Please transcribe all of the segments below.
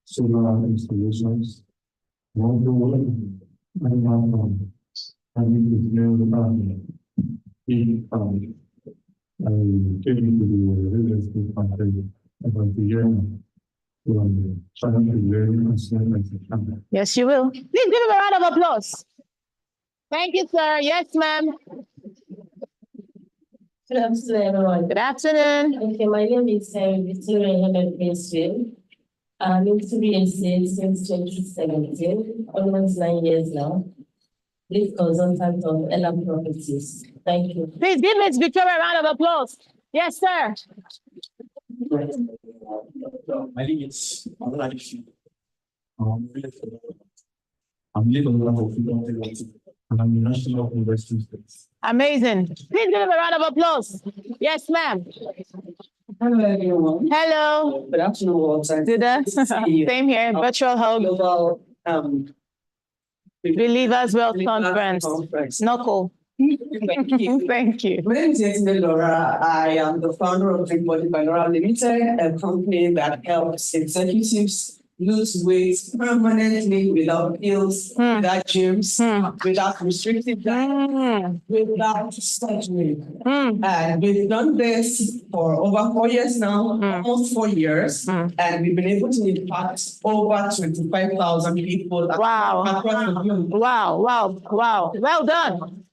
Solar installations. One the world, and one from. I need to know about in I came into the real estate country about the year. Yes, you will. Please give him a round of applause. Thank you, sir. Yes, ma'am. Good afternoon, everyone. Good afternoon. Okay, my name is Victoria Helen Painsfield. I'm into real estate since 2017, almost 9 years now. Lead consultant of Ella Properties. Thank you. Please give Ms. Victoria a round of applause. Yes, sir. My name is I'm living and I'm the National University States. Amazing. Please give him a round of applause. Yes, ma'am. Hello, everyone. Hello. Good afternoon, Walter. Good afternoon. Same here. Virtual hug. Global Believers Wealth Conference. Knuckle. Thank you. Thank you. My name is Yetunde Laura. I am the founder of Drinkbody by Laura Limited, a company that helps executives lose weight permanently without pills, without gyms, without restrictive diet, without surgery. And we've done this for over 4 years now, almost 4 years, and we've been able to impact over 25,000 people across the globe. Wow. Well done.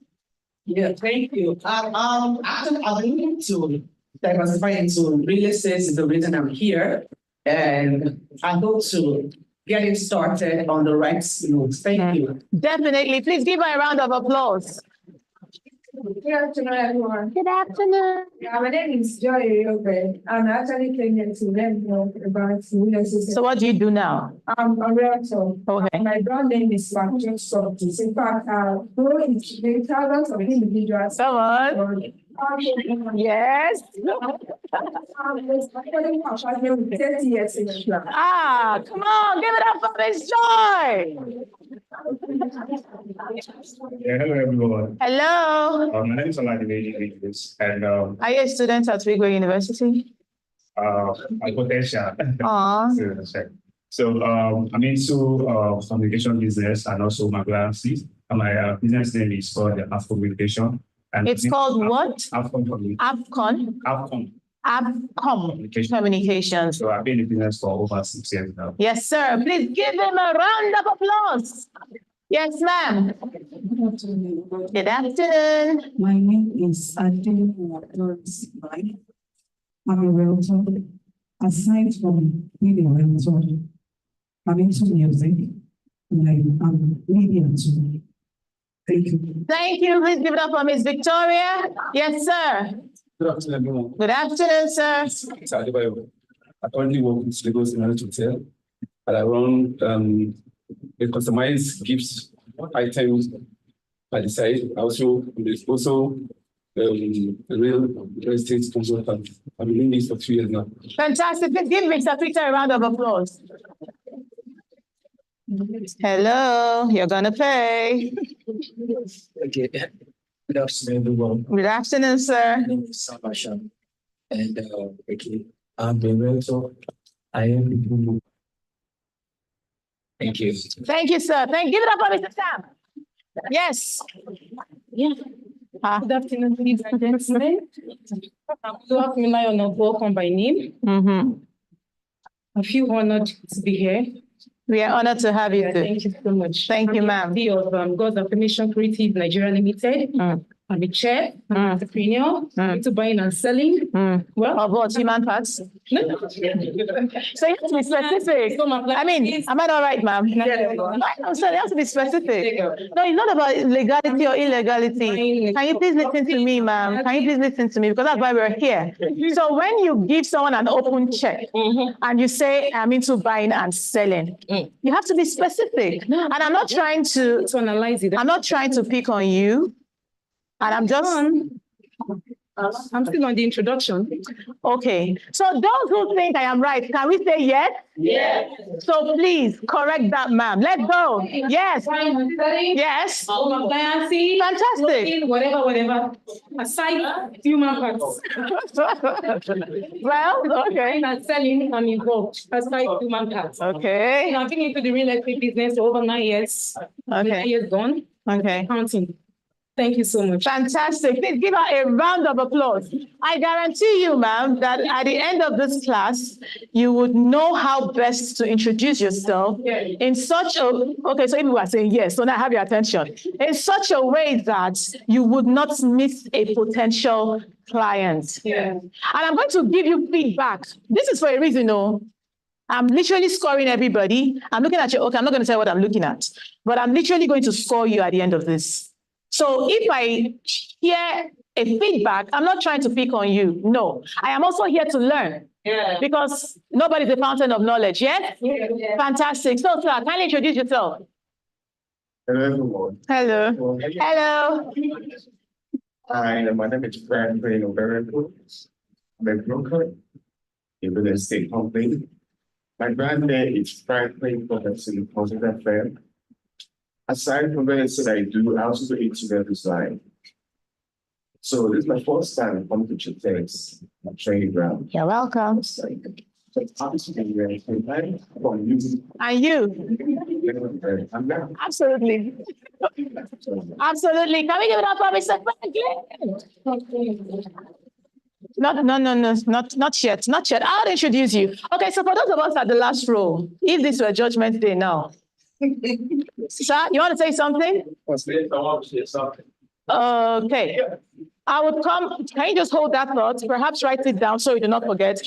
Yeah, thank you. Actually, I've been looking to diversify into real estate is the reason I'm here. And I hope to get it started on the right note. Thank you. Definitely. Please give her a round of applause. Good afternoon, everyone. Good afternoon. My name is Joy Yobe. I'm actually came here to learn more about real estate. So what do you do now? I'm a realtor. Okay. My brand name is Factory Properties. In fact, the thousands of individuals. Come on. Yes. 30 years in the plan. Come on, give it up for Miss Joy. Yeah, hello everyone. Hello. My name is Oladimeji Idris, and Are you a student at Wigwe University? my potential. Aww. So I'm into communication business and also my glasses. And my business name is called Afcon Communication. And It's called what? Afcon Communication. Afcon. Communication. Communications. So I've been in business for over 6 years now. Yes, sir. Please give him a round of applause. Yes, ma'am. Good afternoon. My name is Adele Doris. I'm a realtor. Aside from being a realtor, I'm into music. I'm media too. Thank you. Thank you. Please give it up for Miss Victoria. Yes, sir. Good afternoon, everyone. Good afternoon, sir. It's Adebayo. I currently work with Lagos United Hotel, and I run a customized gifts items by the side. Also a real estate consultant. I've been doing this for 2 years now. Fantastic. Please give Mr. Peter a round of applause. Hello, you're gonna pay. Okay. Good afternoon, everyone. Good afternoon, sir. My name is Samashan. And okay, I'm a realtor. I am. Thank you. Thank you, sir. Give it up for Mr. Sam. Yes. Yeah. Good afternoon, ladies and gentlemen. I'm Oluwafemilayo Onogbo by name. I feel honored to be here. We are honored to have you. Thank you so much. Thank you, ma'am. Of God's Affirmation Creative Nigeria Limited. I'm the chair, I'm an entrepreneur, into buying and selling. Well, of what? Human parts? No. So you have to be specific. I mean, am I not right, ma'am? No, so you have to be specific. No, it's not about legality or illegality. Can you please listen to me, ma'am? Can you please listen to me? Because that's why we're here. So when you give someone an open check and you say, I'm into buying and selling, you have to be specific. And I'm not trying to analyze it. I'm not trying to pick on you. And I'm just, I'm still on the introduction. Okay, so those who think I am right, can we say yes? Yes. So please correct that, ma'am. Let's go. Yes. Yes. Fantastic. Fantastic. Whatever. Aside human parts. Well, okay. And selling, I'm involved. Aside human parts. Okay. I've been into the real estate business for over 9 years. 9 Okay. years gone. Okay. Counting. Thank you so much. Fantastic. Please give her a round of applause. I guarantee you, ma'am, that at the end of this class, you would know how best to introduce yourself in such a, okay, so people are saying yes, so now have your attention, in such a way that you would not miss a potential client. Yeah. And I'm going to give you feedback. This is for a reason, no? I'm literally scoring everybody. I'm looking at you. Okay, I'm not going to tell you what I'm looking at, but I'm literally going to score you at the end of this. So if I hear a feedback, I'm not trying to pick on you. No, I am also here to learn. Yeah. Because nobody's a fountain of knowledge, yes? Yeah. Fantastic. So, sir, kindly introduce yourself. Hello, everyone. Hello. Hello. Hi, my name is Franklin Oberto. I'm a broker in real estate company. My brand name is Franklin Property Consultant Firm. Aside from real estate I do, I also do interior design. So this is my first time coming to Chitex training ground. You're welcome. So happy to be here. From you. And you? I'm now. Absolutely. Absolutely. Can we give it up for Mr. Franklin? Not yet. Not yet. I'll introduce you. Okay, so for those of us at the last row, if this were Judgment Day now, sir, you want to say something? Okay. I would come. Can you just hold that thought? Perhaps write it down so you do not forget.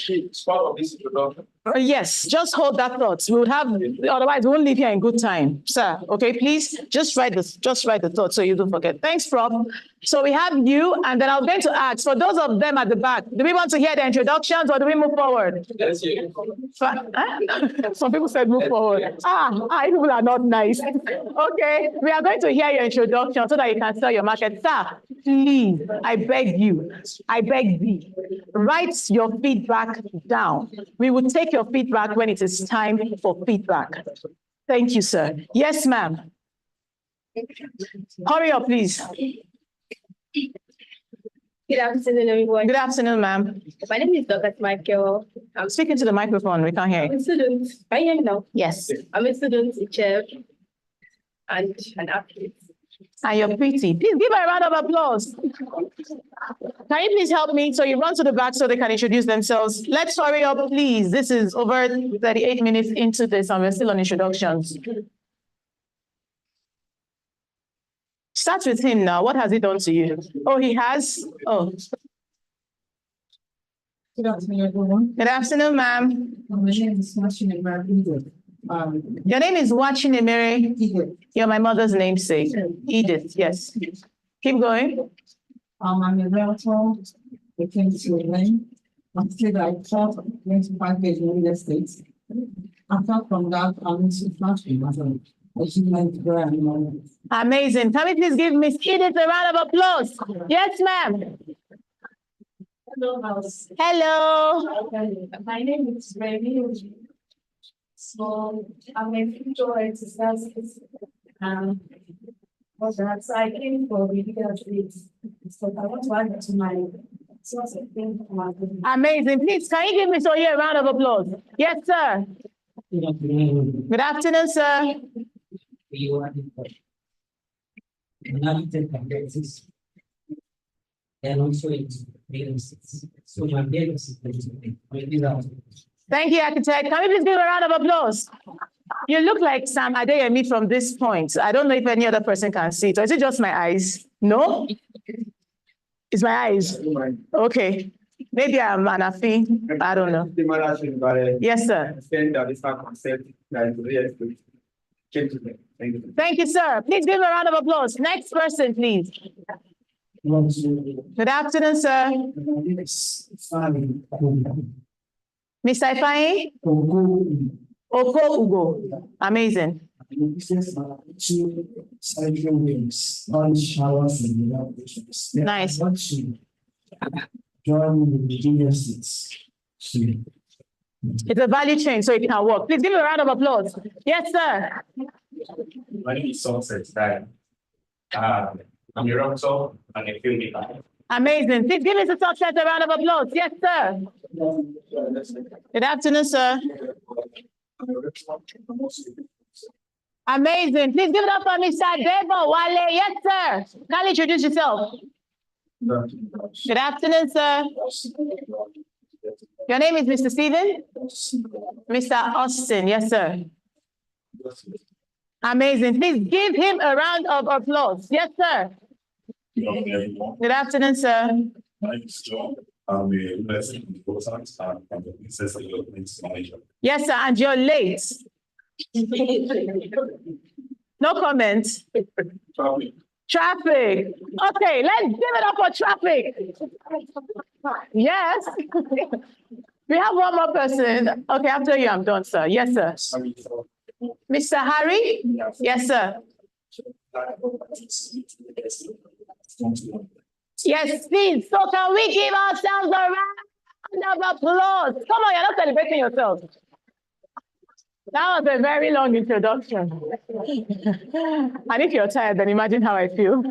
Yes, just hold that thought. We would have, otherwise we won't leave here in good time, sir. Okay, please just write this. Just write the thought so you don't forget. Thanks, Prof. So we have you, and then I was going to ask for those of them at the back. Do we want to hear the introductions or do we move forward? Some people said move forward. People are not nice. Okay, we are going to hear your introduction so that you can sell your market, sir. Please, I beg you, I beg thee, write your feedback down. We will take your feedback when it is time for feedback. Thank you, sir. Yes, ma'am. Hurry up, please. Good afternoon, everyone. Good afternoon, ma'am. My name is Dr. Michael. I'm speaking to the microphone. We can't hear I'm you. a student. Can you hear me now? Yes. I'm a student, a chair, and an athlete. And you're pretty. Please give her a round of applause. Can you please help me? So you run to the back so they can introduce themselves. Let's hurry up, please. This is over 38 minutes into this and we're still on introductions. Start with him now. What has he done to you? Oh, he has? Oh. Good afternoon, everyone. Good afternoon, ma'am. My name is Machine Edith. Your name is Wachinemere. Edith. You're my mother's namesake. Edith, yes. Keep going. I'm a realtor. I came to learn. Until I thought going to package real estate. Apart from that, I'm into fashion as well. Amazing. Can we please give Miss Edith a round of applause? Yes, ma'am. Hello. Hello. My name is Remy. So I'm a future exercise. But that's I came for the athletes. So I want to add to my source of income. Amazing. Please, can you give Miss Oye a round of applause? Yes, sir. Good afternoon, sir. And also it's so my business Thank you, architect. Can we please give a round of applause? You look like Sam Adeyemi from this point. I don't know if any other person can see it. Or is it just my eyes? No? It's my eyes. Okay. Maybe I'm an Afi. I don't know. Yes, sir. Thank you, sir. Please give a round of applause. Next person, please. Good afternoon, sir. Mr. Ifeanyi? Oko Ugo. Amazing. Nice. join the junior seats. It's a value chain, so it can work. Please give me a round of applause. Yes, sir. My name is Sunset Time. I'm a doctor and a filmmaker. Amazing. Please give Mr. Success a round of applause. Yes, sir. Good afternoon, sir. Amazing. Please give it up for Mr. Debo Wale. Yes, sir. Can you introduce yourself? Good afternoon, sir. Your name is Mr. Stephen? Mr. Austin. Yes, sir. Amazing. Please give him a round of applause. Yes, sir. Good afternoon, sir. My name is John. I'm a university consultant and I'm a business development manager. Yes, sir. And you're late. No comment. Traffic. Okay, let's give it up for traffic. Yes. We have one more person. Okay, after you, I'm done, sir. Yes, sir. Mr. Harry? Yes, sir. Yes, please. So can we give ourselves a round of applause? Come on, you're not celebrating yourself. That was a very long introduction. And if you're tired, then imagine how I feel.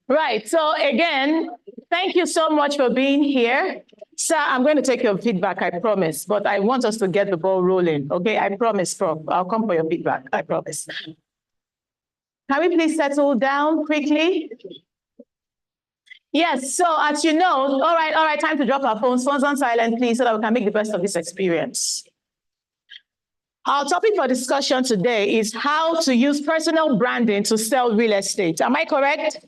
Right, so again, thank you so much for being here. Sir, I'm going to take your feedback, I promise, but I want us to get the ball rolling, okay? I promise, Prof. I'll come for your feedback, I promise. Can we please settle down quickly? Yes, so as you know, all right, time to drop our phones on silent, please, so that we can make the best of this experience. Our topic for discussion today is how to use personal branding to sell real estate. Am I correct?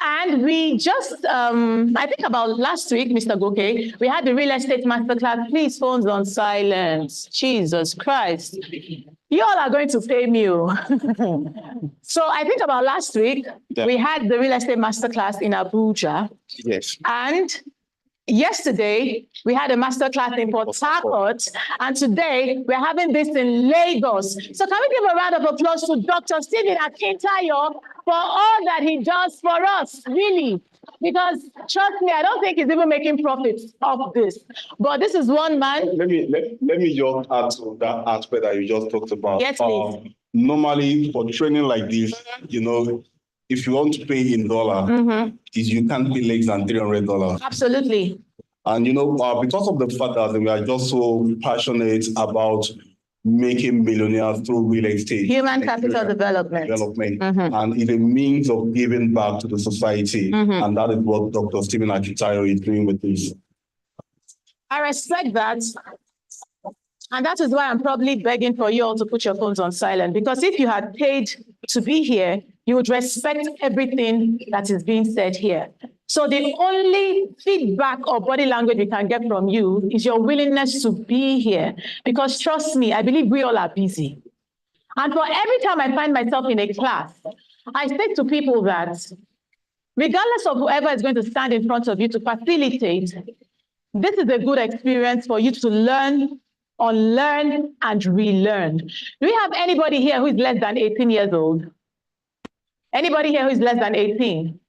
And we just, I think about last week, Mr. Goke, we had the real estate masterclass. Please, phones on silence. Jesus Christ. You all are going to pay me. So I think about last week, we had the real estate masterclass in Abuja. Yes. And yesterday, we had a masterclass in Port Harcourt, and today we're having this in Lagos. So can we give a round of applause to Dr. Stephen Akintayo for all that he does for us, really? Because trust me, I don't think he's even making profits off this. But this is one man. Let me just add to that aspect that you just talked about. Yes, please. Normally, for training like this, you know, if you want to pay in dollar, you can't pay less than $300. Absolutely. And you know, because of the fact that we are just so passionate about making millionaires through real estate, Human capital development, and it's a means of giving back to the society, and that is what Dr. Stephen Akintayo is doing with this. I respect that. And that is why I'm probably begging for you all to put your phones on silent, because if you had paid to be here, you would respect everything that is being said here. So the only feedback or body language we can get from you is your willingness to be here. Because trust me, I believe we all are busy. And for every time I find myself in a class, I say to people that regardless of whoever is going to stand in front of you to facilitate, this is a good experience for you to learn, unlearn, and relearn. Do we have anybody here who is less than 18 years old? Anybody here who is less than 18?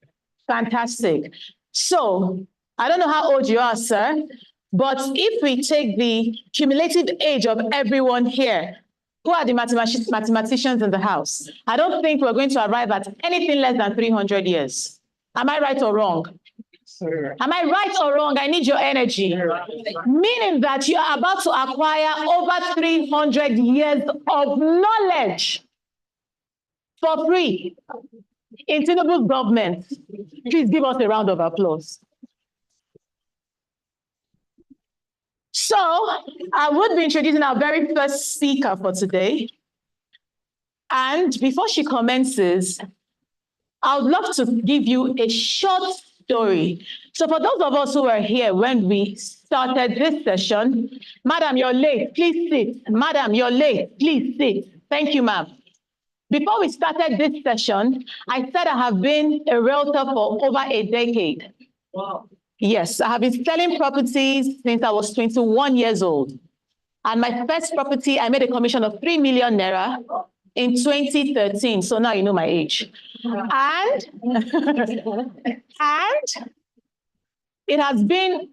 Fantastic. So, I don't know how old you are, sir, but if we take the cumulative age of everyone here, who are the mathematicians in the house? I don't think we're going to arrive at anything less than 300 years. Am I right or wrong? Am I right or wrong? I need your energy. Meaning that you are about to acquire over 300 years of knowledge for free in Tinubu's government. Please give us a round of applause. So I would be introducing our very first speaker for today. And before she commences, I would love to give you a short story. So for those of us who were here when we started this session, Madam, you're late, please sit. Madam, you're late, please sit. Thank you, ma'am. Before we started this session, I said I have been a realtor for over a decade. Wow. Yes, I have been selling properties since I was 21 years old. And my first property, I made a commission of 3 million naira in 2013. So now you know my age. And It has been,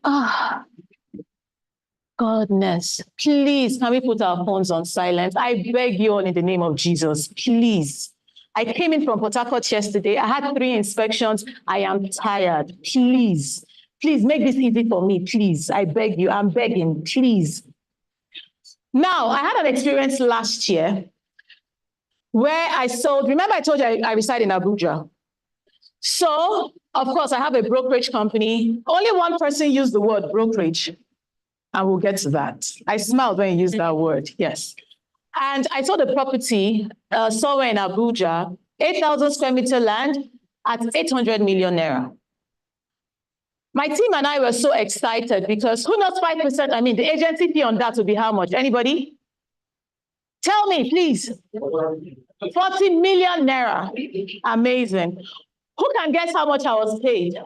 goodness, please, can we put our phones on silent? I beg you all in the name of Jesus, please. I came in from Port Harcourt yesterday. I had 3 inspections. I am tired. Please, please make this easy for me, please. I beg you, I'm begging, please. Now, I had an experience last year where I sold, remember I told you I reside in Abuja. So, of course, I have a brokerage company. Only one person used the word brokerage. And we'll get to that. I smiled when you used that word, yes. And I saw the property somewhere in Abuja, 8,000 square meter land at 800 million naira. My team and I were so excited because who knows 5%? I mean, the agency fee on that would be how much? Anybody? Tell me, please. 40 million naira. Amazing. Who can guess how much I was paid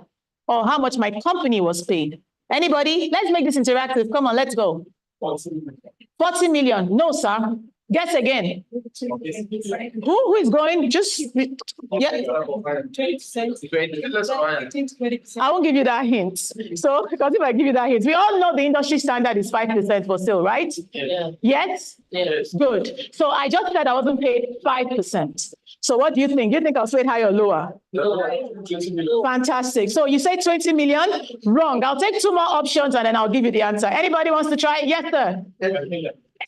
or how much my company was paid? Anybody? Let's make this interactive. Come on, let's go. 40 million. No, sir. Guess again. Who is going? Just, yeah. I won't give you that hint. So, because if I give you that hint, we all know the industry standard is 5% for sale, right? Yeah. Yes? Yes. Good. So I just said I wasn't paid 5%. So what do you think? You think I was paid higher or lower? Fantastic. So you say 20 million? Wrong. I'll take 2 more options and then I'll give you the answer. Anybody wants to try? Yes, sir.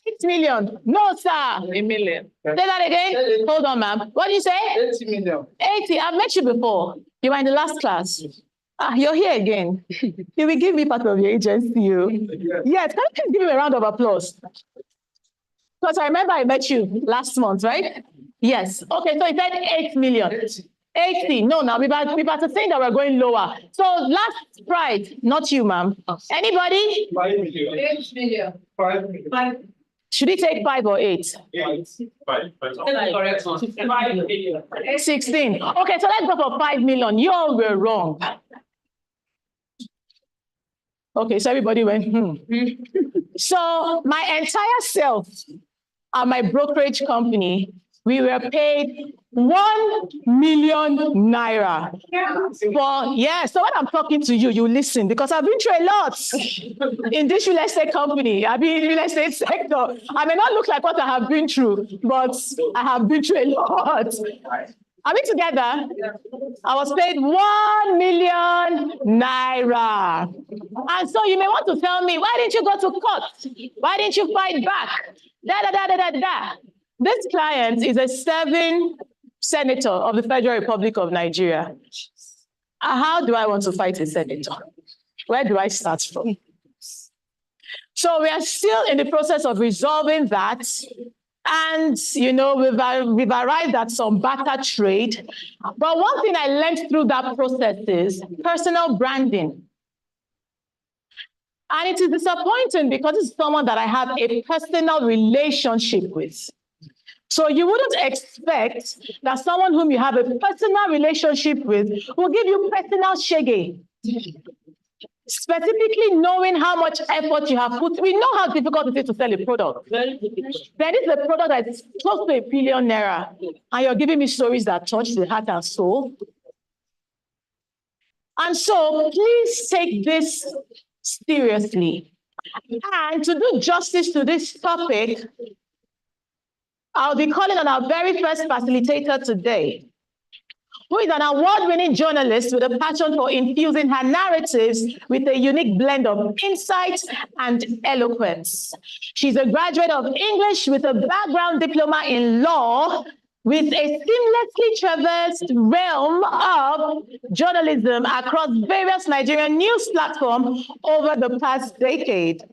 8 million. No, sir. 1 million. Say that again. Hold on, ma'am. What did you say? 80 million. 80. I've met you before. You were in the last class. You're here again. You will give me part of your agency. Yes, can you give me a round of applause? Because I remember I met you last month, right? Yes. Okay, so it said 8 million. 80. No, now we're about to think that we're going lower. So last price, not you, ma'am. Anybody? 5 million. 8 million. 5 million. 5. Should we take 5 or 8? 5. 16. Okay, so let's go for 5 million. You all were wrong. Okay, so everybody went, So my entire self and my brokerage company, we were paid 1 million naira. So when I'm talking to you, you listen, because I've been through a lot in this real estate company. I've been in real estate sector. I may not look like what I have been through, but I have been through a lot. Are we together? I was paid 1 million naira. And so you may want to tell me, why didn't you go to court? Why didn't you fight back? This client is a 7th senator of the Federal Republic of Nigeria. How do I want to fight a senator? Where do I start from? So we are still in the process of resolving that. And, you know, we've arrived at some barter trade. But one thing I learned through that process is personal branding. And it is disappointing because it's someone that I have a personal relationship with. So you wouldn't expect that someone whom you have a personal relationship with will give you personal shege. Specifically knowing how much effort you have put. We know how difficult it is to sell a product. Then it's a product that is close to 1 billion naira, and you're giving me stories that touch the heart and soul. And so please take this seriously. And to do justice to this topic, I'll be calling on our very first facilitator today, who is an award-winning journalist with a passion for infusing her narratives with a unique blend of insight and eloquence. She's a graduate of English with a background diploma in law, with a seamlessly traversed realm of journalism across various Nigerian news platforms over the past decade.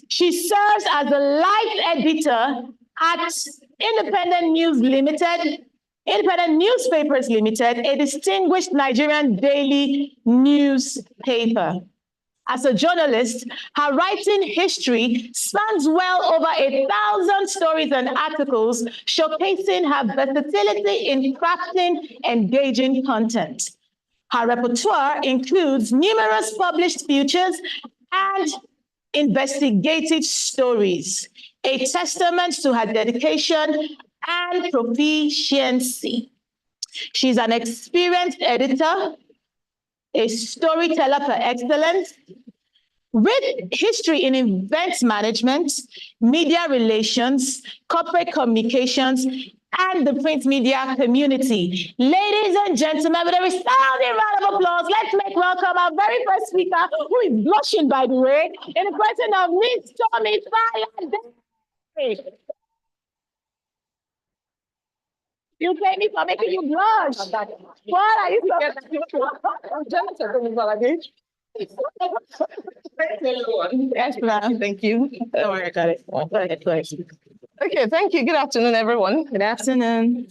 She serves as a life editor at Independent Newspapers Limited, a distinguished Nigerian daily newspaper. As a journalist, her writing history spans well over 1,000 stories and articles, showcasing her versatility in crafting engaging content. Her repertoire includes numerous published features and investigative stories, a testament to her dedication and proficiency. She's an experienced editor a storyteller per excellence, with history in events management, media relations, corporate communications, and the print media community. Ladies and gentlemen, with a resounding round of applause, let's make welcome our very first speaker, who is blushing, by the way, in the person of Miss Tommy Fire. You pay me for making you blush. What are you Yes, ma'am. Thank you. Don't worry, I got it. Go ahead, please. Okay, thank you. Good afternoon, everyone. Good afternoon.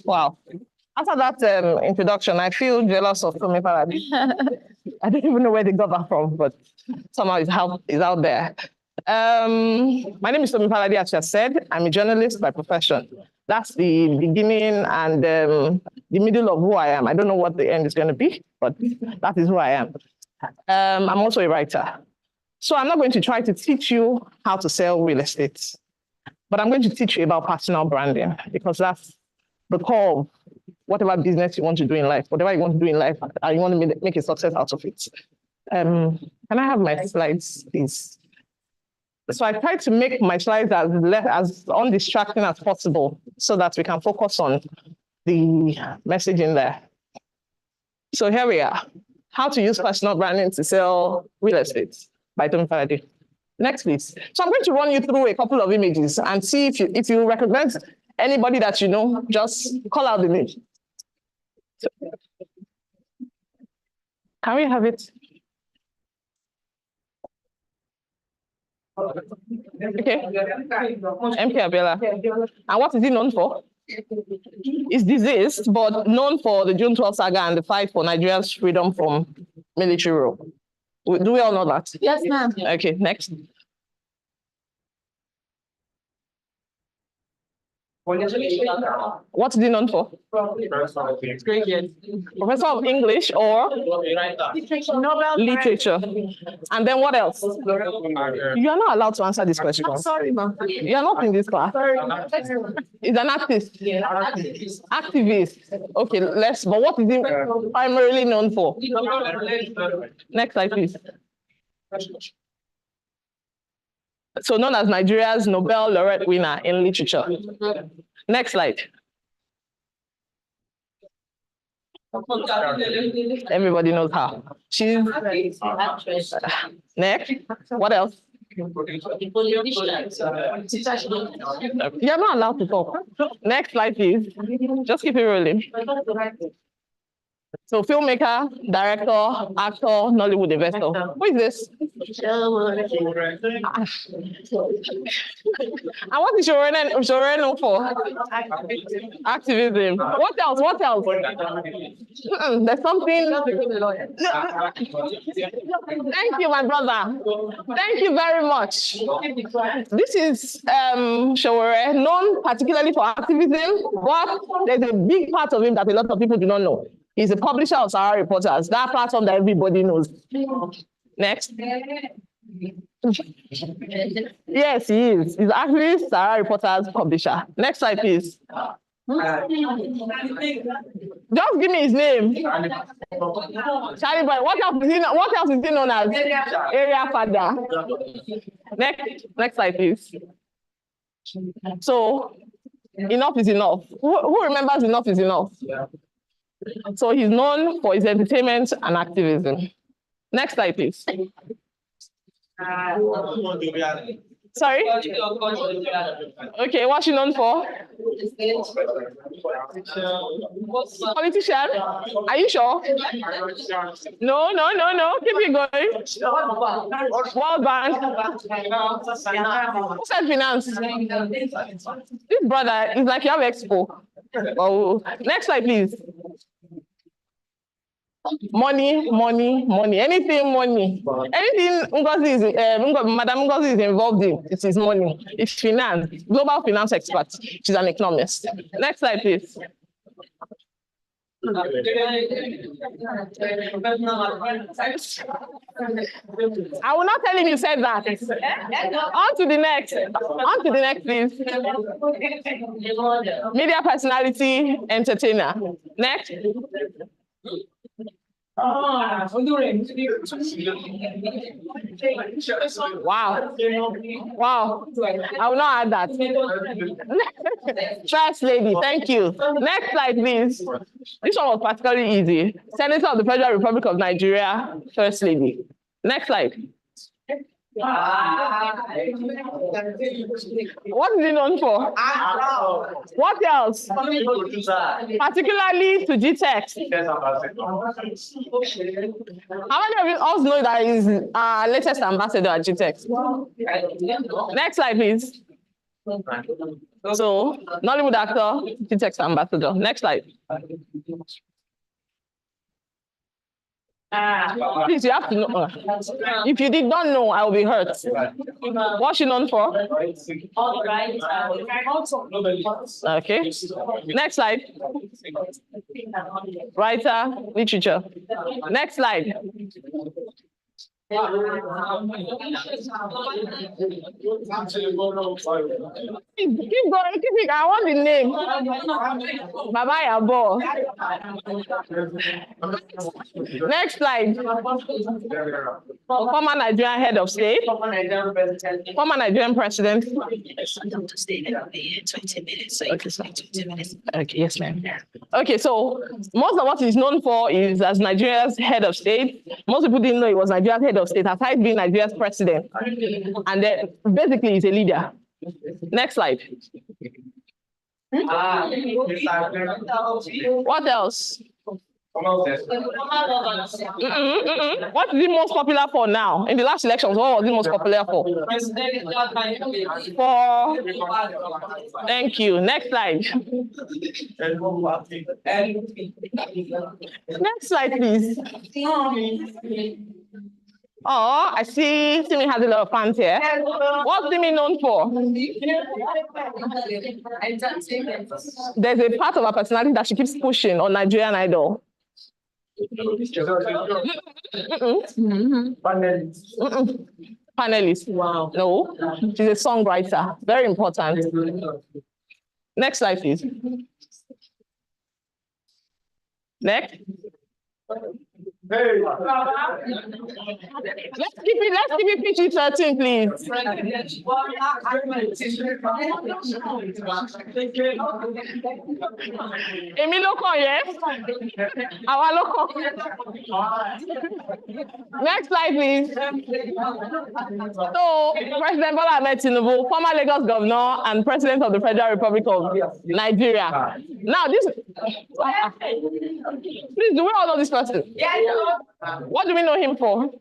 Wow. After that introduction, I feel jealous of Tomi Falade. I don't even know where they got that from, but somehow it's out there. My name is Tomi Falade, as you said. I'm a journalist by profession. That's the beginning and the middle of who I am. I don't know what the end is going to be, but that is who I am. I'm also a writer. So I'm not going to try to teach you how to sell real estate, but I'm going to teach you about personal branding, because that's the core of whatever business you want to do in life, whatever you want to do in life, and you want to make a success out of it. Can I have my slides, please? So I try to make my slides as undistracting as possible so that we can focus on the message in there. So here we are. How to use personal branding to sell real estate by Tomi Falade. Next, please. So I'm going to run you through a couple of images and see if you recognize anybody that you know, just call out the name. Can we have it? Okay. MK Abiola. And what is he known for? He's deceased, but known for the June 12 saga and the fight for Nigeria's freedom from military rule. Do we all know that? Yes, ma'am. Okay, next. What is he known for? Professor of English or Nobel literature. And then what else? You are not allowed to answer this question. Sorry, ma'am. You are not in this class. He's an artist. Activist. Okay, but what is he primarily known for? Next slide, please. So known as Nigeria's Nobel laureate winner in literature. Next slide. Everybody knows her. She's next. What else? You're not allowed to talk. Next slide, please. Just keep it rolling. So filmmaker, director, actor, Nollywood investor. Who is this? And what is Shore known for? Activism. What else? What else? There's something. Thank you, my brother. Thank you very much. This is Shore, known particularly for activism, but there's a big part of him that a lot of people do not know. He's a publisher of Sahara Reporters, that platform that everybody knows. Next. Yes, he is. He's actually Sahara Reporters publisher. Next slide, please. Just give me his name. Charlie Boy. What else is he known as? Area father. Next slide, please. So, enough is enough. Who remembers enough is enough? So he's known for his entertainment and activism. Next slide, please. Sorry? Okay, what's she known for? Politician? Are you sure? No. Keep it going. World Bank. Who said finance? This brother is like you have expo. Oh, next slide, please. Money. Anything money. Anything Madam Ngozi is involved in, it is money. It's finance, global finance expert. She's an economist. Next slide, please. I will not tell him you said that. On to the next, please. Media personality, entertainer. Next. Wow. Wow. I will not add that. First lady, thank you. Next slide, please. This one was particularly easy. Senator of the Federal Republic of Nigeria, First Lady. Next slide. What is he known for? What else? Particularly to GTEx. How many of you also know that he's our latest ambassador at GTEx? Next slide, please. So, Nollywood actor, GTEx ambassador. Next slide. Please, you have to know. If you did not know, I will be hurt. What's she known for? Okay. Next slide. Writer, literature. Next slide. Keep going, keep it. I want the name. Baba Yabo. Next slide. Former Nigerian head of state. Former Nigerian president. Okay, yes, ma'am. Okay, so most of what he's known for is as Nigeria's head of state. Most people didn't know he was Nigeria's head of state, aside being Nigeria's president. And then basically he's a leader. Next slide. What else? What is he most popular for now? In the last elections, what was he most popular for? Thank you. Next slide. Next slide, please. Oh, I see Simi has a lot of fans here. What's Simi known for? There's a part of her personality that she keeps pushing on Nigerian Idol. Panelist. Wow. No, she's a songwriter. Very important. Next slide, please. Next. Let's keep it PG-13, please. Emi local, yes? Our local. Next slide, please. So, President Bola Ahmed Tinubu, former Lagos governor and president of the Federal Republic of Nigeria. Now, this. Please, do we all know this person? What do we know him for?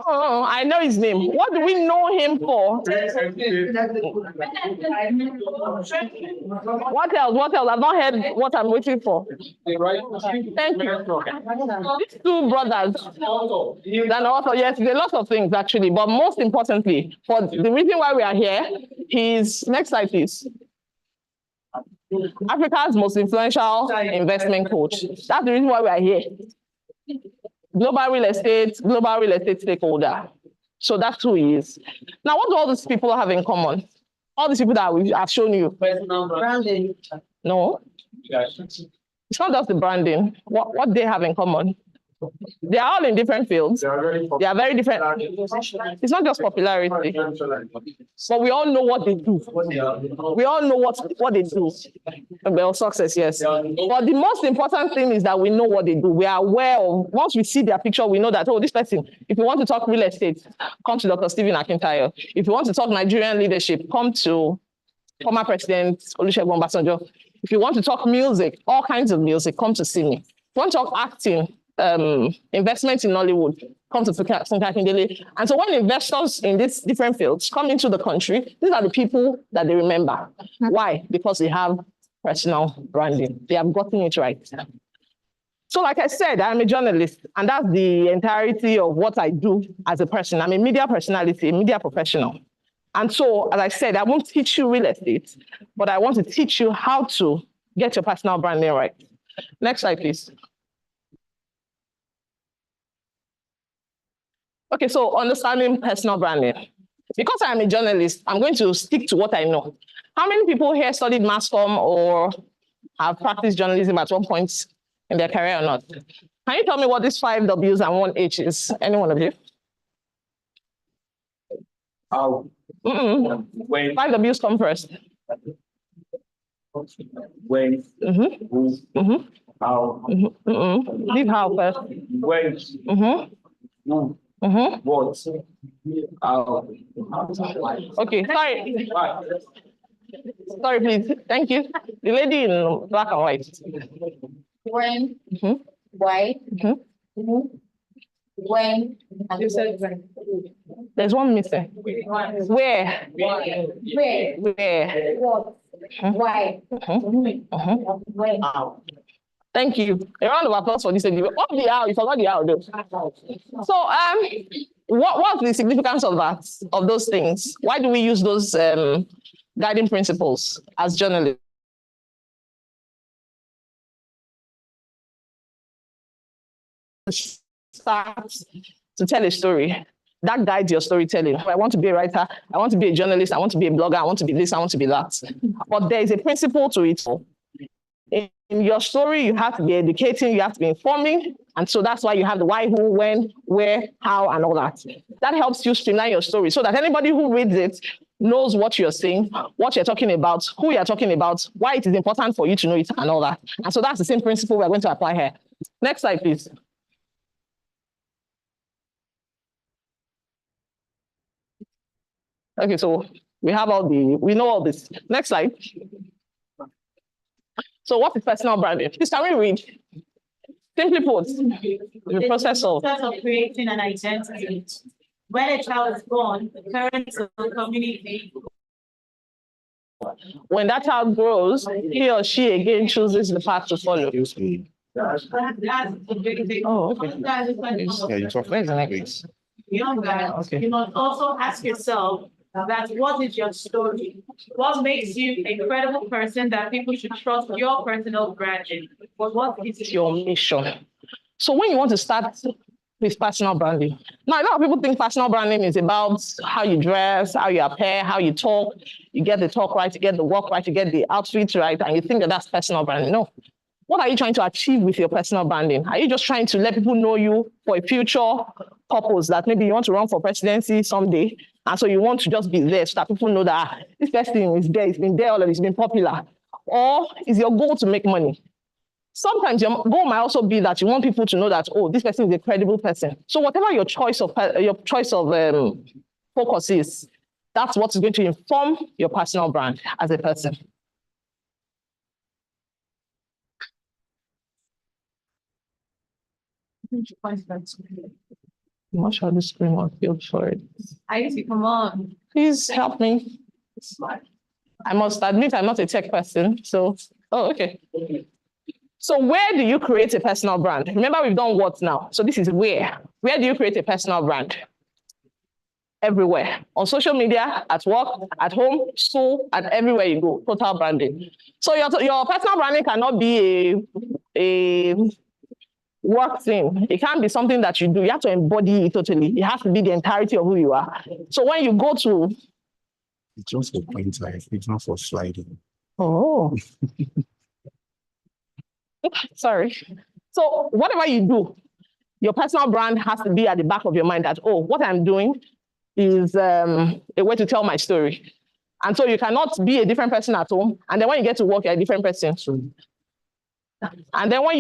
Oh, I know his name. What do we know him for? What else? What else? I've not heard what I'm waiting for. Thank you. These two brothers, and also, yes, there are lots of things actually, but most importantly, for the reason why we are here, he's, next slide, please. Africa's most influential investment coach. That's the reason why we are here. Global real estate stakeholder. So that's who he is. Now, what do all these people have in common? All these people that I've shown you. Branding. No. It's not just the branding. What they have in common? They are all in different fields. They are very different. It's not just popularity. But we all know what they do. We all know what they do. Well, success, yes. But the most important thing is that we know what they do. We are aware of, once we see their picture, we know that, oh, this person, if you want to talk real estate, come to Dr. Stephen Akintayo. If you want to talk Nigerian leadership, come to former President Olusegun Obasanjo. If you want to talk music, all kinds of music, come to see me. If you want to talk acting, investment in Nollywood, come to Funke Akindele. And so when investors in these different fields come into the country, these are the people that they remember. Why? Because they have personal branding. They have gotten it right. So like I said, I'm a journalist, and that's the entirety of what I do as a person. I'm a media personality, a media professional. And so, as I said, I won't teach you real estate, but I want to teach you how to get your personal branding right. Next slide, please. Okay, so understanding personal branding. Because I'm a journalist, I'm going to stick to what I know. How many people here studied mass comm or have practiced journalism at one point in their career or not? Can you tell me what these 5 W's and 1 H is? Any one of you? How? When? 5 W's come first. When? Who? How? Leave how first. When? Who? What? How? Okay, sorry. Sorry, please. Thank you. The lady in black and white. When, why, when, and There's one missing. Where? where, Where? what, why, when. Thank you. A round of applause for this lady. What the how? You forgot the how though. So what's the significance of that, of those things? Why do we use those guiding principles as journalists? Start to tell a story that guides your storytelling. I want to be a writer, I want to be a journalist, I want to be a blogger, I want to be this, I want to be that. But there is a principle to it. In your story, you have to be educating, you have to be informing. And so that's why you have the why, who, when, where, how, and all that. That helps you streamline your story so that anybody who reads it knows what you're saying, what you're talking about, who you're talking about, why it is important for you to know it, and all that. And so that's the same principle we're going to apply here. Next slide, please. Okay, so we know all this. Next slide. So what is personal branding? Please, can we read? Simply put, the process of creating an identity. When a child is born, the parents of the community. When that child grows, he or she again chooses the path to follow. Oh, okay. Yeah, you talk. Where's the next? Beyond that, you must also ask yourself that what is your story? What makes you a credible person that people should trust your personal branding? What is your mission? So when you want to start with personal branding, now a lot of people think personal branding is about how you dress, how you appear, how you talk. You get the talk right, you get the walk right, you get the outfit right, and you think that that's personal branding. No. What are you trying to achieve with your personal branding? Are you just trying to let people know you for a future purpose that maybe you want to run for presidency someday, and so you want to just be there so that people know that this person is there, it's been there already, it's been popular? Or is your goal to make money? Sometimes your goal might also be that you want people to know that, oh, this person is a credible person. So whatever your choice of focus is, that's what is going to inform your personal brand as a person. I'm not sure the screen will feel for it. Come on. Please help me. I must admit I'm not a tech person, so, okay. So where do you create a personal brand? Remember, we've done what now? So this is where. Where do you create a personal brand? Everywhere. On social media, at work, at home, school, and everywhere you go. Total branding. So your personal branding cannot be a work thing. It can't be something that you do. You have to embody it totally. It has to be the entirety of who you are. So when you go to... It's just for printer, it's not for sliding. Oh. Sorry. So whatever you do, your personal brand has to be at the back of your mind that, oh, what I'm doing is a way to tell my story. And so you cannot be a different person at home. And then when you get to work, you're a different person. And then when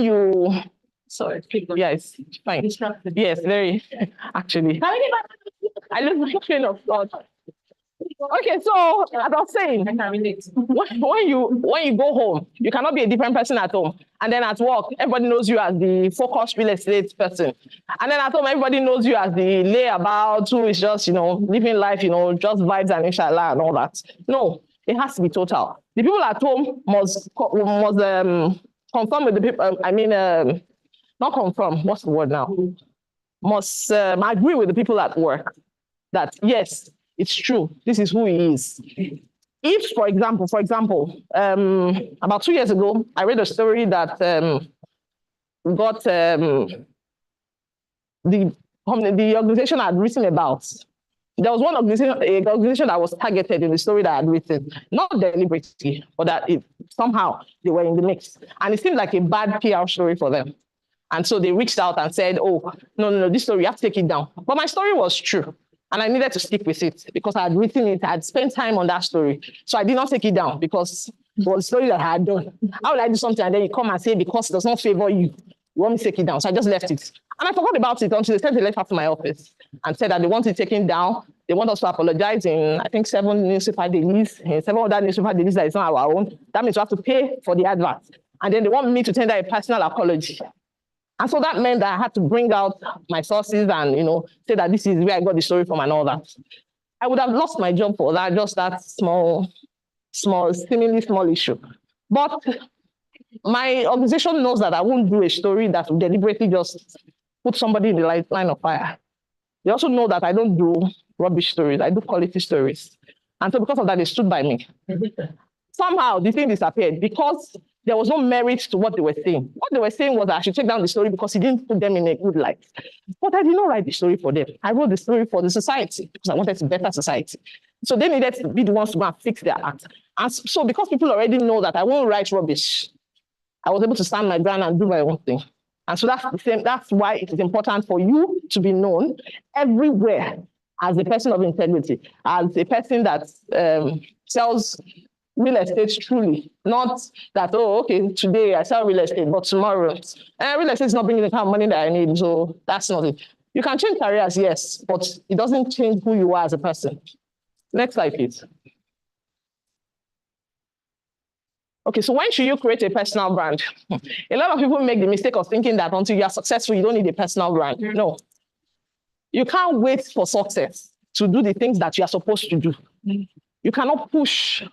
you sorry, yes, fine. Yes, very, actually. I lose my train of thought. Okay, so as I was saying, when you go home, you cannot be a different person at home. And then at work, everybody knows you as the focused real estate person. And then at home, everybody knows you as the layabout who is just, living life, just vibes and inshallah and all that. No, it has to be total. The people at home must conform with the people, not conform, what's the word now? Must agree with the people at work that, yes, it's true, this is who he is. If, for example, about 2 years ago, I read a story that got the organization had written about there was one organization that was targeted in the story that I had written, not deliberately, but that somehow they were in the mix. And it seemed like a bad PR story for them. And so they reached out and said, oh, no, this story, you have to take it down. But my story was true. And I needed to stick with it because I had written it, I had spent time on that story. So I did not take it down because it was a story that I had done. How would I do something and then you come and say, because it does not favor you, you want me to take it down? So I just left it. And I forgot about it until they sent a letter to my office and said that they want it taken down. They want us to apologize in, I think, 7 newspaper dailies, 7 other newspaper dailies that is not our own. That means we have to pay for the advert. And then they want me to tender a personal apology. And so that meant that I had to bring out my sources and, say that this is where I got the story from and all that. I would have lost my job for that, just that seemingly small issue. But my organization knows that I won't do a story that will deliberately just put somebody in the line of fire. They also know that I don't do rubbish stories. I do quality stories. And so because of that, they stood by me. Somehow the thing disappeared because there was no merit to what they were saying. What they were saying was that I should take down the story because he didn't put them in a good light. But I did not write the story for them. I wrote the story for the society because I wanted to better society. So they needed to be the ones to go and fix their act. And so because people already know that I won't write rubbish, I was able to stand my ground and do my own thing. And so that's why it is important for you to be known everywhere as a person of integrity, as a person that sells real estate truly, not that, oh, okay, today I sell real estate, but tomorrow, real estate is not bringing the kind of money that I need, so that's not it. You can change careers, yes, but it doesn't change who you are as a person. Next slide, please. Okay, so when should you create a personal brand? A lot of people make the mistake of thinking that until you are successful, you don't need a personal brand. No. You can't wait for success to do the things that you are supposed to do. You cannot push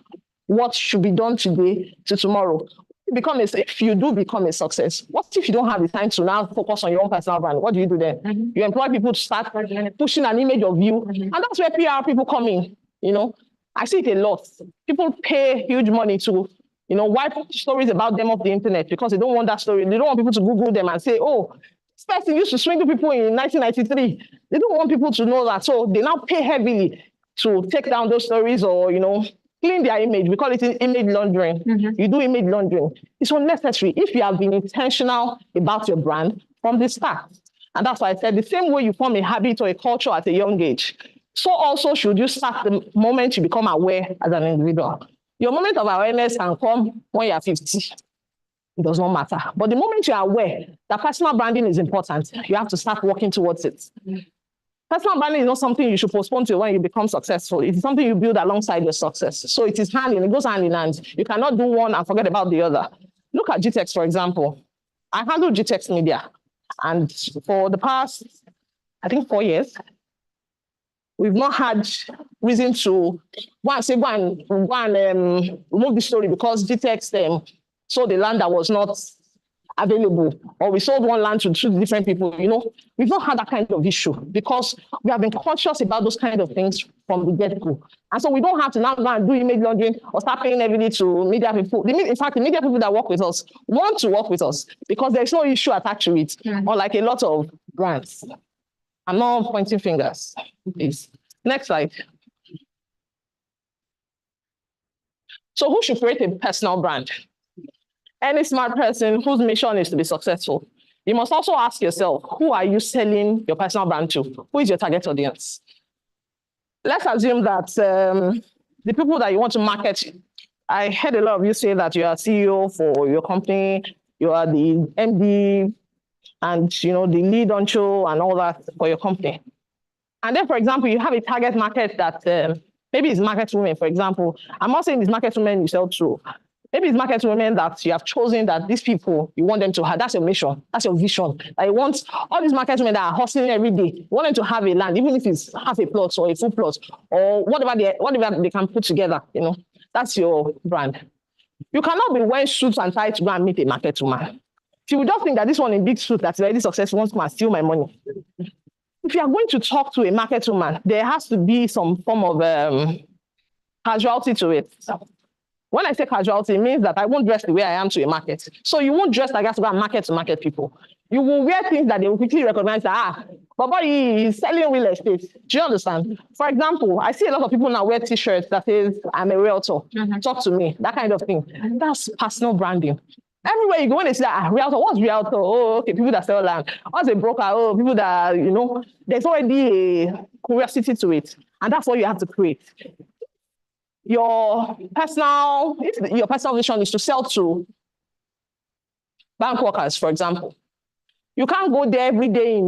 what should be done today to tomorrow. If you do become a success, what if you don't have the time to now focus on your own personal brand? What do you do then? You employ people to start pushing an image of you. And that's where PR people come in. I see it a lot. People pay huge money to wipe stories about them off the internet because they don't want that story. They don't want people to Google them and say, oh, this person used to swindle people in 1993. They don't want people to know that. So they now pay heavily to take down those stories or, clean their image. We call it image laundering. You do image laundering. It's unnecessary if you have been intentional about your brand from the start. And that's why I said the same way you form a habit or a culture at a young age, so also should you start the moment you become aware as an individual. Your moment of awareness can come when you're 50. It does not matter. But the moment you're aware that personal branding is important, you have to start working towards it. Personal branding is not something you should postpone to when you become successful. It's something you build alongside your success. So it goes hand in hand. You cannot do one and forget about the other. Look at GTEx, for example. I handle GTEx Media. And for the past, I think 4 years, we've not had reason to go and remove the story because GTEx sold the land that was not available, or we sold one land to 2 different people. We've not had that kind of issue because we have been conscious about those kind of things from the get-go. And so we don't have to now go and do image laundering or start paying heavily to media people. In fact, the media people that work with us want to work with us because there's no issue attached to it, unlike a lot of brands. I'm not pointing fingers, please. Next slide. So who should create a personal brand? Any smart person whose mission is to be successful. You must also ask yourself, who are you selling your personal brand to? Who is your target audience? Let's assume that the people that you want to market, I heard a lot of you say that you are CEO for your company, you are the MD, and the lead on show and all that for your company. And then, for example, you have a target market that maybe it's market women, for example. I'm not saying it's market women you sell to. Maybe it's market women that you have chosen that these people, you want them to have. That's your mission. That's your vision. I want all these market women that are hustling every day. You want them to have a land, even if it's half a plot or a full plot or whatever they can put together. That's your brand. You cannot be wearing suits and ties to go and meet a market woman. She will just think that this one in big suit that's already successful wants to come and steal my money. If you are going to talk to a market woman, there has to be some form of casualty to it. When I say casualty, it means that I won't dress the way I am to a market. So you won't dress like that to go and market people. You will wear things that they will quickly recognize that, but boy, he's selling real estate. Do you understand? For example, I see a lot of people now wear t-shirts that says, I'm a realtor. Talk to me, that kind of thing. That's personal branding. Everywhere you go, when they say that, realtor, what's realtor? Oh, okay, people that sell land. What's a broker? Oh, people that, there's already a curiosity to it. And that's what you have to create. Your personal vision is to sell to bank workers, for example. You can't go there every day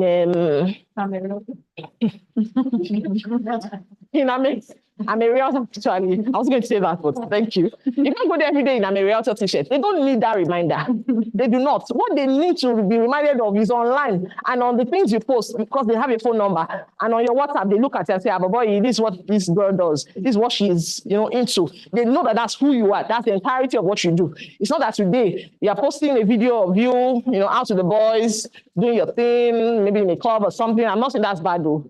I'm a realtor, actually. I was going to say that, but thank you. You can't go there every day in a realtor t-shirt. They don't need that reminder. They do not. What they need to be reminded of is online and on the things you post, because they have a phone number. And on your WhatsApp, they look at you and say, but boy, this is what this girl does. This is what she's into. They know that that's who you are. That's the entirety of what you do. It's not that today you are posting a video of you, out with the boys, doing your thing, maybe in a club or something. I'm not saying that's bad though.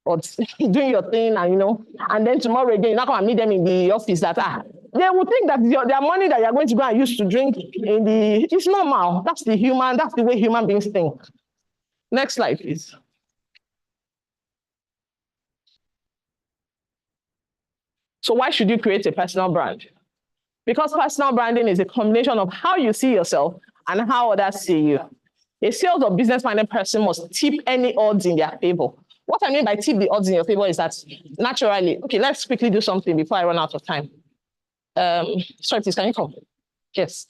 But doing your thing and then tomorrow again, you're not going to meet them in the office they will think that their money that you're going to go and use to drink it's normal. That's the way human beings think. Next slide, please. So why should you create a personal brand? Because personal branding is a combination of how you see yourself and how others see you. A sales or business-minded person must tip any odds in their favor. What I mean by tip the odds in your favor is that naturally, okay, let's quickly do something before I run out of time. Sorry, please, can you come? Yes.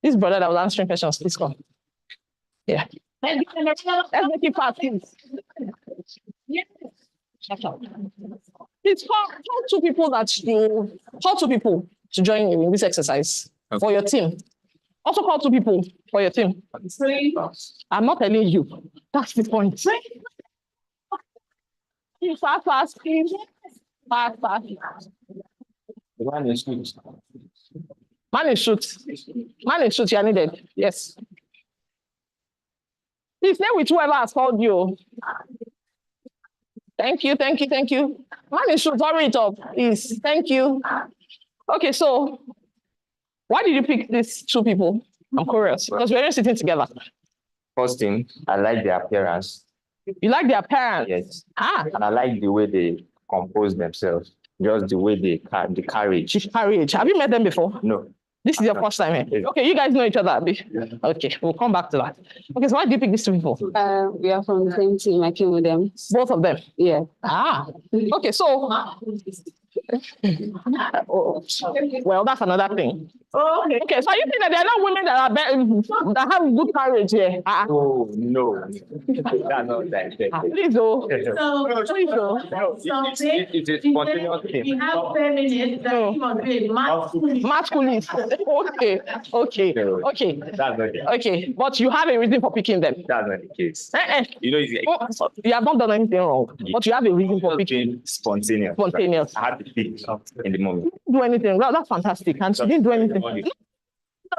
This brother that was answering questions, please come. Yeah. Let's make it fast, please. Please call two people to join you in this exercise for your team. Also call two people for your team. I'm not telling you. That's the point. Fast, please. Fast. Man in suit, you are needed. Yes. Please stay with whoever has called you. Thank you. Man in suit, hurry it up, please. Thank you. Okay, so why did you pick these two people? I'm curious, because we're just sitting together. First thing, I like their appearance. You like their appearance? Yes. And I like the way they compose themselves. Just the way the courage. Have you met them before? No. This is your first time here? Okay, you guys know each other, Abi? Yeah. Okay, we'll come back to that. Okay, so why did you pick these two people? We are from the same team. I came with them. Both of them? Yeah. Okay, so... well, that's another thing. Okay, so you think that there are not women that that have good courage here? Oh, no. That's not that. Please, oh. It's a spontaneous thing. We have feminists that must be masculine. Okay. That's not it. Okay, but you have a reason for picking them. That's not the case. You have not done anything wrong, but you have a reason for picking. Spontaneous. I had to pick in the moment. Do anything. Well, that's fantastic. And you didn't do anything.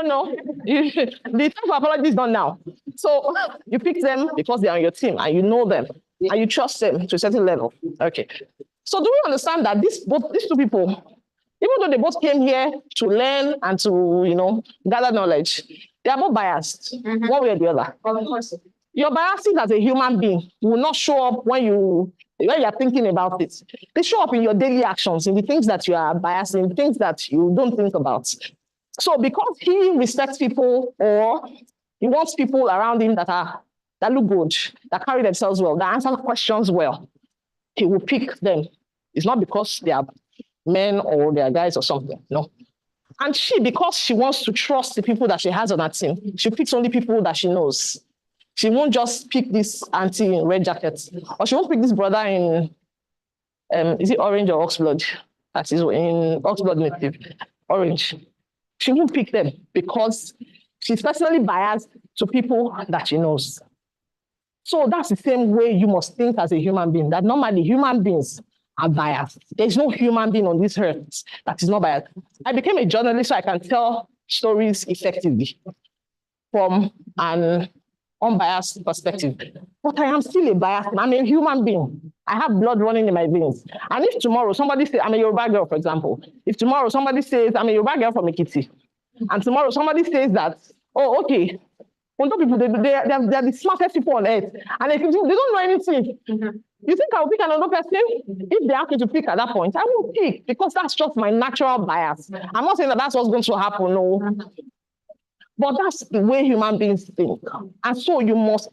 No. The time for apology is done now. So you pick them because they're on your team and you know them and you trust them to a certain level. Okay. So do we understand that these two people, even though they both came here to learn and to, gather knowledge, they are both biased, one way or the other. Of course. Your biases as a human being will not show up when you're thinking about it. They show up in your daily actions, in the things that you are biased, in the things that you don't think about. So because he respects people or he wants people around him that look good, that carry themselves well, that answer questions well, he will pick them. It's not because they are men or they are guys or something, no. And because she wants to trust the people that she has on her team, she picks only people that she knows. She won't just pick this auntie in red jacket, or she won't pick this brother in, is it orange or oxblood? That is in oxblood native, orange. She won't pick them because she's personally biased to people that she knows. So that's the same way you must think as a human being, that normally human beings are biased. There's no human being on this earth that is not biased. I became a journalist so I can tell stories effectively from an unbiased perspective. But I am still a biased. I'm a human being. I have blood running in my veins. And if tomorrow somebody says, I'm a Yoruba girl, for example, if tomorrow somebody says, I'm a Yoruba girl from Ekiti, and tomorrow somebody says that, oh, okay, people, they're the smartest people on earth, and they don't know anything. You think I'll pick another person? If they ask me to pick at that point, I will pick, because that's just my natural bias. I'm not saying that that's what's going to happen, no. But that's the way human beings think. And so you must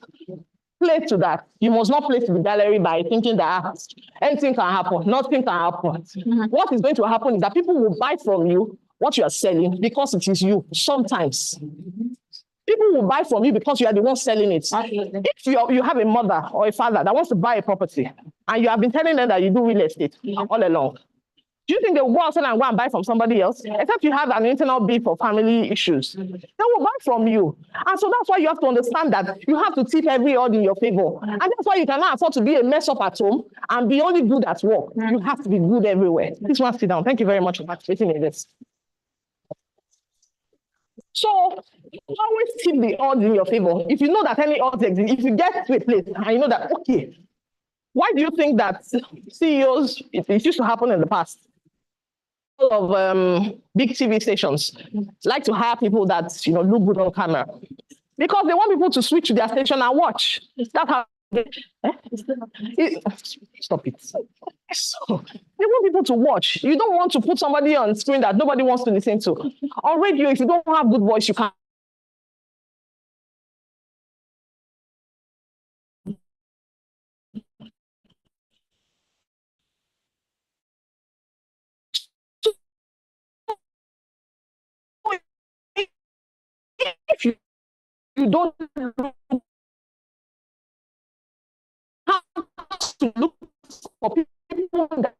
play to that. You must not play to the gallery by thinking that anything can happen, nothing can happen. What is going to happen is that people will buy from you what you are selling because it is you, sometimes. People will buy from you because you are the one selling it. If you have a mother or a father that wants to buy a property and you have been telling them that you do real estate all along, do you think they will go outside and go and buy from somebody else? Except you have an internal beef or family issues. They will buy from you. And so that's why you have to understand that you have to tip every odd in your favor. And that's why you cannot afford to be a mess up at home and be only good at work. You have to be good everywhere. Please want to sit down. Thank you very much for participating in this. So always tip the odds in your favor. If you know that any odds exist, if you get to a place and you know that, okay, why do you think that CEOs, it used to happen in the past, of big TV stations like to hire people that look good on camera because they want people to switch to their station and watch. That's how stop it. So they want people to watch. You don't want to put somebody on screen that nobody wants to listen to. On radio, if you don't have good voice, you can't. If you don't have to look for people that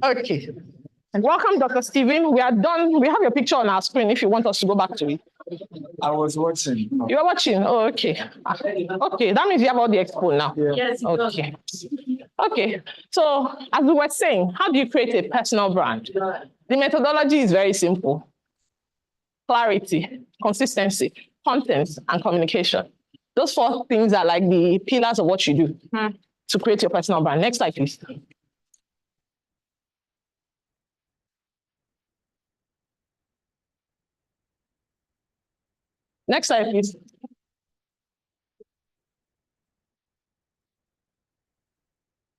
Okay. Welcome, Dr. Stephen. We are done. We have your picture on our screen if you want us to go back to it. I was watching. You are watching? Oh, okay. Okay, that means you have all the expo now. Yeah. Yes. Okay. Okay. So, as we were saying, how do you create a personal brand? The methodology is very simple. Clarity, consistency, content, and communication. Those 4 things are like the pillars of what you do to create your personal brand. Next slide, please. Next slide, please.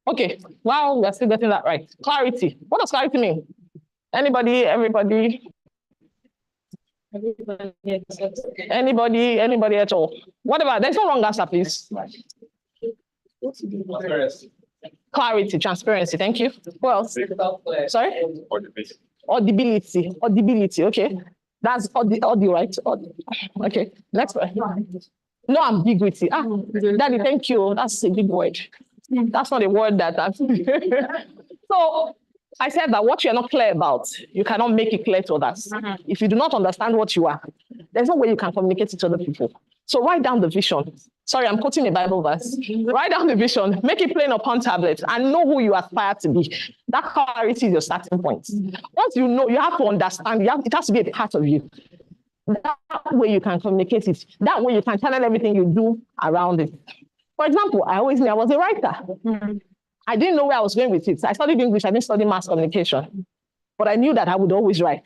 Okay, wow, we're still getting that right. Clarity. What does clarity mean? Anybody, everybody? Anybody at all? What about, there's no wrong answer, please. Clarity, transparency, thank you. Who else? Sorry? Audibility, okay. That's audio, right? Okay, next one. No ambiguity. Daddy, thank you. That's a big word. That's not a word that I've... So I said that what you're not clear about, you cannot make it clear to others. If you do not understand what you are, there's no way you can communicate it to other people. So write down the vision. Sorry, I'm quoting a Bible verse. Write down the vision, make it plain upon tablets, and know who you aspire to be. That clarity is your starting point. Once you know, you have to understand, it has to be a part of you. That way you can communicate it. That way you can channel everything you do around it. For example, I always knew I was a writer. I didn't know where I was going with it. I studied English, I didn't study mass communication. But I knew that I would always write.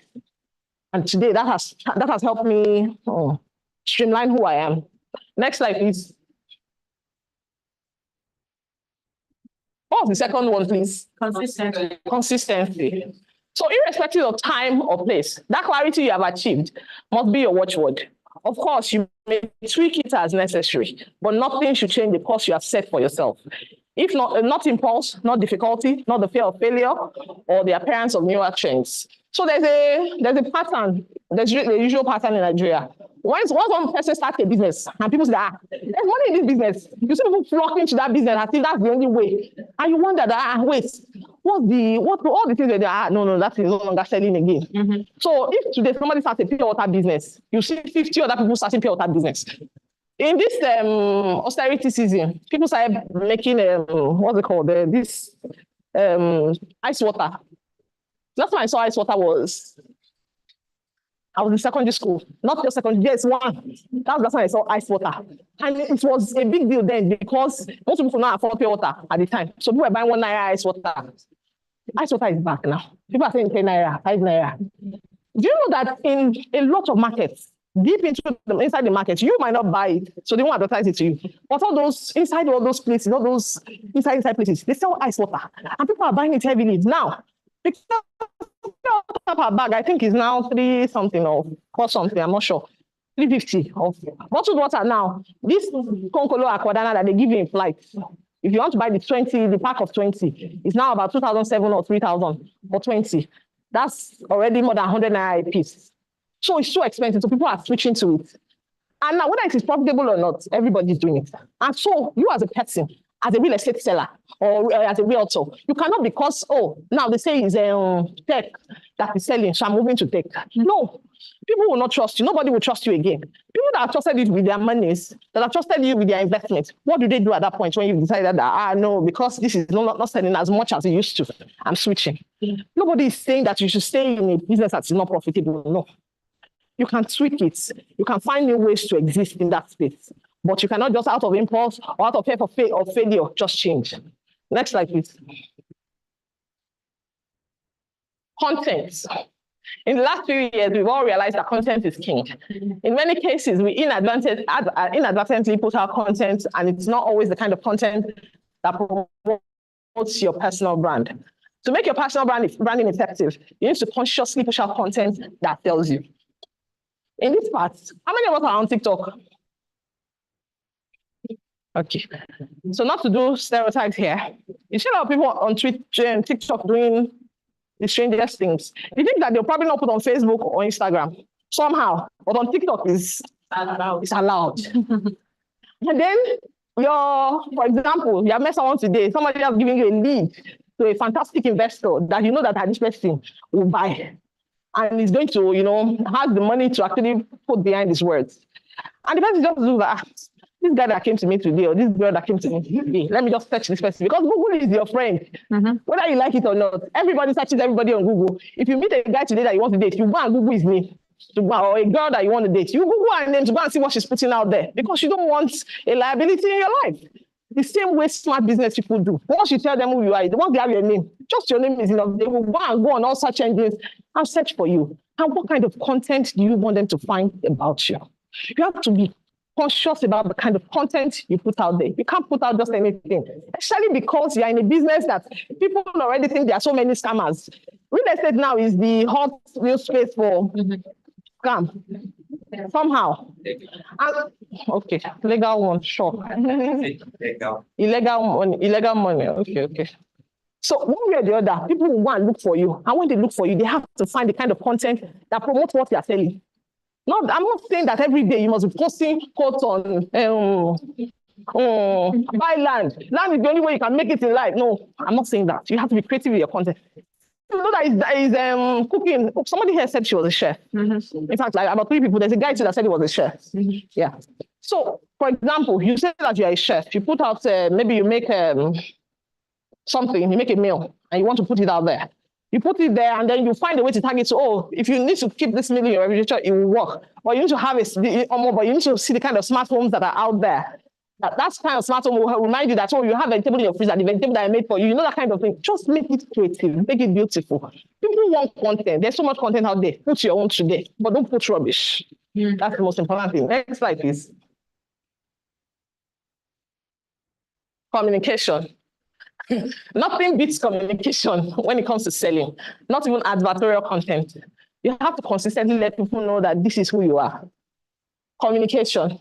And today that has helped me streamline who I am. Next slide, please. What was the second one, please? Consistency. Consistency. So irrespective of time or place, that clarity you have achieved must be your watchword. Of course, you may tweak it as necessary, but nothing should change the course you have set for yourself. If not impulse, not difficulty, not the fear of failure, or the appearance of newer trends. So there's a pattern, there's the usual pattern in Nigeria. Once one person starts a business and people say, there's money in this business, you see people flocking to that business. I think that's the only way. And you wonder that, wait, all the things that they are, no, that is no longer selling again. Mm-hmm. So if today somebody starts a pure water business, you see 50 other people starting pure water business. In this austerity season, people started making, what's it called, this ice water. Last time I saw ice water I was in secondary school, not just secondary, yes, one. That was the last time I saw ice water. And it was a big deal then because most people could not afford pure water at the time. So people were buying 1 naira ice water. Ice water is back now. People are saying 10 naira, 5 naira. Do you know that in a lot of markets, deep inside the market, you might not buy it, so they won't advertise it to you. But inside all those places, all those inside places, they sell ice water. And people are buying it heavily. Now, because per bag, I think is now 3 something or 4 something, I'm not sure. 350 of bottled water now. This Konkolo Aquadana that they give you in flight. If you want to buy the pack of 20, it's now about 2,700 or 3,000 for 20. That's already more than 100 naira a piece. So it's so expensive, so people are switching to it. And now whether it is profitable or not, everybody's doing it. And so you as a person, as a real estate seller or as a realtor, you cannot because, now they say it's tech that is selling, so I'm moving to tech. No, people will not trust you. Nobody will trust you again. People that have trusted you with their monies, that have trusted you with their investments, what do they do at that point when you've decided that, no, because this is not selling as much as it used to, I'm switching. Nobody is saying that you should stay in a business that is not profitable. No. You can tweak it. You can find new ways to exist in that space. But you cannot just out of impulse or out of fear of failure, just change. Next slide, please. Content. In the last few years, we've all realized that content is king. In many cases, we inadvertently put out content, and it's not always the kind of content that promotes your personal brand. To make your personal branding effective, you need to consciously push out content that tells you. In this part, how many of us are on TikTok? Okay. So not to do stereotypes here. You see a lot of people on Twitter and TikTok doing the strangest things. You think that they'll probably not put on Facebook or Instagram somehow, but on TikTok it's allowed. And then for example, you have met someone today, somebody else giving you a lead to a fantastic investor that you know that this person will buy. And he's going to, has the money to actually put behind his words. And the person just do that. This guy that came to me today, or this girl that came to me today, let me just search this person. Because Google is your friend. Mm-hmm. Whether you like it or not, everybody searches everybody on Google. If you meet a guy today that you want to date, you go and Google his name. Or a girl that you want to date, you Google her name to go and see what she's putting out there. Because you don't want a liability in your life. The same way smart business people do. Once you tell them who you are, once they have your name, just your name is enough. They will go on all search engines and search for you. And what kind of content do you want them to find about you? You have to be conscious about the kind of content you put out there. You can't put out just anything, especially because you're in a business that people already think there are so many scammers. Real estate now is the hot real space for scam. Somehow. Okay, legal one, sure. Illegal money. Okay. So one way or the other, people will want to look for you. And when they look for you, they have to find the kind of content that promotes what they are selling. I'm not saying that every day you must be posting quotes on buy land. Land is the only way you can make it in life. No, I'm not saying that. You have to be creative with your content. You know that is cooking. Somebody here said she was a chef. Mm-hmm. In fact, like about 3 people, there's a guy too that said he was a chef. Mm-hmm. Yeah. So, for example, you say that you're a chef. You put out, maybe you make something, you make a meal, and you want to put it out there. You put it there, and then you find a way to target. So, if you need to keep this meal in your refrigerator, it will work. But you need to have but you need to see the kind of smart homes that are out there. That's kind of smart home will remind you that, oh, you have a vegetable in your freezer, the vegetable that I made for you, you know, that kind of thing. Just make it creative, make it beautiful. People want content. There's so much content out there. Put your own today, but don't put rubbish. That's the most important thing. Next slide, please. Communication. Nothing beats communication when it comes to selling, not even advertorial content. You have to consistently let people know that this is who you are. Communication.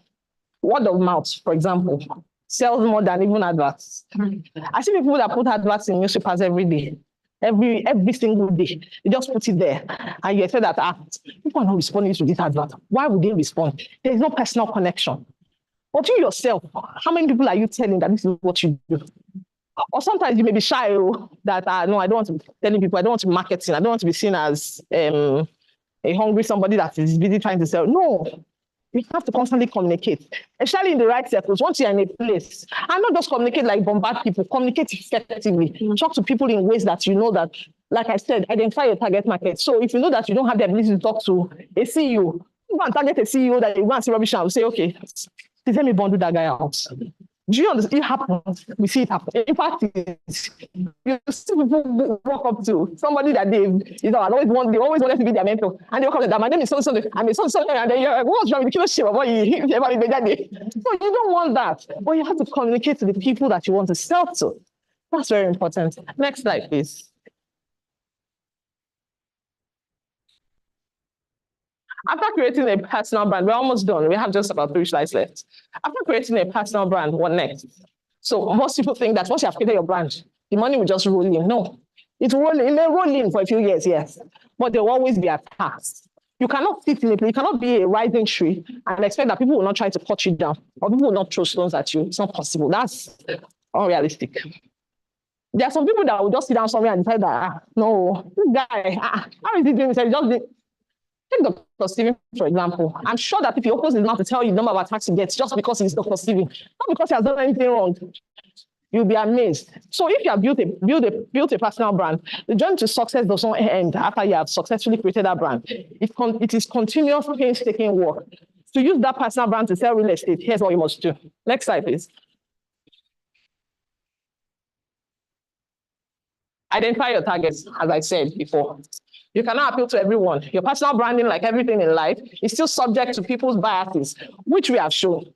Word of mouth, for example, sells more than even adverts. I see people that put adverts in newspapers every day, every single day. They just put it there. And you say that people are not responding to this advert. Why would they respond? There is no personal connection. But you yourself, how many people are you telling that this is what you do? Or sometimes you may be shy that, no, I don't want to be telling people, I don't want to be marketing, I don't want to be seen as a hungry somebody that is busy trying to sell. No. You have to constantly communicate, especially in the right circles. Once you're in a place, and not just communicate like bombard people, communicate effectively. Talk to people in ways that you know that, like I said, identify your target market. So if you know that you don't have the ability to talk to a CEO, you go and target a CEO that you want to see rubbish and say, okay, please let me bundle that guy out. Do you understand? It happens. We see it happen. In fact, you see people walk up to somebody that they always wanted to be their mentor. And they walk up to that, my name is so-and-so, I'm so-and-so, and then you're like, what's wrong with the shit? So you don't want that. But you have to communicate to the people that you want to sell to. That's very important. Next slide, please. After creating a personal brand, we're almost done. We have just about 3 slides left. After creating a personal brand, what next? So most people think that once you have created your brand, the money will just roll in. No, it may roll in for a few years, yes, but there will always be attacks. You cannot sit in it. You cannot be a rising tree and expect that people will not try to cut you down or people will not throw stones at you. It's not possible. That's unrealistic. There are some people that will just sit down somewhere and decide that, no, this guy, how is he doing this? Take Dr. Stephen, for example. I'm sure that if he opens his mouth to tell you the number of attacks he gets just because he's Dr. Stephen, not because he has done anything wrong, you'll be amazed. So if you have built a personal brand, the journey to success does not end after you have successfully created that brand. It is continuous, painstaking work. To use that personal brand to sell real estate, here's what you must do. Next slide, please. Identify your targets, as I said before. You cannot appeal to everyone. Your personal branding, like everything in life, is still subject to people's biases, which we have shown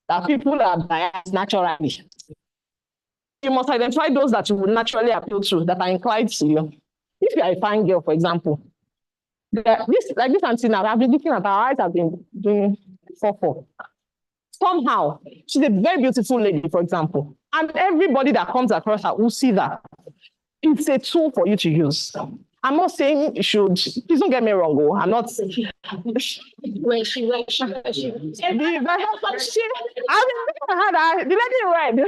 that people are biased naturally. You must identify those that you would naturally appeal to, that are inclined to you. If you are a fine girl, for example, this auntie now, I've been looking at her eyes, have been doing 4-4. Somehow, she's a very beautiful lady, for example, and everybody that comes across her will see that. It's a tool for you to use. I'm not saying you should, please don't get me wrong. I'm not saying. The lady read.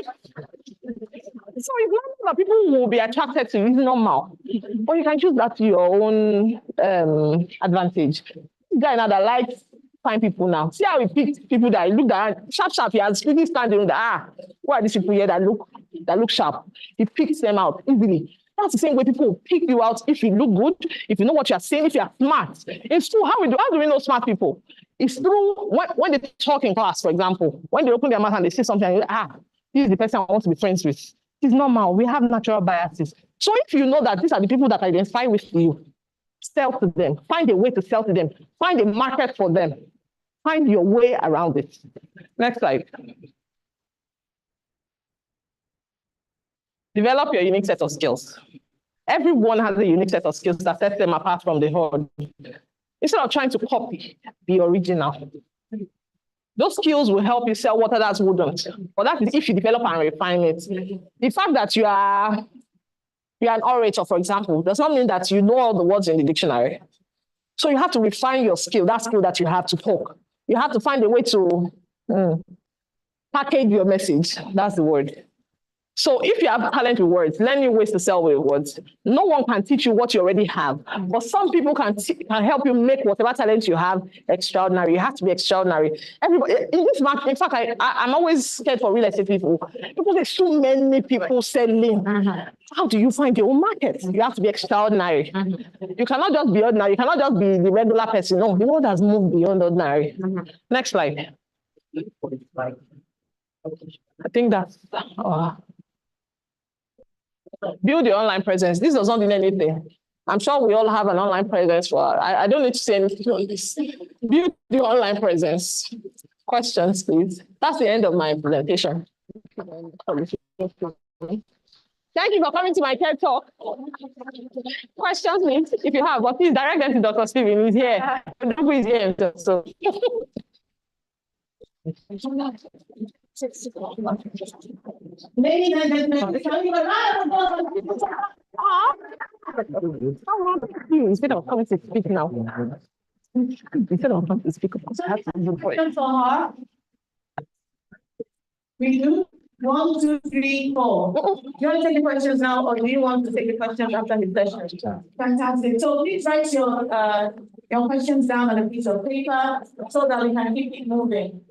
So it's not that people will be attracted to you, it's normal. But you can use that to your own advantage. Guy now that likes fine people now. See how he picked people that look that sharp. He has people standing there. Who are these people here that look sharp? He picks them out easily. That's the same way people will pick you out if you look good, if you know what you're saying, if you're smart. It's true. How do we know smart people? It's through when they talk in class, for example, when they open their mouth and they say something, this is the person I want to be friends with. It's normal. We have natural biases. So if you know that these are the people that identify with you, sell to them. Find a way to sell to them. Find a market for them. Find your way around it. Next slide. Develop your unique set of skills. Everyone has a unique set of skills that sets them apart from the herd. Instead of trying to copy, be original. Those skills will help you sell what others wouldn't. But that is if you develop and refine it. The fact that you are an orator, for example, does not mean that you know all the words in the dictionary. So you have to refine your skill, that skill that you have to talk. You have to find a way to package your message. That's the word. So if you have talent with words, learn new ways to sell with words. No one can teach you what you already have, but some people can help you make whatever talent you have extraordinary. You have to be extraordinary. Everybody in this market, in fact, I'm always scared for real estate people because there's so many people selling. How do you find your own market? You have to be extraordinary. You cannot just be ordinary. You cannot just be the regular person. No, the world has moved beyond ordinary. Next slide. I think that's build your online presence. This does not mean anything. I'm sure we all have an online presence. I don't need to say anything on this. Build your online presence. Questions, please. That's the end of my presentation. Thank you for coming to my TED Talk. Questions, please, if you have, but please direct them to Dr. Stephen, who's here. Who is here, so. Ladies and gentlemen, can we have a round of applause? Instead of coming to speak now. Instead of coming to speak, I have to do for it. For her. We do 1, 2, 3, 4. Do you want to take the questions now, or do you want to take the questions after the session? Fantastic. So please write your questions down on a piece of paper so that we can keep it moving.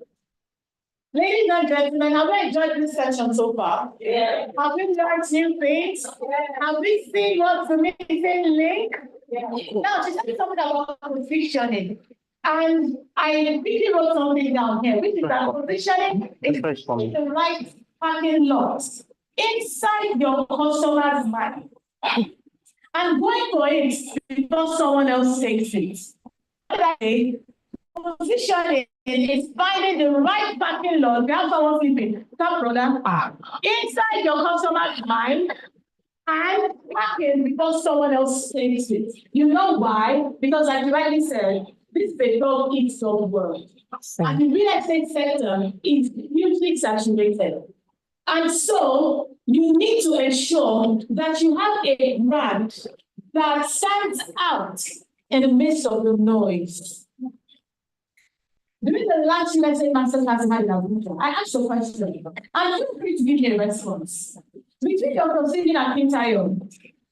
Ladies and gentlemen, have you enjoyed this session so far? Yeah. Have you learned new things? Yeah. Have we seen what's the missing link? Yeah. Now, she's saying something about positioning. And I really wrote something down here, which is that positioning is the right parking lot inside your customer's mind. And going for it because someone else takes it. Positioning is finding the right parking lot. We have someone sleeping. Stop, brother. Inside your customer's mind and parking because someone else takes it. You know why? Because like you rightly said, this is a dog eats dog world. And the real estate sector is hugely saturated. And so you need to ensure that you have a brand that stands out in the midst of the noise. During the last USA Masterclass in Abuja, I asked a question, and feel free to give me a response. Between Dr. Stephen Akintayo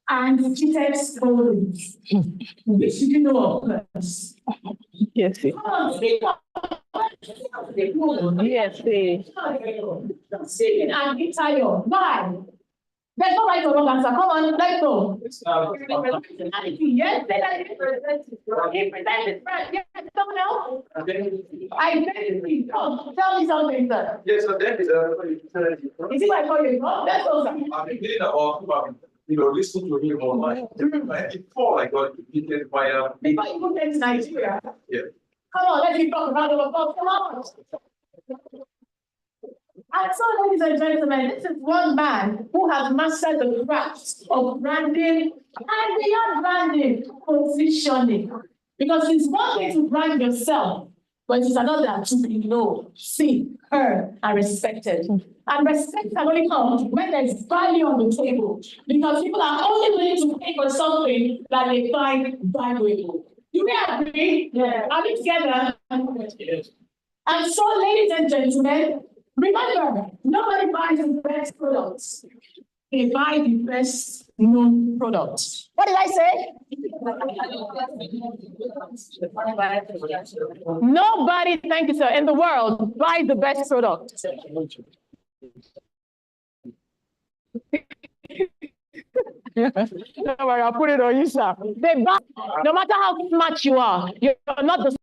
and Chief's Holdings, which do you know of first? Yes, sir. Yes, sir. Stephen Akintayo, why? There's no right or wrong answer. Come on, let's go. Yes, he presented. Yes, someone else? Identity. Oh, tell me something, sir. Yes, so that is Is it my calling? Oh, that's awesome. I've been thinking about, listen to him online. Before I got defeated by Before you moved into Nigeria. Yeah. Come on, let me talk about it. Come on. And so, ladies and gentlemen, this is one man who has mastered the craft of branding and beyond branding, positioning. Because it's one thing to brand yourself, but it's another to be known, seen, heard, and respected. And respect can only come when there's value on the table, because people are only willing to pay for something that they find valuable. Do we agree? Yeah. Are we together? And so, ladies and gentlemen, remember, nobody buys the best products. They buy the best known product. What did I say? Nobody, thank you, sir, in the world buys the best product. Don't worry, I'll put it on you, sir. They buy, no matter how smart you are, you're not the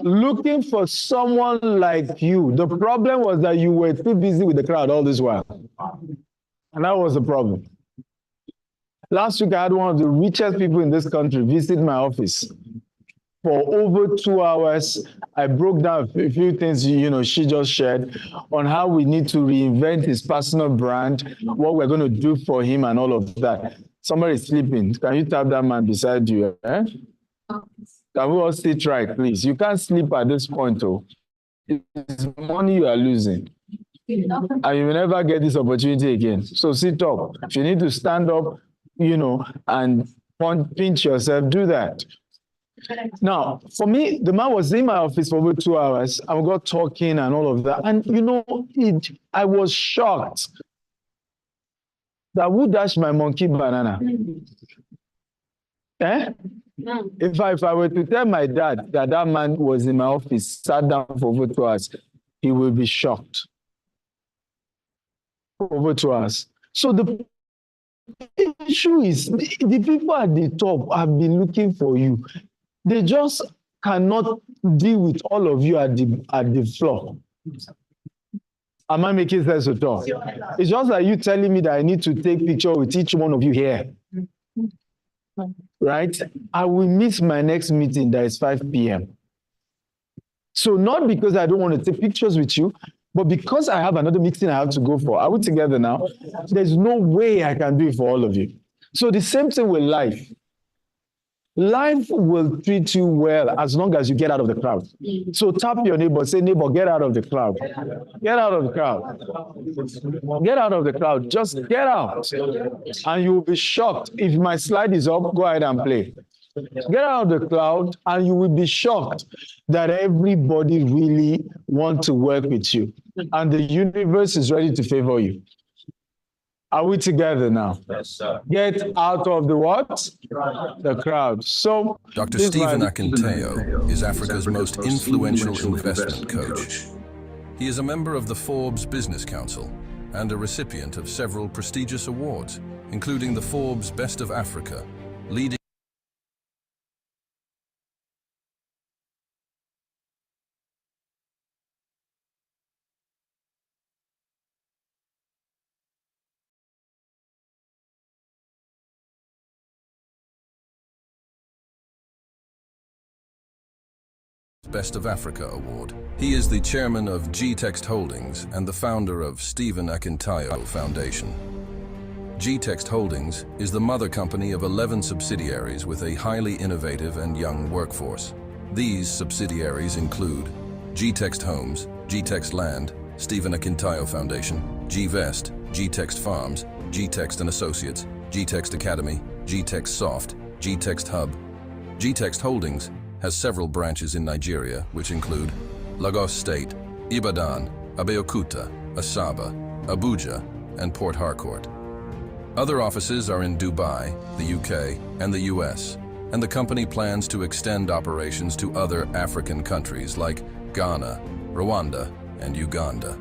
looking for someone like you. The problem was that you were too busy with the crowd all this while. And that was the problem. Last week, I had one of the richest people in this country visit my office. For over 2 hours, I broke down a few things, she just shared on how we need to reinvent his personal brand, what we're going to do for him and all of that. Somebody is sleeping. Can you tap that man beside you? Eh? Can we all sit right, please? You can't sleep at this point, though. It's money you are losing. And you will never get this opportunity again. So sit up. If you need to stand up, and pinch yourself, do that. Now, for me, the man was in my office for over 2 hours, and we got talking and all of that. And, I was shocked that who dashed my monkey banana? Eh? If I were to tell my dad that man was in my office, sat down for over 2 hours, he will be shocked. For over 2 hours. So the issue is the people at the top have been looking for you. They just cannot deal with all of you at the floor. Am I making sense at all? It's just like you telling me that I need to take picture with each one of you here. Right? I will miss my next meeting that is 5 p.m. So not because I don't want to take pictures with you, but because I have another meeting I have to go for. Are we together now? There's no way I can do it for all of you. So the same thing with life. Life will treat you well as long as you get out of the crowd. So tap your neighbor, say, neighbor, get out of the crowd. Get out of the crowd. Get out of the crowd. Just get out. And you'll be shocked. If my slide is up, go ahead and play. Get out of the crowd and you will be shocked that everybody really wants to work with you. And the universe is ready to favor you. Are we together now? Yes, sir. Get out of the what? The crowd. So, Dr. Stephen Akintayo is Africa's most influential investment coach. He is a member of the Forbes Business Council and a recipient of several prestigious awards, including the Forbes Best of Africa, leading Best of Africa Award. He is the chairman of G-Text Holdings and the founder of Stephen Akintayo Foundation. G-Text Holdings is the mother company of 11 subsidiaries with a highly innovative and young workforce. These subsidiaries include G-Text Homes, G-Text Land, Stephen Akintayo Foundation, G-Vest, G-Text Farms, G-Text and Associates, G-Text Academy, G-Text Soft, G-Text Hub. G-Text Holdings has several branches in Nigeria, which include Lagos State, Ibadan, Abeokuta, Asaba, Abuja, and Port Harcourt. Other offices are in Dubai, the UK, and the US, and the company plans to extend operations to other African countries like Ghana, Rwanda, and Uganda.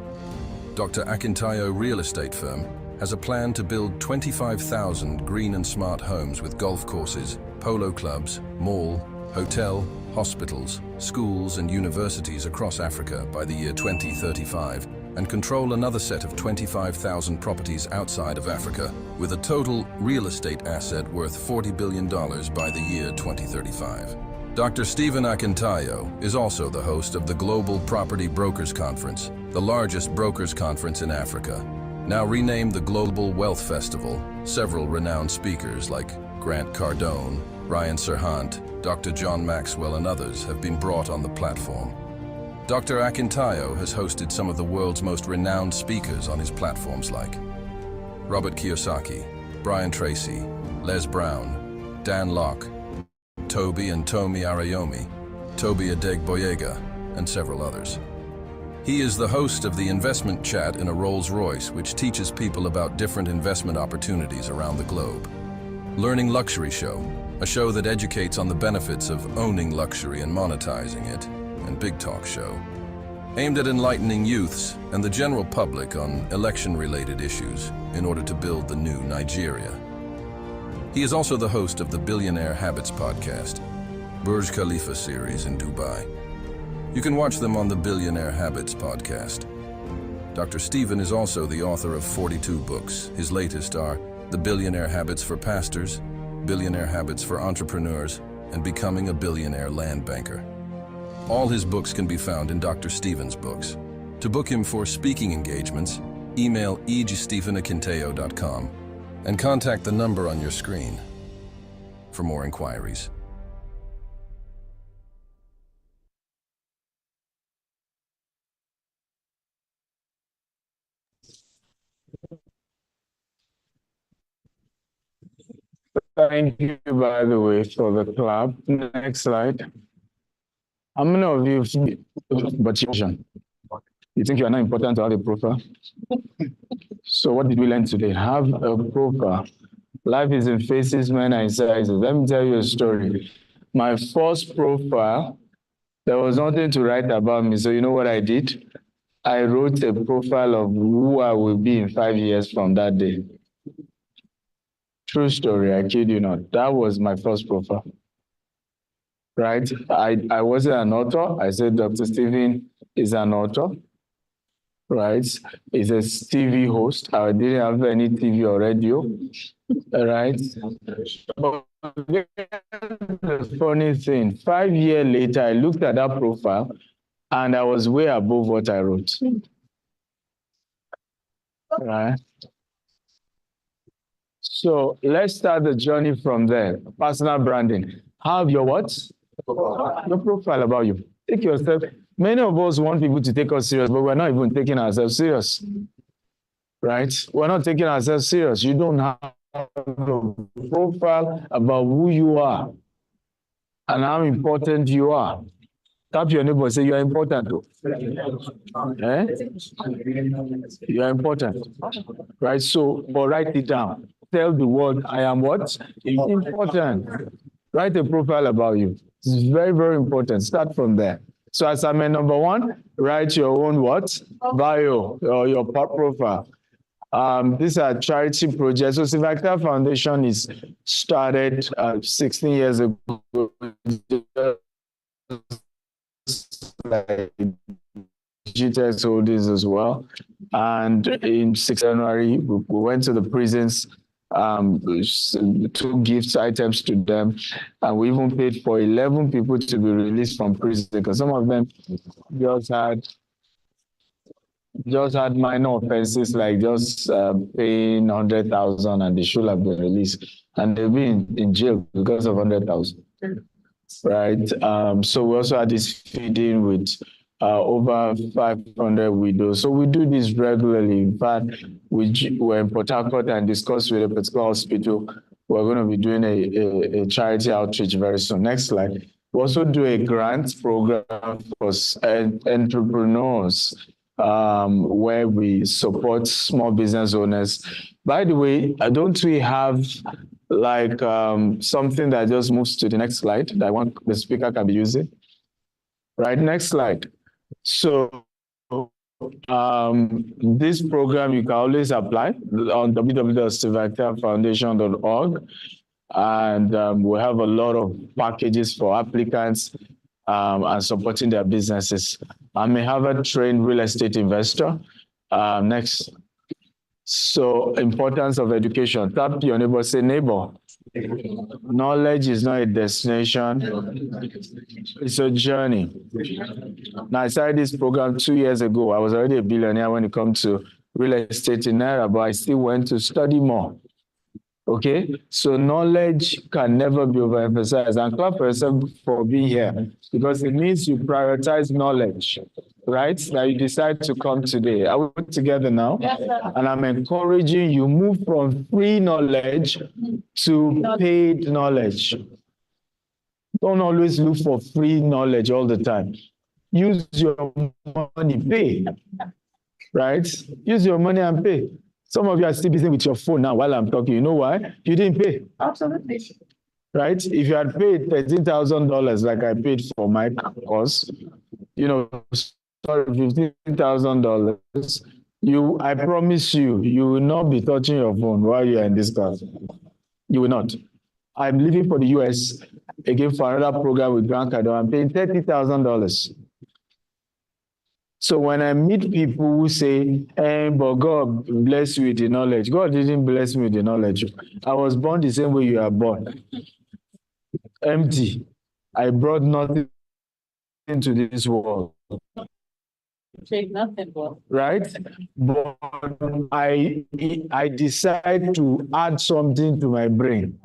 Dr. Akintayo Real Estate Firm has a plan to build 25,000 green and smart homes with golf courses, polo clubs, mall, hotel, hospitals, schools and universities across Africa by the year 2035 and control another set of 25,000 properties outside of Africa with a total real estate asset worth $40 billion by the year 2035. Dr. Stephen Akintayo is also the host of the Global Property Brokers Conference, the largest brokers conference in Africa. Now renamed the Global Wealth Festival, several renowned speakers like Grant Cardone, Ryan Serhant, Dr. John Maxwell and others have been brought on the platform. Dr. Akintayo has hosted some of the world's most renowned speakers on his platforms like Robert Kiyosaki, Brian Tracy, Les Brown, Dan Locke, Toby and Tomi Arayomi, Toby Adegboyega, and several others. He is the host of the Investment Chat in a Rolls-Royce, which teaches people about different investment opportunities around the globe. Learning Luxury Show, a show that educates on the benefits of owning luxury and monetizing it, and Big Talk Show, aimed at enlightening youths and the general public on election-related issues in order to build the new Nigeria. He is also the host of the Billionaire Habits podcast, Burj Khalifa series in Dubai. You can watch them on the Billionaire Habits podcast. Dr. Stephen is also the author of 42 books. His latest are The Billionaire Habits for Pastors, Billionaire Habits for Entrepreneurs, and Becoming a Billionaire Land Banker. All his books can be found in Dr. Stephen's books. To book him for speaking engagements, email egstephenaquinteo.com and contact the number on your screen for more inquiries. Thank you, by the way, for the clap. Next slide. How many of you, but you think you are not important to have a profile? So what did we learn today? Have a profile. Life is in phases, men and sizes. Let me tell you a story. My first profile, there was nothing to write about me. So you know what I did? I wrote a profile of who I will be in 5 years from that day. True story, I kid you not. That was my first profile. Right? I wasn't an author. I said Dr. Stephen is an author. Right? He's a TV host. I didn't have any TV or radio. Right? But the funny thing, 5 years later, I looked at that profile and I was way above what I wrote. Right? So let's start the journey from there. Personal branding. Have your what? Your profile about you. Take yourself. Many of us want people to take us serious, but we're not even taking ourselves serious. Right? We're not taking ourselves serious. You don't have a profile about who you are and how important you are. Tap your neighbor and say, you are important. Eh? You are important. Right? So, but write it down. Tell the world, I am what? Important. Write a profile about you. It's very, very important. Start from there. So assignment number 1, write your own what? Bio or your profile. These are charity projects. So Civacta Foundation is started 16 years ago. Like GTEx Holdings as well. And in 6th January, we went to the prisons, took gift items to them, and we even paid for 11 people to be released from prison because some of them just had minor offenses like just paying 100,000 and they should have been released, and they've been in jail because of 100,000. Right. So we also had this feeding with over 500 widows. So we do this regularly. In fact, we're in Port Harcourt and discussed with a particular hospital. We're going to be doing a charity outreach very soon. Next slide. We also do a grant program for entrepreneurs where we support small business owners. By the way, don't we have like something that just moves to the next slide that the speaker can be using? Right, next slide. So this program you can always apply on www.civactafoundation.org, and we have a lot of packages for applicants and supporting their businesses. I'm a Harvard-trained real estate investor. Next. So importance of education. Tap your neighbor, say neighbor. Knowledge is not a destination, it's a journey. Now, I started this program 2 years ago. I was already a billionaire when it comes to real estate in Naira, but I still went to study more. Okay, so knowledge can never be overemphasized. And clap for yourself for being here because it means you prioritize knowledge, right? Now you decide to come today. Are we together now? Yes, and I'm encouraging you move from free knowledge to paid knowledge. Don't always look for free knowledge all the time. Use your money, pay, right? Use your money and pay. Some of you are still busy with your phone now while I'm talking. You know why? You didn't pay. Absolutely. Right? If you had paid $13,000 like I paid for my course, sorry, $15,000, I promise you, you will not be touching your phone while you are in this class. You will not. I'm leaving for the US again for another program with Grant Cardone. I'm paying $30,000. So when I meet people who say, but God bless you with the knowledge, God didn't bless me with the knowledge. I was born the same way you are born. Empty. I brought nothing into this world. Nothing, right? But I decide to add something to my brain.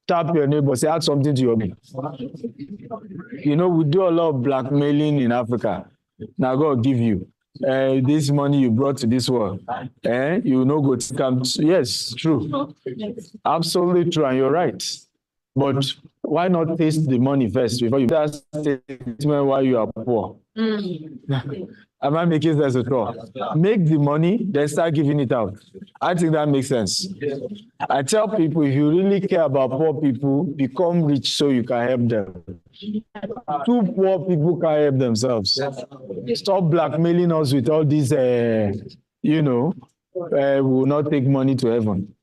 Tap your neighbor, say, add something to your brain. You know, we do a lot of blackmailing in Africa. Now God give you this money you brought to this world. You know, go to come. Yes, true. Absolutely true, and you're right. But why not taste the money first before you start statement why you are poor? Am I making sense at all? Make the money, then start giving it out. I think that makes sense. I tell people, if you really care about poor people, become rich so you can help them. Too poor people can't help themselves. Stop blackmailing us with all these, we will not take money to heaven.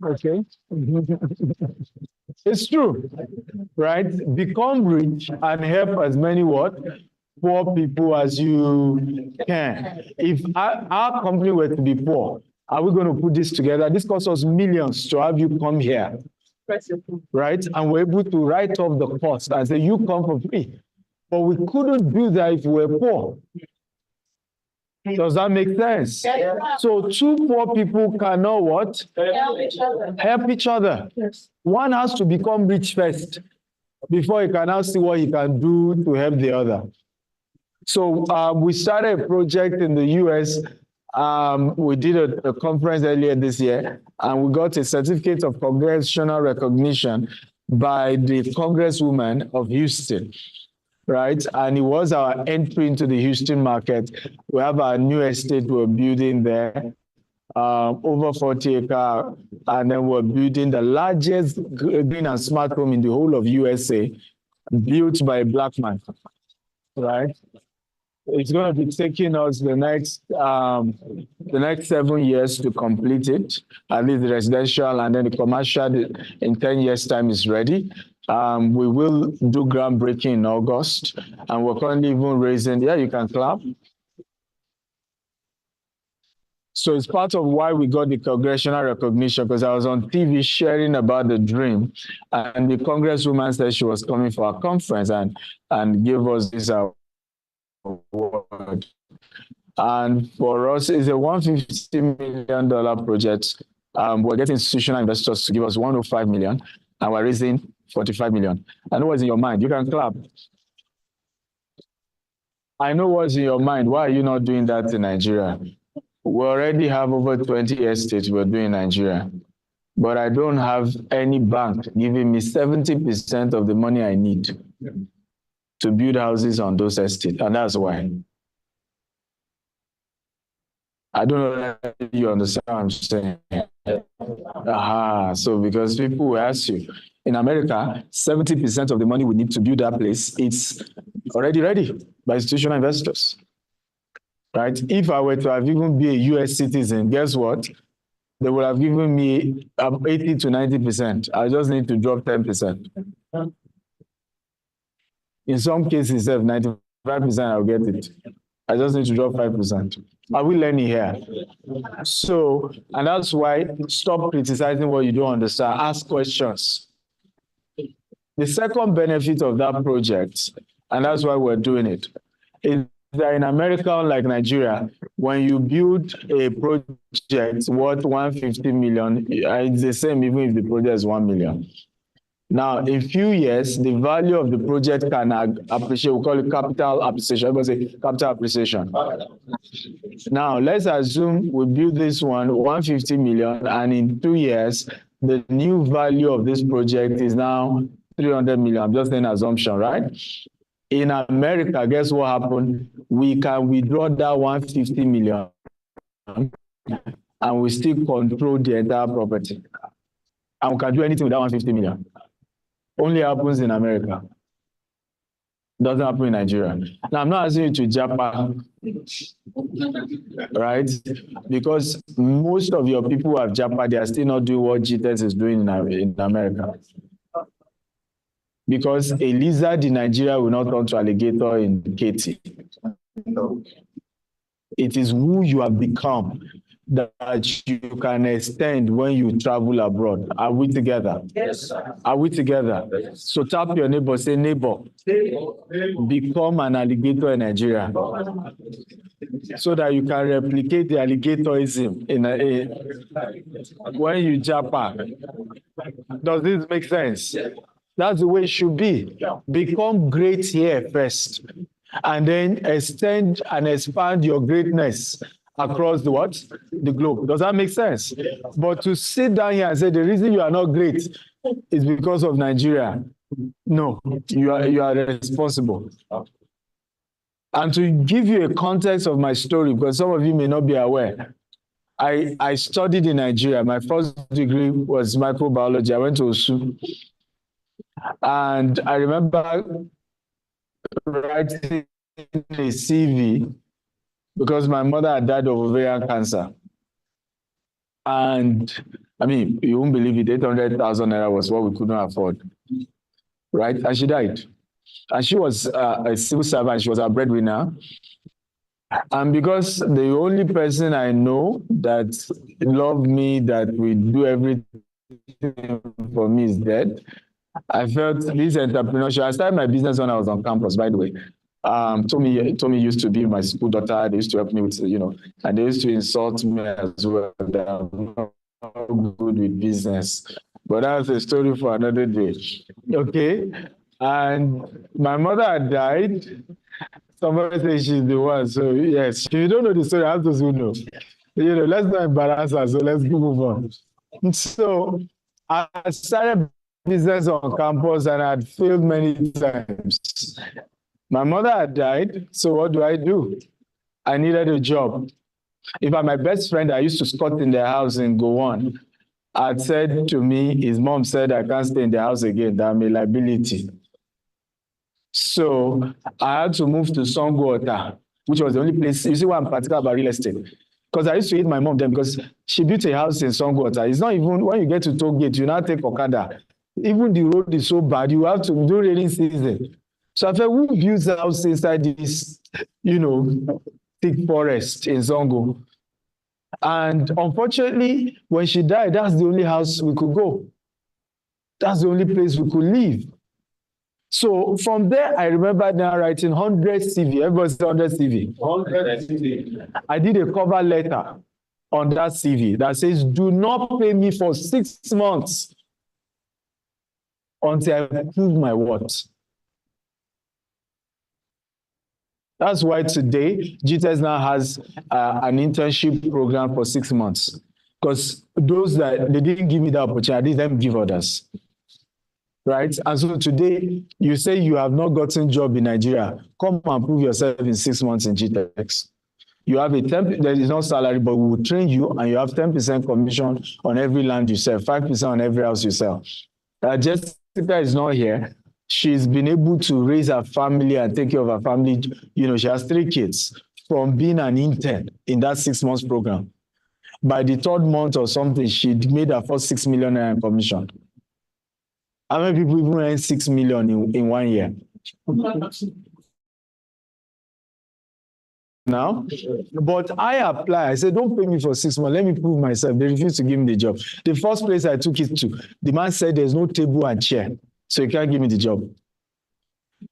Okay. It's true, right? Become rich and help as many poor people as you can. If our company were to be poor, are we going to put this together? This costs us millions to have you come here, right? And we're able to write off the cost and say, you come for free. But we couldn't do that if we were poor. Does that make sense? So two poor people cannot what? Help each other. One has to become rich first before he can now see what he can do to help the other. So we started a project in the US. We did a conference earlier this year, and we got a certificate of congressional recognition by the Congresswoman of Houston. Right, and it was our entry into the Houston market. We have our new estate we're building there, over 40 acres, and then we're building the largest green and smart home in the whole of USA, built by a black man. Right, it's going to be taking us the next 7 years to complete it. At least the residential, and then the commercial in 10 years' time is ready. We will do groundbreaking in August, and we're currently even raising, you can clap. So it's part of why we got the congressional recognition, because I was on TV sharing about the dream, and the congresswoman said she was coming for a conference and gave us this award. And for us, it's a $150 million project. We're getting institutional investors to give us $105 million, and we're raising $45 million. I know what's in your mind. You can clap. I know what's in your mind. Why are you not doing that in Nigeria? We already have over 20 estates we're doing in Nigeria, but I don't have any bank giving me 70% of the money I need to build houses on those estates, and that's why. I don't know if you understand what I'm saying. So because people will ask you, in America, 70% of the money we need to build that place, it's already ready by institutional investors, right? If I were to have even be a US citizen, guess what? They would have given me 80 to 90%. I just need to drop 10%. In some cases, 95%, I'll get it. I just need to drop 5%. Are we learning here? So, and that's why stop criticizing what you don't understand. Ask questions. The second benefit of that project, and that's why we're doing it, is that in America, like Nigeria, when you build a project worth $150 million, it's the same even if the project is $1 million. Now, in a few years, the value of the project can appreciate. We call it capital appreciation. Everybody say capital appreciation. Now, let's assume we build this one, $150 million, and in 2 years, the new value of this project is now $300 million. I'm just an assumption, right? In America, guess what happened? We can withdraw that $150 million, and we still control the entire property. And we can do anything with that $150 million. Only happens in America. Doesn't happen in Nigeria. Now, I'm not asking you to Japan, right? Because most of your people who have Japan, they are still not doing what GTEx is doing in America. Because a lizard in Nigeria will not turn to alligator in Katy. It is who you have become that you can extend when you travel abroad. Are we together? Yes, sir. Are we together? So tap your neighbor, say, neighbor, become an alligator in Nigeria. So that you can replicate the alligatorism when you Japan. Does this make sense? That's the way it should be. Become great here first, and then extend and expand your greatness across the what? The globe. Does that make sense? But to sit down here and say the reason you are not great is because of Nigeria. No, you are responsible. And to give you a context of my story, because some of you may not be aware, I studied in Nigeria. My first degree was microbiology. I went to OSU. And I remember writing a CV because my mother had died of ovarian cancer. And I mean, you won't believe it, 800,000 naira was what we couldn't afford, right? And she died. And she was a civil servant, she was a breadwinner. And because the only person I know that loved me, that would do everything for me is dead, I felt this entrepreneurship. I started my business when I was on campus, by the way. Tommy used to be my school daughter. They used to help me with, and they used to insult me as well that I'm not good with business. But that's a story for another day. Okay. And my mother had died. Somebody says she's the one. So yes, if you don't know the story, I have to know. Let's not embarrass her. So let's move on. So I started business on campus and I had failed many times. My mother had died, so what do? I needed a job. In fact, my best friend, I used to squat in their house in Gowon, had said to me, his mom said, I can't stay in the house again, that I'm a liability. So I had to move to Songwater, which was the only place. You see why I'm particular about real estate? Because I used to hate my mom then because she built a house in Songwater. It's not even, when you get to Toll Gate, you now take Okada. Even the road is so bad, you have to do rainy season. So I felt, who builds a house inside this, thick forest in Zongo? And unfortunately, when she died, that's the only house we could go. That's the only place we could live. So from there, I remember now writing 100 CV. Everybody's 100 CV. 100 CV. I did a cover letter on that CV that says, do not pay me for 6 months until I prove my worth. That's why today, GTEx now has an internship program for 6 months. Because those that they didn't give me the opportunity, let them give others. Right? And so today, you say you have not gotten a job in Nigeria. Come and prove yourself in 6 months in GTEx. You have a 10%, there is no salary, but we will train you and you have 10% commission on every land you sell, 5% on every house you sell. Jessica is not here. She's been able to raise her family and take care of her family. She has 3 kids from being an intern in that 6 months program. By the 3rd month or something, she made her first 6 million in commission. How many people even earn 6 million in 1 year? Now, but I apply. I said, don't pay me for 6 months. Let me prove myself. They refused to give me the job. The first place I took it to, the man said there's no table and chair, so you can't give me the job.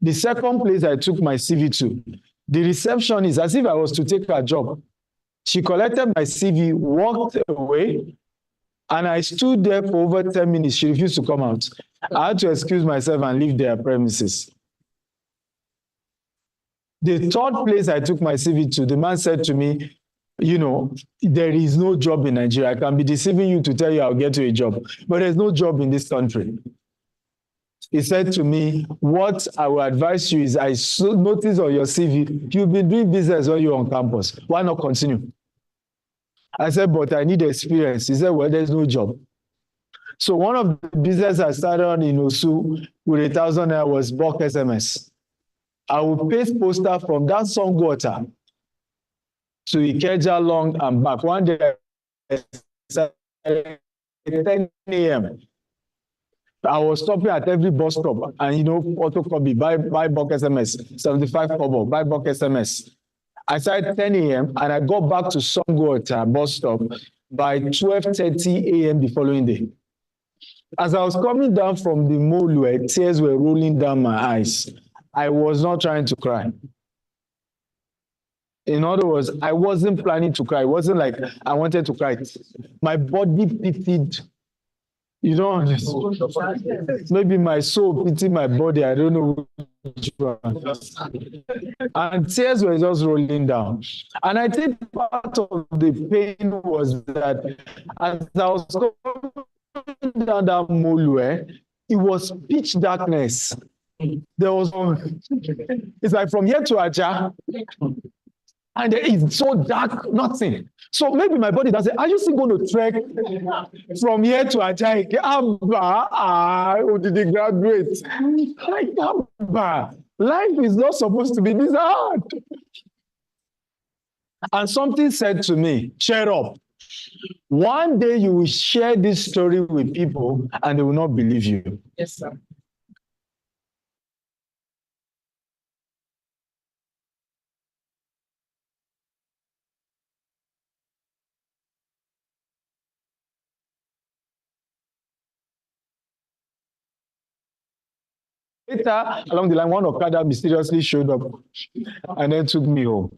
The second place I took my CV to, the receptionist, as if I was to take her job. She collected my CV, walked away, and I stood there for over 10 minutes. She refused to come out. I had to excuse myself and leave their premises. The 3rd place I took my CV to, the man said to me, there is no job in Nigeria. I can be deceiving you to tell you I'll get you a job, but there's no job in this country. He said to me, what I will advise you is, I notice on your CV, you've been doing business when you're on campus. Why not continue? I said, but I need experience. He said, well, there's no job. So one of the business I started on in Osu with 1,000 naira was bulk SMS. I will paste poster from that Songwater to Ikeja Long and back. One day, 10 a.m. I was stopping at every bus stop and, photocopy, buy bulk SMS, 75 kobo, buy bulk SMS. I started 10 a.m. and I got back to Songwater bus stop by 12:30 a.m. the following day. As I was coming down from the mall where tears were rolling down my eyes, I was not trying to cry. In other words, I wasn't planning to cry. It wasn't like I wanted to cry. My body pitied. You don't understand. Maybe my soul pitied my body. I don't know which one. And tears were just rolling down. And I think part of the pain was that as I was going down that mall, it was pitch darkness. There was, it's like from here to Aja, and it's so dark, nothing. So maybe my body doesn't. Are you still going to trek from here to Aja? Did they graduate? Like, life is not supposed to be this hard. And something said to me, cheer up. One day you will share this story with people and they will not believe you. Yes, sir. Later, along the line, one Okada mysteriously showed up and then took me home.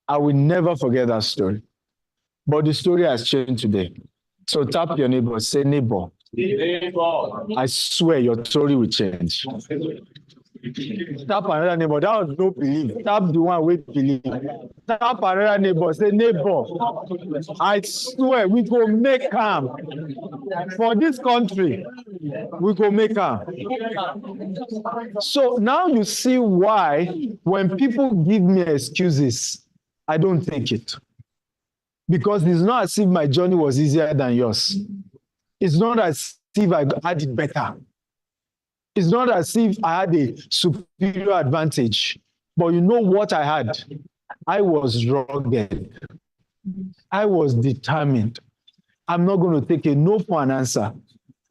I will never forget that story. But the story has changed today. So tap your neighbor, say, neighbor, I swear your story will change. Tap another neighbor, that was no belief. Tap the one with believe. Tap another neighbor, say, neighbor, I swear we go make calm. For this country, we go make calm. So now you see why when people give me excuses, I don't take it. Because it's not as if my journey was easier than yours. It's not as if I had it better. It's not as if I had a superior advantage. But you know what I had? I was rugged. I was determined. I'm not going to take a no for an answer.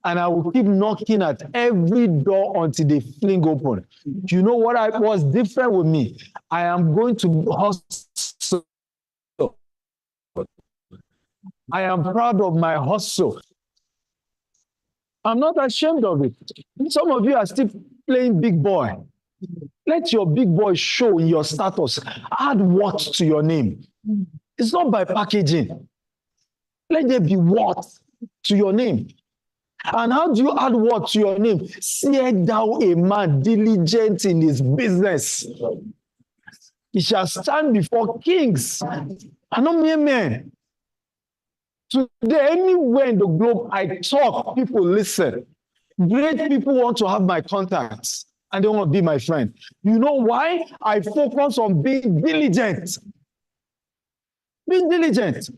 And I will keep knocking at every door until they fling open. Do you know what was different with me? I am going to hustle. I am proud of my hustle. I'm not ashamed of it. Some of you are still playing big boy. Let your big boy show in your status. Add what to your name. It's not by packaging. Let there be what to your name. And how do you add what to your name? See thou a man diligent in his business. He shall stand before kings and not mere men. Today, anywhere in the globe I talk, people listen. Great people want to have my contacts and they want to be my friend. You know why? I focus on being diligent. Being diligent.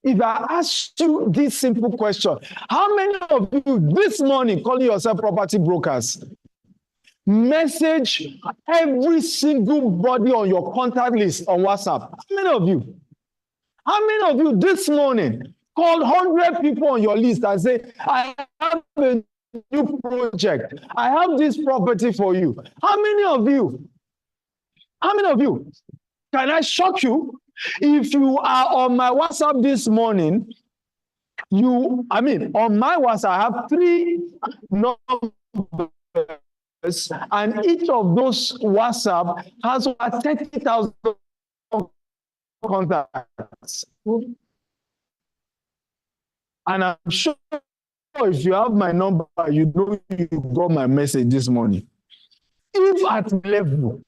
If I ask you this simple question, how many of you this morning calling yourself property brokers message every single body on your contact list on WhatsApp? How many of you? How many of you this morning call 100 people on your list and say, I have a new project. I have this property for you. How many of you? How many of you? Can I shock you? If you are on my WhatsApp this morning, on my WhatsApp, I have 3 numbers, and each of those WhatsApp has over 30,000 contacts. And I'm sure if you have my number, you know you got my message this morning. If at level,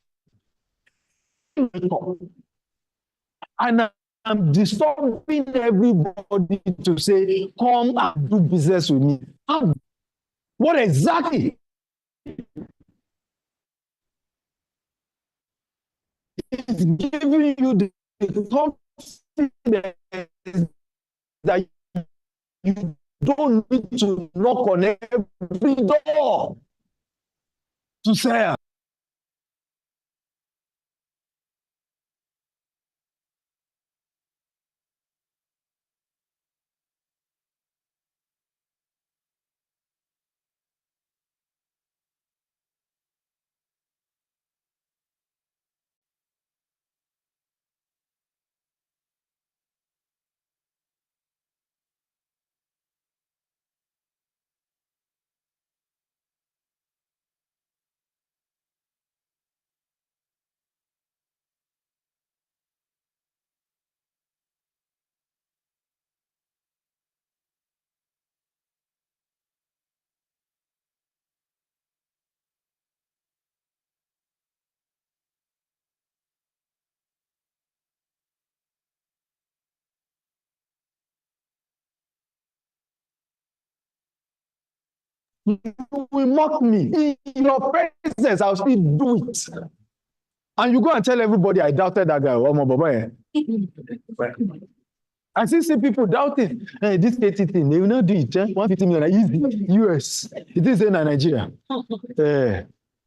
and I'm disturbing everybody to say, come and do business with me. How? What exactly? It's giving you the confidence that you don't need to knock on every door to sell. You will mock me. In your presence, I'll still do it. And you go and tell everybody I doubted that guy. Oh, my boy. I still see people doubting. Hey, this KT thing, they will not do it. 150 million, easy. US. It is in Nigeria.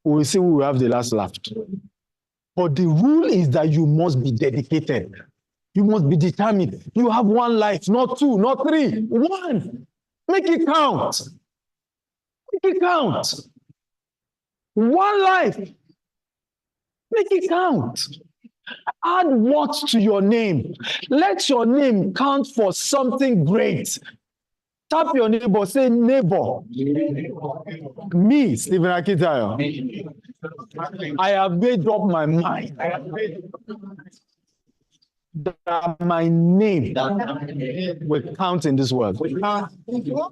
We'll see who will have the last laugh. But the rule is that you must be dedicated. You must be determined. You have one life, not two, not three. One. Make it count. Make it count. One life. Make it count. Add what to your name. Let your name count for something great. Tap your neighbor, say neighbor. Me, Stephen Akintayo. I have made up my mind that my name will count in this world.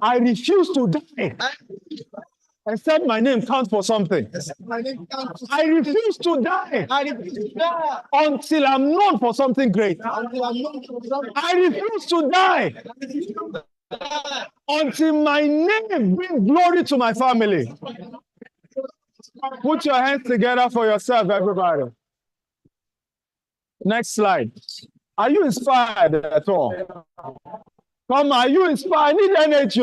I refuse to die except my name counts for something. I refuse to die until I'm known for something great. I refuse to die until my name brings glory to my family. Put your hands together for yourself, everybody. Next slide. Are you inspired at all? Come on, are you inspired? I need energy.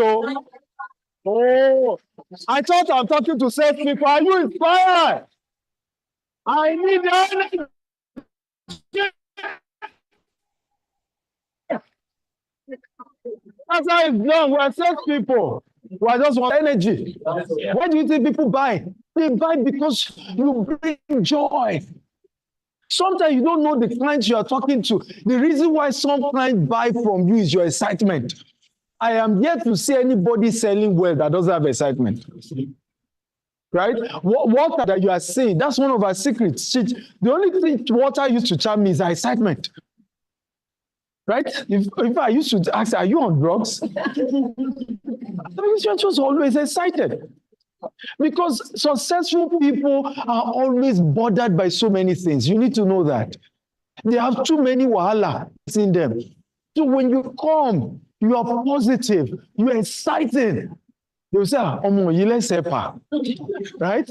Oh, I thought I'm talking to safe people. Are you inspired? I need energy. That's how it's done. We're safe people. We just want energy. Why do you think people buy? They buy because you bring joy. Sometimes you don't know the clients you are talking to. The reason why some clients buy from you is your excitement. I am yet to see anybody selling well that doesn't have excitement. Right? Water that you are seeing, that's one of our secrets. The only thing water used to charm me is our excitement. Right? If I used to ask, are you on drugs? You're just always excited. Because successful people are always bothered by so many things. You need to know that. They have too many wahala in them. So when you come, you are positive, you are excited. They will say, right?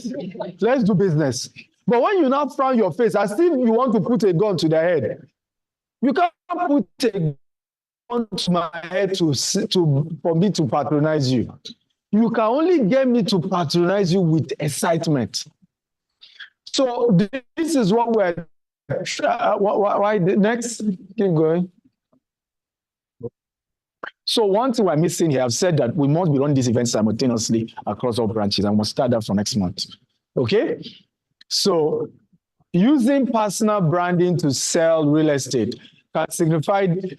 Let's do business. But when you now frown your face, as if you want to put a gun to their head, you can't put a gun to my head for me to patronize you. You can only get me to patronize you with excitement. So this is what we're, why next, keep going. So one thing we're missing here, I've said that we must be running this event simultaneously across all branches, and we'll start that for next month. Okay? So using personal branding to sell real estate can significantly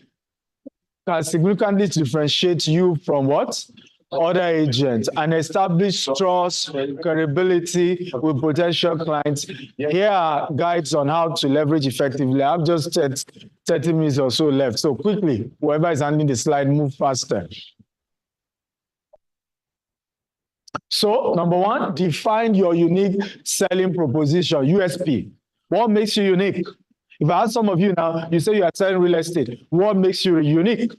differentiate you from what? Other agents and establish trust, credibility with potential clients. Here are guides on how to leverage effectively. I've just 30 minutes or so left. So quickly, whoever is handling the slide, move faster. So number one, define your unique selling proposition, USP. What makes you unique? If I ask some of you now, you say you are selling real estate. What makes you unique?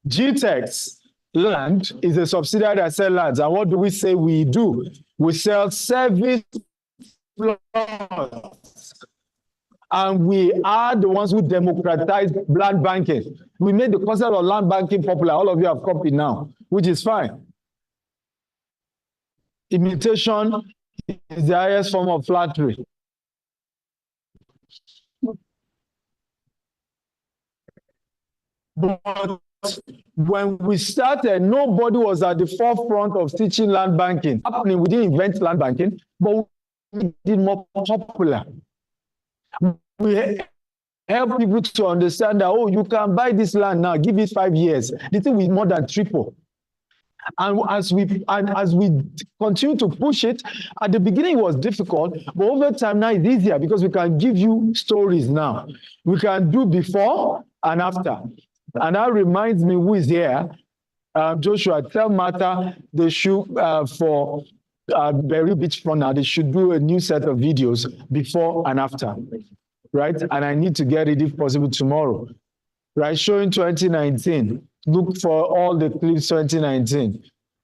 GTEX. Land is a subsidiary that sells lands. And what do we say we do? We sell service plots. And we are the ones who democratize land banking. We made the concept of land banking popular. All of you have copied now, which is fine. Imitation is the highest form of flattery. But when we started, nobody was at the forefront of teaching land banking. We didn't invent land banking, but we did more popular. We help people to understand that, oh, you can buy this land now, give it 5 years. The thing will more than triple. And as we continue to push it, at the beginning it was difficult, but over time now it's easier because we can give you stories now. We can do before and after. And that reminds me who is here. Joshua, tell Martha they should, for Berry Beachfront now, they should do a new set of videos before and after, right? And I need to get it if possible tomorrow, right? Showing 2019. Look for all the clips 2019.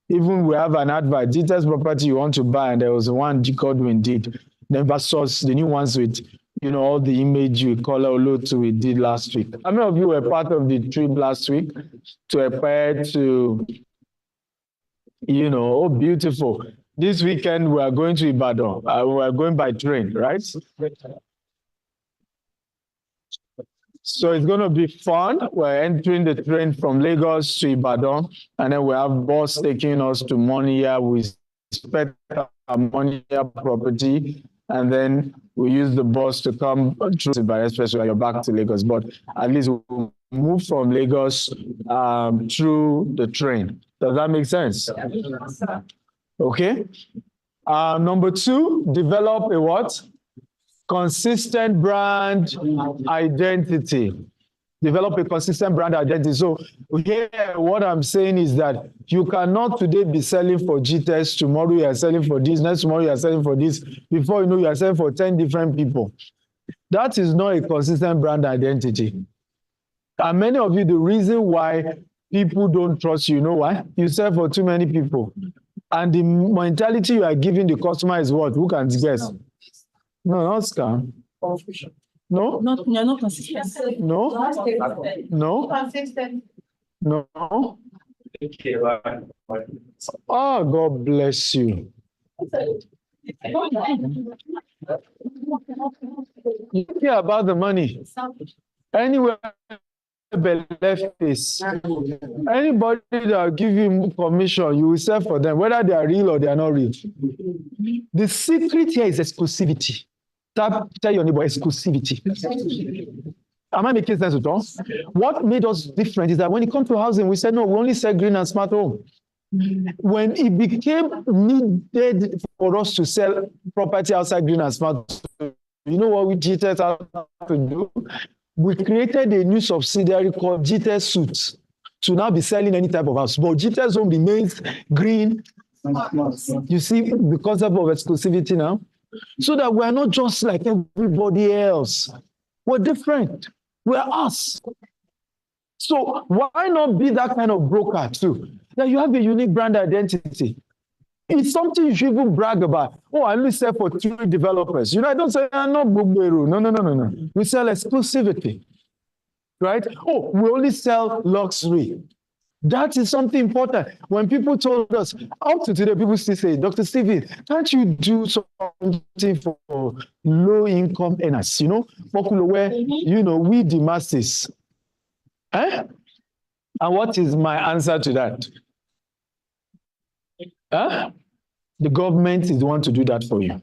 Even we have an advert, GTEX property you want to buy, and there was one Godwin did. Then versus the new ones with, all the image with color Olotu we did last week. How many of you were part of the trip last week to prepare to, oh, beautiful. This weekend we are going to Ibadan. We are going by train, right? So it's going to be fun. We're entering the train from Lagos to Ibadan, and then we have bus taking us to Monia. We spend our Monia property, and then we use the bus to come through Ibadan Expressway, and you're back to Lagos. But at least we'll move from Lagos through the train. Does that make sense? Okay. Number 2, develop a what? Consistent brand identity. Develop a consistent brand identity. So here, what I'm saying is that you cannot today be selling for GTEX, tomorrow you are selling for this, next tomorrow you are selling for this, before you know you are selling for 10 different people. That is not a consistent brand identity. And many of you, the reason why people don't trust you, know why? You sell for too many people. And the mentality you are giving the customer is what? Who can guess? No, not scam. No? You're not consistent. No? No? No? Oh, God bless you. You care about the money. Anywhere left is. Anybody that will give you commission, you will sell for them, whether they are real or they are not real. The secret here is exclusivity. Tell your neighbor, exclusivity. Am I making sense with us? What made us different is that when it comes to housing, we said, no, we only sell green and smart home. When it became needed for us to sell property outside green and smart, you know what we GTEX had to do? We created a new subsidiary called GTEX Suits to now be selling any type of house. But GTEX Home remains green. You see the concept of exclusivity now? So that we're not just like everybody else. We're different. We're us. So why not be that kind of broker too? That you have a unique brand identity. It's something you should even brag about. Oh, I only sell for 3 developers. I don't say, I'm not Bugberu. No. We sell exclusivity. Right? Oh, we only sell luxury. That is something important. When people told us, up to today, people still say, Dr. Stephen, can't you do something for low-income earners? Where, we the masses. And what is my answer to that? The government is the one to do that for you.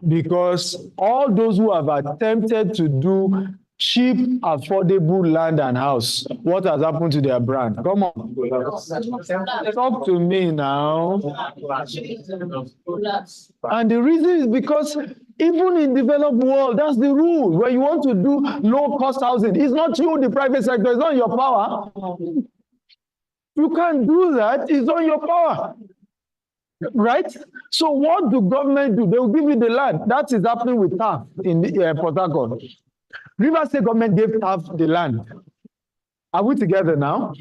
Because all those who have attempted to do cheap, affordable land and house, what has happened to their brand? Come on. Talk to me now. And the reason is because even in developed world, that's the rule. When you want to do low-cost housing, it's not you, the private sector, it's not your power. You can't do that, it's on your power. Right? So what do government do? They will give you the land. That is happening with TAF in Port Harcourt. River State government gave TAF the land. Are we together now?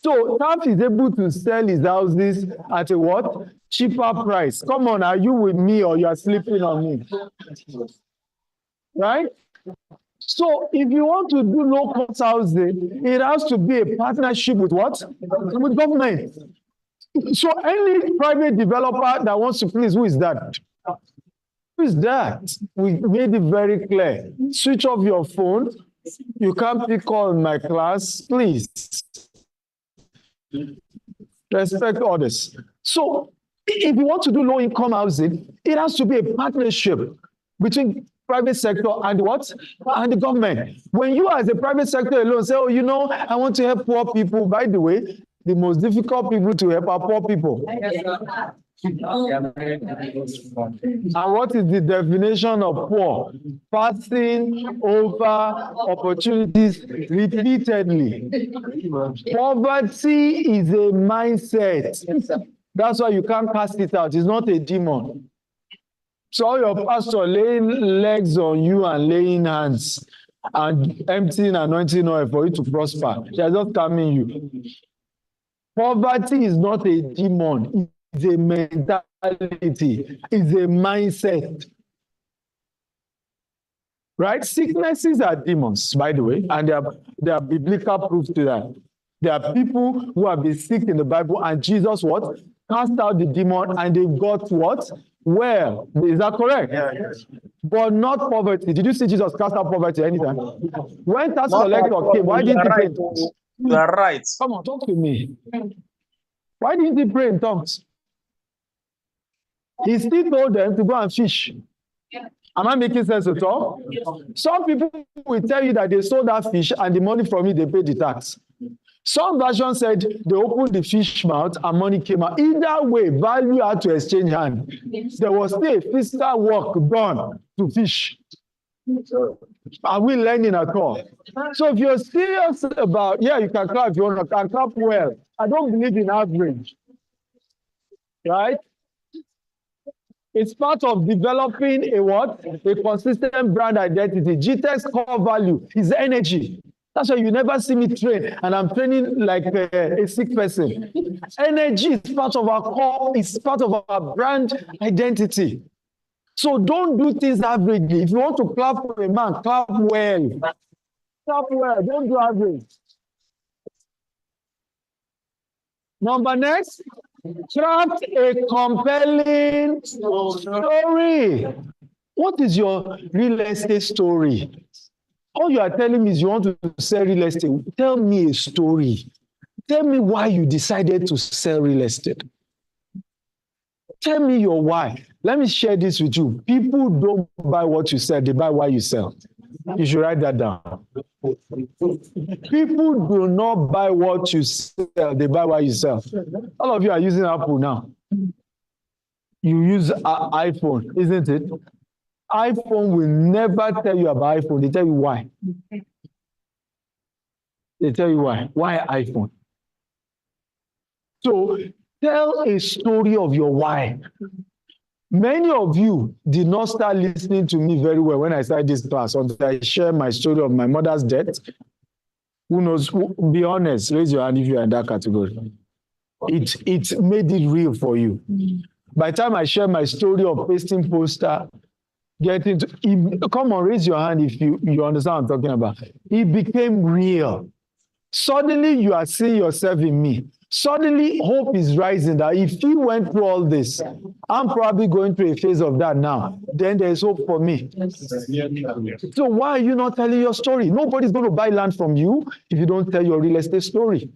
So TAF is able to sell his houses at a what? Cheaper price. Come on, are you with me or you are sleeping on me? Right? So if you want to do low-cost housing, it has to be a partnership with what? With government. So any private developer that wants to please, who is that? Who is that? We made it very clear. Switch off your phone. You can't pick on my class, please. Respect others. So if you want to do low-income housing, it has to be a partnership between private sector and what? And the government. When you as a private sector alone say, oh, I want to help poor people. By the way, the most difficult people to help are poor people. And what is the definition of poor? Passing over opportunities repeatedly. Poverty is a mindset. That's why you can't cast it out. It's not a demon. So your pastor laying legs on you and laying hands and emptying anointing oil for you to prosper. They are just calming you. Poverty is not a demon. It's a mentality. It's a mindset. Right? Sicknesses are demons, by the way, and there are biblical proof to that. There are people who have been sick in the Bible, and Jesus what? Cast out the demon, and they got what? Well, is that correct? Yeah, yes. But not poverty. Did you see Jesus cast out poverty anytime? When tax collector came, why didn't he pray in tongues? You are right. Come on, talk to me. Why didn't he pray in tongues? He still told them to go and fish. Am I making sense at all? Some people will tell you that they sold that fish and the money from it, they paid the tax. Some version said they opened the fish mouth and money came out. Either way, value had to exchange hand. There was still a physical work done to fish. Are we learning at all? So if you're serious about, yeah, you can clap if you want to, can clap well. I don't believe in average. Right? It's part of developing a what? A consistent brand identity. GTEC's core value is energy. That's why you never see me train, and I'm training like a sick person. Energy is part of our core, it's part of our brand identity. So don't do things averagely. If you want to clap for a man, clap well. Clap well, don't do average. Number next, craft a compelling story. What is your real estate story? All you are telling me is you want to sell real estate. Tell me a story. Tell me why you decided to sell real estate. Tell me your why. Let me share this with you. People don't buy what you sell, they buy why you sell. You should write that down. People do not buy what you sell, they buy why you sell. All of you are using Apple now. You use an iPhone, isn't it? iPhone will never tell you about iPhone. They tell you why. They tell you why. Why iPhone? So tell a story of your why. Many of you did not start listening to me very well when I started this class until I share my story of my mother's death. Who knows? Be honest. Raise your hand if you are in that category. It made it real for you. By the time I share my story of pasting poster, come on, raise your hand if you understand what I'm talking about. It became real. Suddenly you are seeing yourself in me. Suddenly hope is rising that if he went through all this, I'm probably going through a phase of that now. Then there is hope for me. So why are you not telling your story? Nobody's going to buy land from you if you don't tell your real estate story.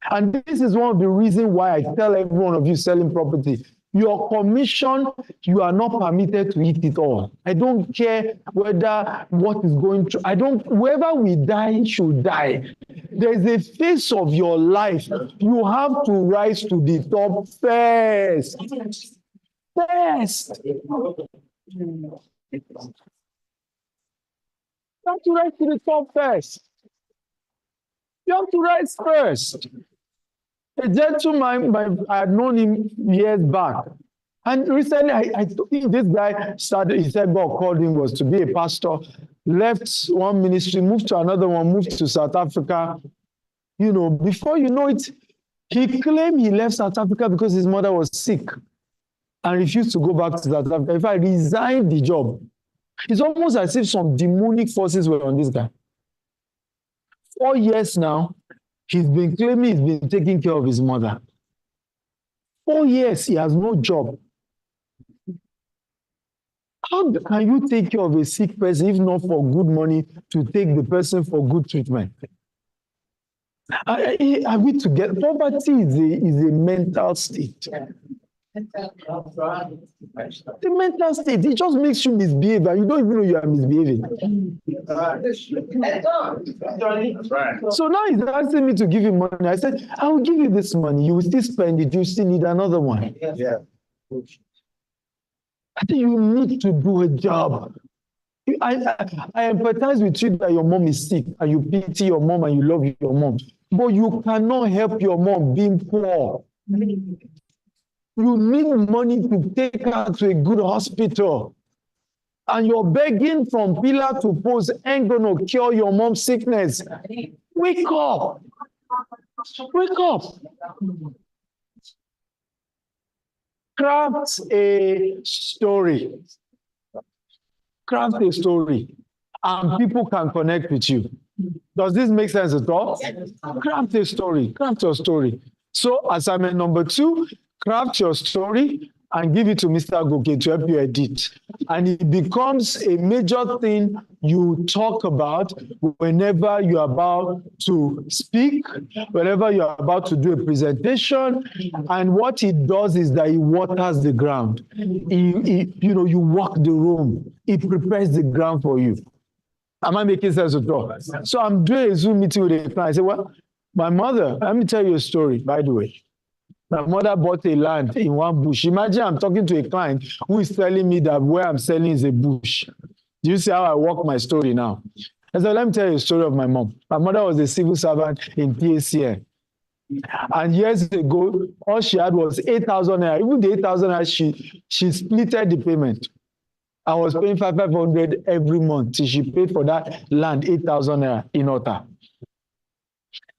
And this is one of the reasons why I tell every one of you selling property. Your commission, you are not permitted to eat it all. I don't care whether what is going to, whoever will die should die. There's a phase of your life. You have to rise to the top first. First. You have to rise to the top first. You have to rise first. A gentleman, I had known him years back. And recently, I think this guy started, he said God called him was to be a pastor, left one ministry, moved to another one, moved to South Africa. You know, before you know it, he claimed he left South Africa because his mother was sick and refused to go back to South Africa. In fact, resigned the job. It's almost as if some demonic forces were on this guy. 4 years now, he's been claiming he's been taking care of his mother. 4 years, he has no job. How can you take care of a sick person if not for good money to take the person for good treatment? Are we together? Poverty is a mental state. The mental state, it just makes you misbehave and you don't even know you are misbehaving. So now he's asking me to give him money. I said, I will give you this money. You will still spend it. You still need another one. Yeah. I think you need to do a job. I empathize with you that your mom is sick and you pity your mom and you love your mom. But you cannot help your mom being poor. You need money to take her to a good hospital. and you're begging from pillar to post ain't gonna cure your mom's sickness. Wake up. Wake up. Craft a story. Craft a story, and people can connect with you. Does this make sense at all? Craft a story. Craft your story. So assignment number 2, craft your story and give it to Mr. Goke to help you edit. And it becomes a major thing you talk about whenever you're about to speak, whenever you're about to do a presentation. And what it does is that it waters the ground. You walk the room. It prepares the ground for you. Am I making sense at all? So I'm doing a Zoom meeting with a client. I said, well, my mother, let me tell you a story, by the way. My mother bought a land in one bush. Imagine I'm talking to a client who is telling me that where I'm selling is a bush. Do you see how I walk my story now? I said, let me tell you a story of my mom. My mother was a civil servant in PACN. And years ago, all she had was 8,000 naira. Even the 8,000 naira, she splitted the payment. I was paying 500 every month till she paid for that land 8,000 naira in Ota.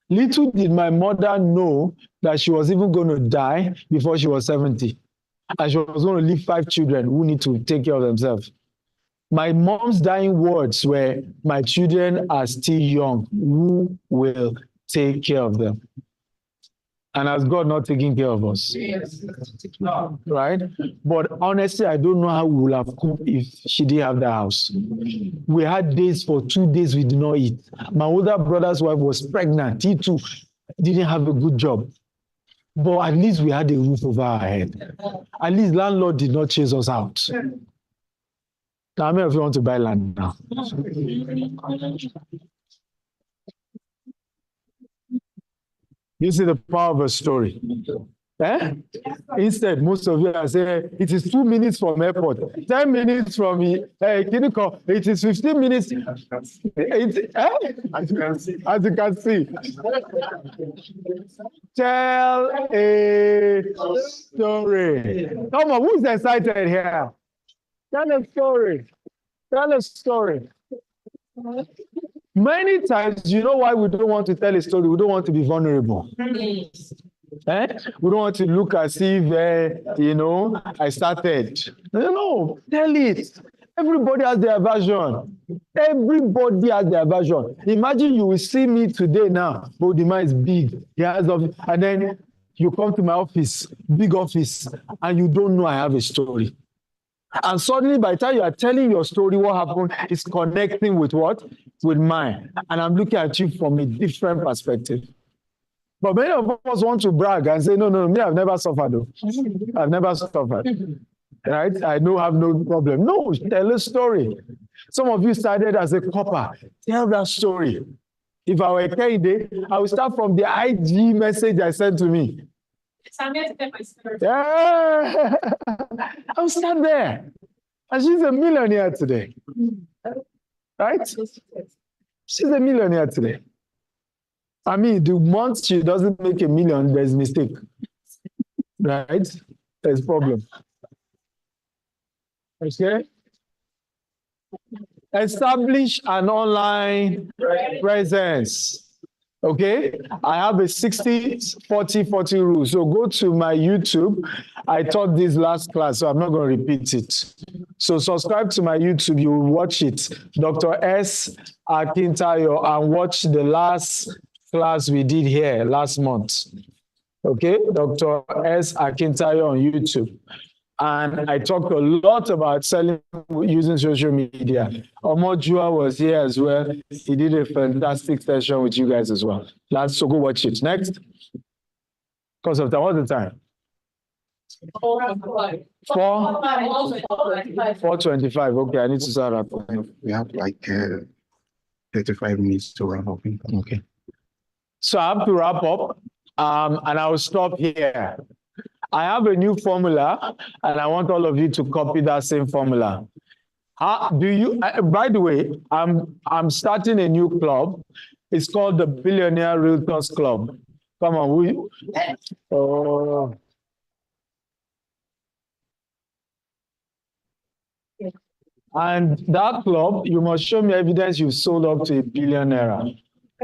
Little did my mother know that she was even going to die before she was 70. And she was going to leave 5 children who need to take care of themselves. My mom's dying words were, my children are still young. Who will take care of them? And has God not taking care of us? Yes. Right? But honestly, I don't know how we would have coped if she didn't have the house. We had days for 2 days we did not eat. My older brother's wife was pregnant. He too didn't have a good job. But at least we had a roof over our head. At least landlord did not chase us out. Now, how many of you want to buy land now? You see the power of a story. Eh? Instead, most of you are saying it is 2 minutes from airport, 10 minutes from Kiniko, it is 15 minutes. As you can see. Tell a story. Come on, who's excited here? Tell a story. Tell a story. Many times, you know why we don't want to tell a story? We don't want to be vulnerable. We don't want to look as if, I started. No, tell it. Everybody has their version. Everybody has their version. Imagine you will see me today now, but the man is big. And then you come to my office, big office, and you don't know I have a story. And suddenly, by the time you are telling your story, what happened is connecting with what? With mine. And I'm looking at you from a different perspective. But many of us want to brag and say, no, me, I've never suffered, though. I've never suffered. Right? I have no problem. No, tell a story. Some of you started as a copper. Tell that story. If I were Kehinde, I would start from the IG message I sent to me. Yeah. I'll stand there. And she's a millionaire today. Right? She's a millionaire today. I mean, the month she doesn't make $1 million, there's a mistake. Right? There's a problem. Okay? Establish an online presence. Okay, I have a 60-40-40 rule. So go to my YouTube. I taught this last class, so I'm not going to repeat it. So subscribe to my YouTube. You will watch it. Dr. S. Akintayo, and watch the last class we did here last month. Okay, Dr. S. Akintayo on YouTube. And I talked a lot about selling using social media. Omojua was here as well. He did a fantastic session with you guys as well. So go watch it. Next. Because of time, what's the time? 4:25. Okay, I need to start up. We have like 35 minutes to wrap up. Okay. So I have to wrap up, and I will stop here. I have a new formula, and I want all of you to copy that same formula. How do you? By the way, I'm starting a new club. It's called the Billionaire Realtors Club. Come on, And that club, you must show me evidence you've sold up to £1 billion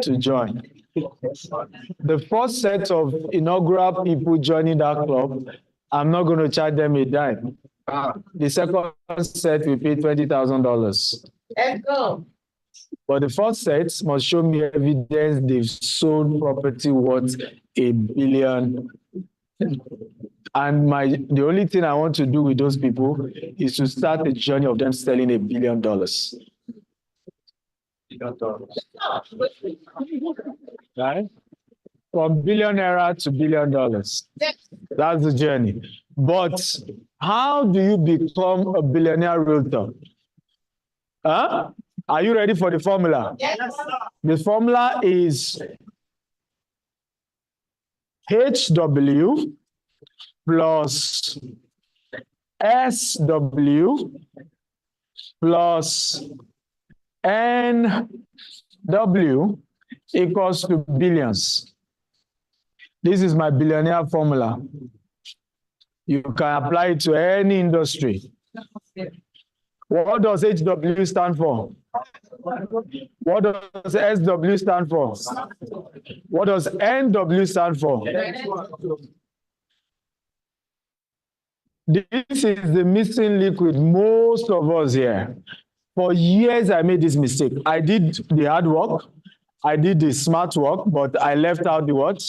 to join. The first set of inaugural people joining that club, I'm not going to charge them a dime. The second set, we pay $20,000. Let's go. But the first set must show me evidence they've sold property worth $1 billion. And the only thing I want to do with those people is to start the journey of them selling $1 billion. Right? From billionaire to $1 billion. That's the journey. But how do you become a billionaire realtor? Huh? Are you ready for the formula? Yes. The formula is HW plus SW plus NW equals to billions. This is my billionaire formula. You can apply it to any industry. What does HW stand for? What does SW stand for? What does NW stand for? This is the missing link with most of us here. For years, I made this mistake. I did the hard work. I did the smart work, but I left out the what?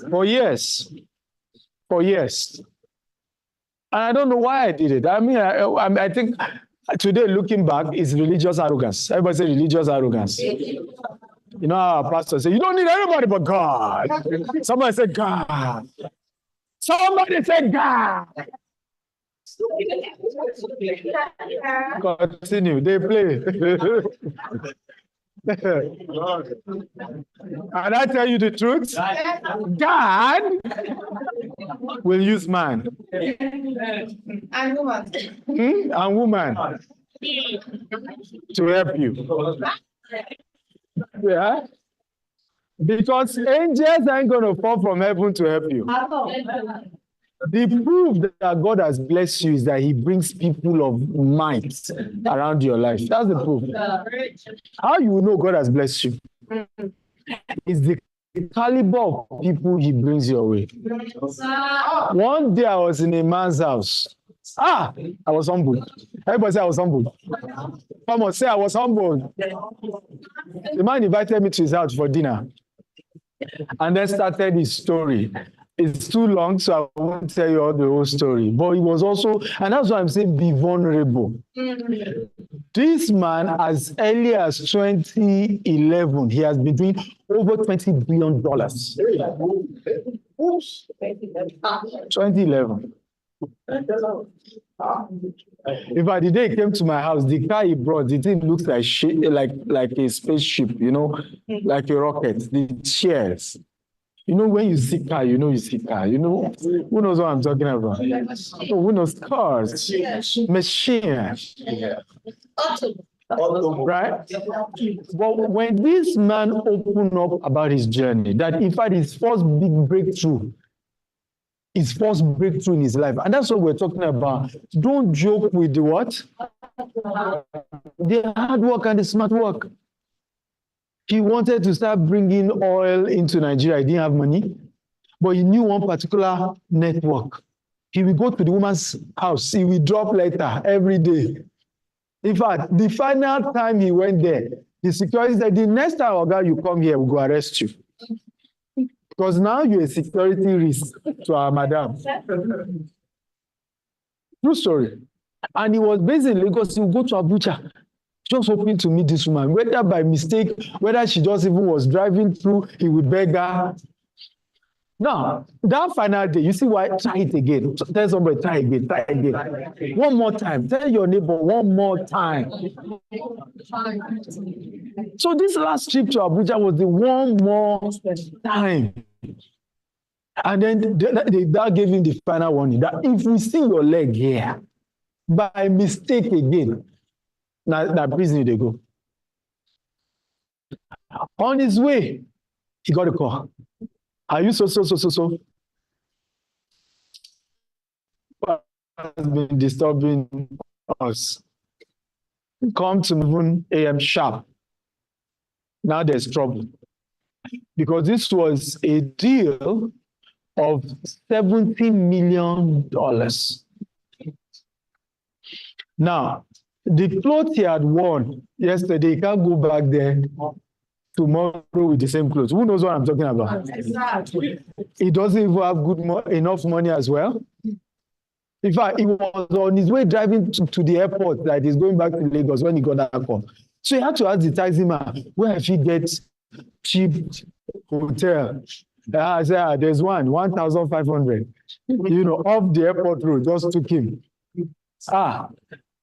For years. For years. And I don't know why I did it. I mean, I think today, looking back, is religious arrogance. Everybody say religious arrogance. You know how our pastor say, you don't need anybody but God. Somebody say God. Somebody say God. Continue. They play. And I tell you the truth, God will use man. And woman. And woman to help you. Yeah. Because angels ain't going to fall from heaven to help you. The proof that God has blessed you is that he brings people of might around your life. That's the proof. How you know God has blessed you? It's the caliber of people he brings your way. One day I was in a man's house. I was humbled. Everybody say I was humbled. Come on, say I was humbled. The man invited me to his house for dinner and then started his story. It's too long, so I won't tell you all the whole story. But it was also, and that's why I'm saying be vulnerable. This man, as early as 2011, he has been doing over $20 billion. 2011. In fact, the day he came to my house, the car he brought, the thing looks like a spaceship, you know, like a rocket. The chairs. You know, when you see car, you know you see car. You know, who knows what I'm talking about? Oh, who knows cars? Machine. Right? But when this man opened up about his journey, that in fact his first big breakthrough, his first breakthrough in his life, and that's what we're talking about. Don't joke with the what? The hard work and the smart work. He wanted to start bringing oil into Nigeria. He didn't have money, but he knew one particular network. He would go to the woman's house. He would drop letter every day. In fact, the final time he went there, the security said, the next time, Oga, you come here, we'll go arrest you. Because now you're a security risk to our madam. True story. And he was based in Lagos. He would go to Abuja, just hoping to meet this woman. Whether by mistake, whether she just even was driving through, he would beg her. Now, that final day, you see why? Try it again. Tell somebody, try again, try again. One more time. Tell your neighbor one more time. So this last trip to Abuja was the one more time. And then that gave him the final warning that if we see your leg here, by mistake again, now prison they go. On his way, he got a call. Are you so? What has been disturbing us? come to 11 a.m. sharp. Now there's trouble. Because this was a deal of $70 million. Now, the clothes he had worn yesterday, he can't go back there tomorrow with the same clothes. Who knows what I'm talking about? He doesn't even have enough money as well. In fact, he was on his way driving to the airport, that he's going back to Lagos when he got that call. So he had to ask the taxi man, where if he gets cheap hotel? I said, there's 1,500, off the airport road, just took him.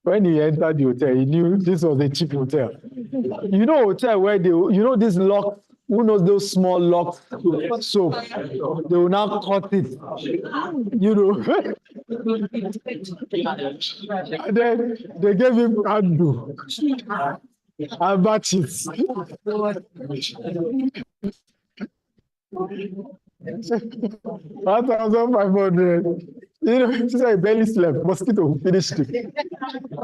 When he entered the hotel, he knew this was a cheap hotel. Hotel where this lock, who knows those small locks? So they will now cut it, And then they gave him handle and batches. 1,500. She said he barely slept. Mosquito finished it.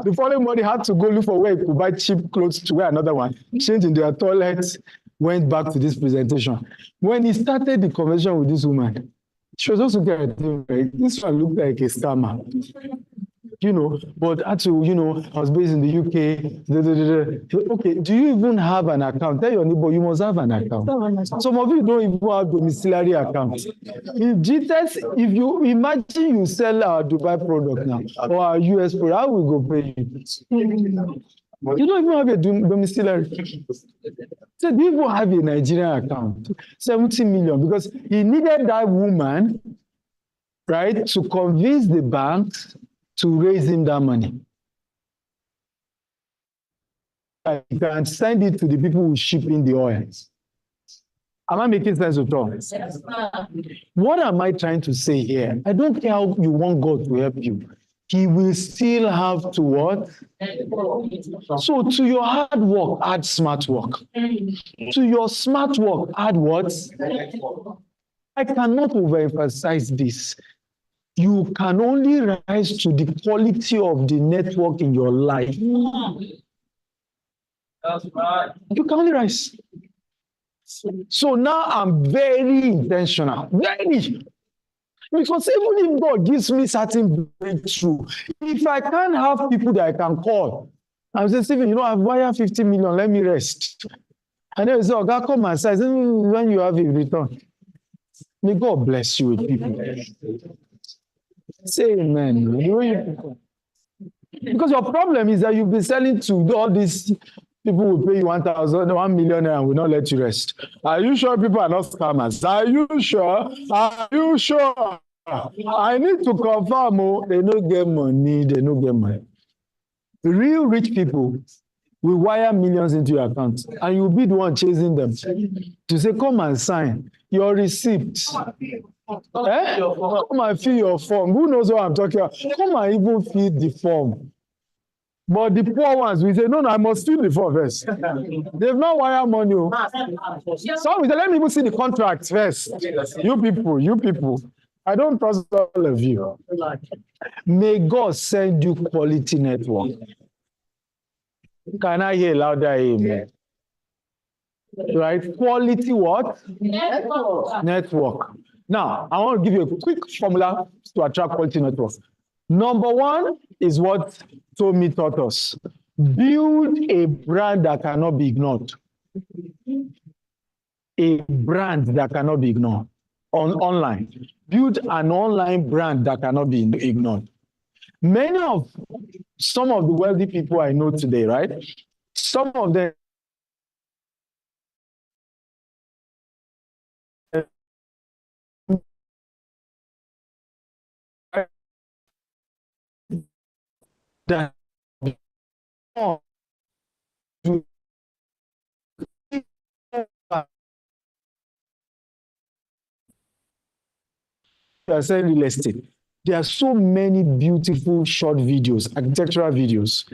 The following morning, he had to go look for where he could buy cheap clothes to wear another one. Changed in their toilets, went back to this presentation. When he started the conversation with this woman, she was also getting at him, right? This one looked like a scammer. But actually, I was based in the UK. Okay, do you even have an account? Tell your neighbor, you must have an account. Some of you don't even have domiciliary accounts. If you imagine you sell our Dubai product now, or our US product, how will we go pay you? You don't even have a domiciliary. So do you even have a Nigerian account? 70 million, because he needed that woman, right, to convince the banks to raise him that money. I can send it to the people who ship in the oil. Am I making sense at all? What am I trying to say here? I don't care how you want God to help you. He will still have to what? So to your hard work, add smart work. To your smart work, add what? I cannot overemphasize this. You can only rise to the quality of the network in your life. You can only rise. So now I'm very intentional. Very. Because even if God gives me certain breakthrough, if I can't have people that I can call, I'm saying, Stephen, I've wired 50 million, let me rest. And then they say, oh, God, come and say, when you have a return. May God bless you with people. Say amen. Because your problem is that you've been selling to all these people who pay you 1 million and will not let you rest. Are you sure people are not scammers? Are you sure? Are you sure? I need to confirm. They don't get money. They don't get money. Real rich people will wire millions into your account, and you'll be the one chasing them to say, come and sign your receipt. Come and fill your form. Who knows what I'm talking about? Come and even fill the form. But the poor ones, we say, no, I must fill the form first. They've not wired money. So we say, let me even see the contract first. You people. I don't trust all of you. May God send you quality network. Can I hear louder? Amen. Right? Quality what? Network. Now, I want to give you a quick formula to attract quality network. Number one is what Tommy taught us. Build a brand that cannot be ignored. A brand that cannot be ignored online. Build an online brand that cannot be ignored. Some of the wealthy people I know today, right? Some of them that selling real estate. There are so many beautiful short videos, architectural videos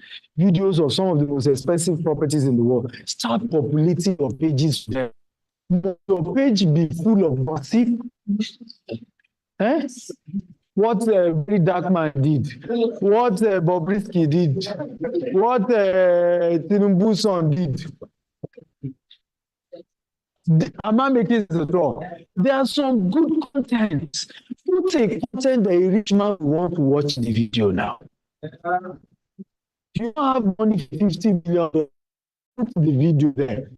of some of the most expensive properties in the world. Start populating your pages there. Your page be full of gossip. what Very Dark Man did, what Bobrisky did, what Tinubu son did. Am I making the draw? There are some good content. Put a content that a rich man will want to watch the video now. You don't have money for 50 million. Put the video there.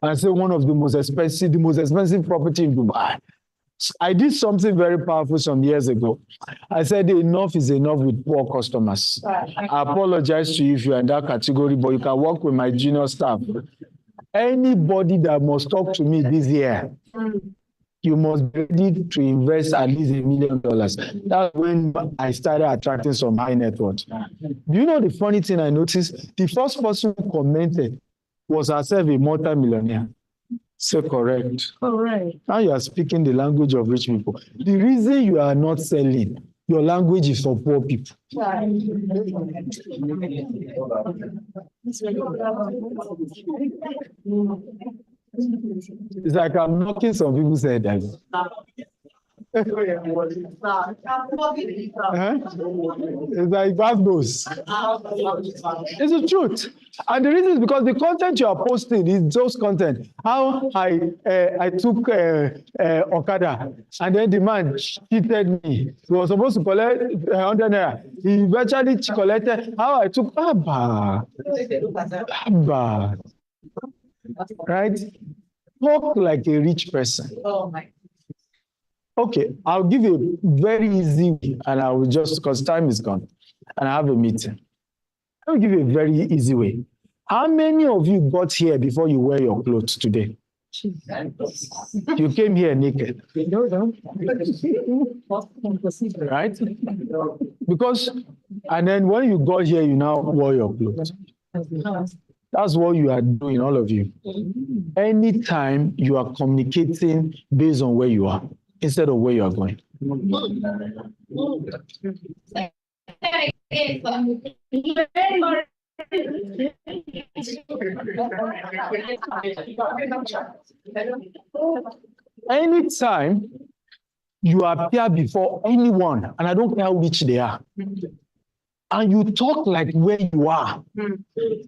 And say one of the most expensive property in Dubai. I did something very powerful some years ago. I said enough is enough with poor customers. I apologize to you if you are in that category, but you can work with my junior staff. Anybody that must talk to me this year, you must be ready to invest at least $1 million. That's when I started attracting some high net worth. Do you know the funny thing I noticed? The first person who commented was herself a multi-millionaire. So correct. Correct. Now you are speaking the language of rich people. The reason you are not selling, your language is for poor people. It's like I'm knocking some people's head. It's like bad news. It's the truth. And the reason is because the content you are posting is those content. How I took Okada and then the man cheated me. He was supposed to collect 100 naira. He eventually collected how I took Abba. Right? Talk like a rich person. Oh my. Okay, I'll give you a very easy way, and I will just, because time is gone, and I have a meeting. I'll give you a very easy way. How many of you got here before you wear your clothes today? You came here naked. Right? Because, and then when you got here, you now wore your clothes. That's what you are doing, all of you. Anytime you are communicating based on where you are, instead of where you are going. Anytime you appear before anyone, and I don't care how rich they are, and you talk like where you are,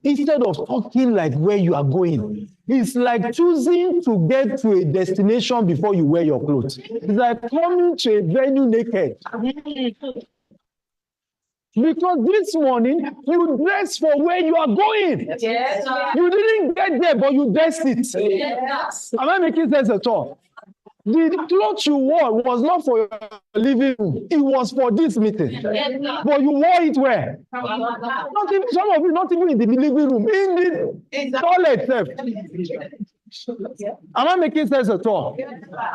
instead of talking like where you are going. It's like choosing to get to a destination before you wear your clothes. It's like coming to a venue naked. Because this morning, you dressed for where you are going. Yes. You didn't get there, but you dressed it. Yes. Am I making sense at all? The clothes you wore was not for your living room. It was for this meeting. But you wore it where? Not even, some of you, not even in the living room, in the toilet. Am I making sense at all?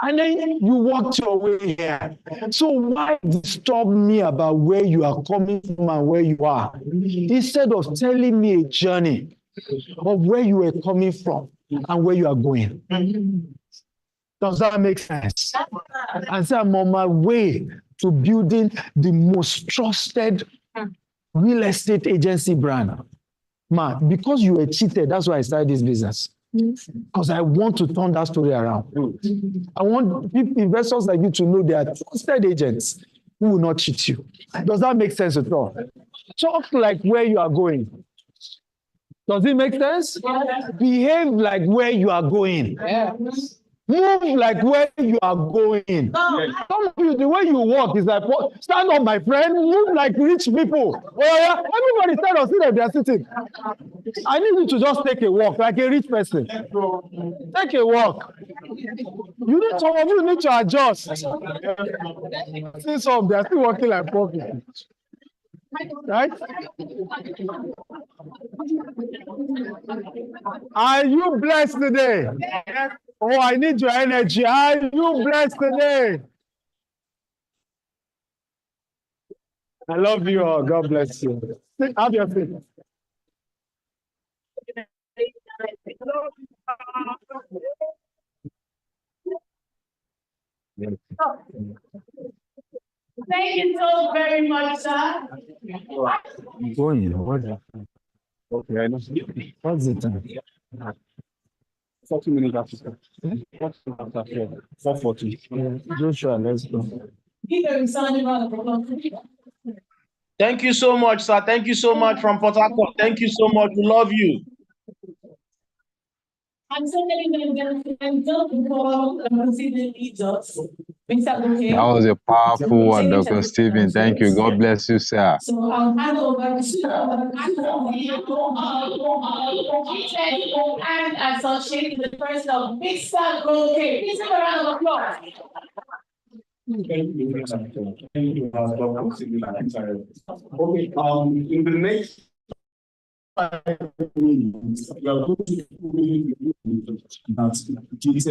And then you walked your way here. So why disturb me about where you are coming from and where you are? Instead of telling me a journey of where you were coming from and where you are going. Does that make sense? And so I'm on my way to building the most trusted real estate agency brand. Man, because you were cheated, that's why I started this business. Because I want to turn that story around. I want investors like you to know they are trusted agents who will not cheat you. Does that make sense at all? Talk like where you are going. Does it make sense? Behave like where you are going. Move like where you are going. Some of you, the way you walk is like, stand up, my friend, move like rich people. Everybody stand up, sit there, they are sitting. I need you to just take a walk like a rich person. Take a walk. You need, some of you need to adjust. See some, they are still walking like poor people. Right? Are you blessed today? Oh, I need your energy. Are you blessed today? I love you all. God bless you. Have your seat. Thank you so very much, sir. I'm going. Okay, I know. What's the time? 40 minutes after. 4:40. Joshua, let's go. Thank you so much, sir. Thank you so much from Port Harcourt. Thank you so much. We love you. I'm so I'm done for considering leaders. That was a powerful one, Dr. Stephen. Thank you. God bless you, sir. So I'll hand over to and associate the person of Mr. Goke. Please give a round of applause. Thank you. Thank you, Okay, in the next 5 minutes, we are going to just 2 weeks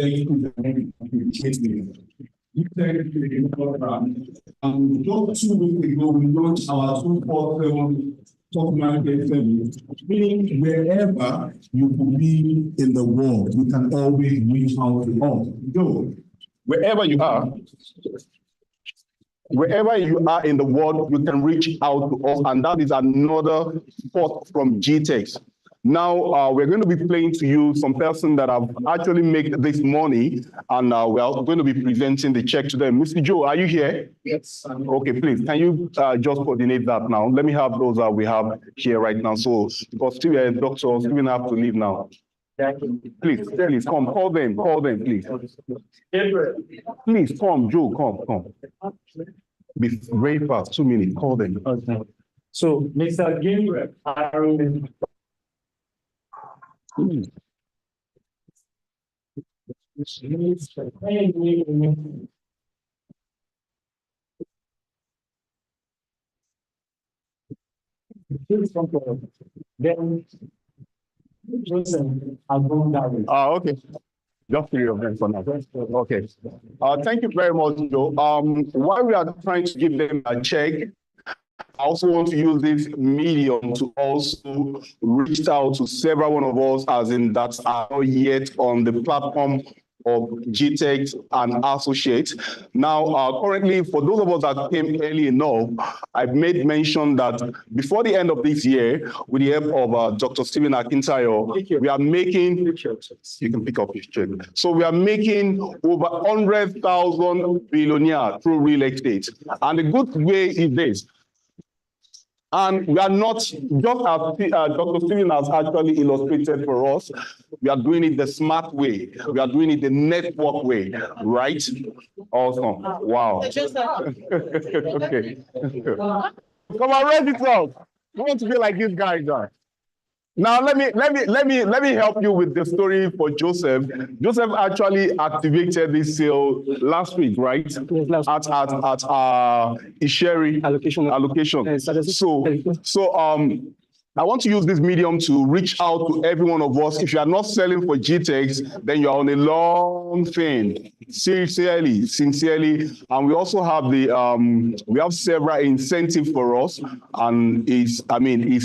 ago, we launched our 247 top market service, meaning wherever you could be in the world, you can always reach out to us. So, wherever you are in the world, you can reach out to us, and that is another support from GTEx. Now, we're going to be playing to you some person that have actually made this money, and we are going to be presenting the check to them. Mr. Joe, are you here? Yes. Okay, please, can you just coordinate that now? Let me have those that we have here right now. So, because Steven, Dr. Steven have to leave now. Please come, call them, please. Please come, Joe, come. Be very fast, 2 minutes, call them. Okay. So, Mr. Gabriel, then okay. Just 3 of them for now. Okay. Thank you very much, Joe. While we are trying to give them a check, I also want to use this medium to also reach out to several one of us, as in that are not yet on the platform of GTEx and Associates. Now, currently, for those of us that came early enough, I've made mention that before the end of this year, with the help of Dr. Stephen Akintayo, we are making, you can pick up his check. So we are making over 100,000 billionaires through real estate. And the good way is this. And we are not, just as Dr. Stephen has actually illustrated for us, we are doing it the smart way. We are doing it the network way, right? Awesome. Wow. Okay. Come on, ready to talk. I want to be like these guys are. Now let me help you with the story for Joseph. Joseph actually activated this sale last week, right? At Isheri allocation. So I want to use this medium to reach out to every one of us. If you are not selling for GTEx, then you are on a long thing. Sincerely. And we also have we have several incentives for us, and it's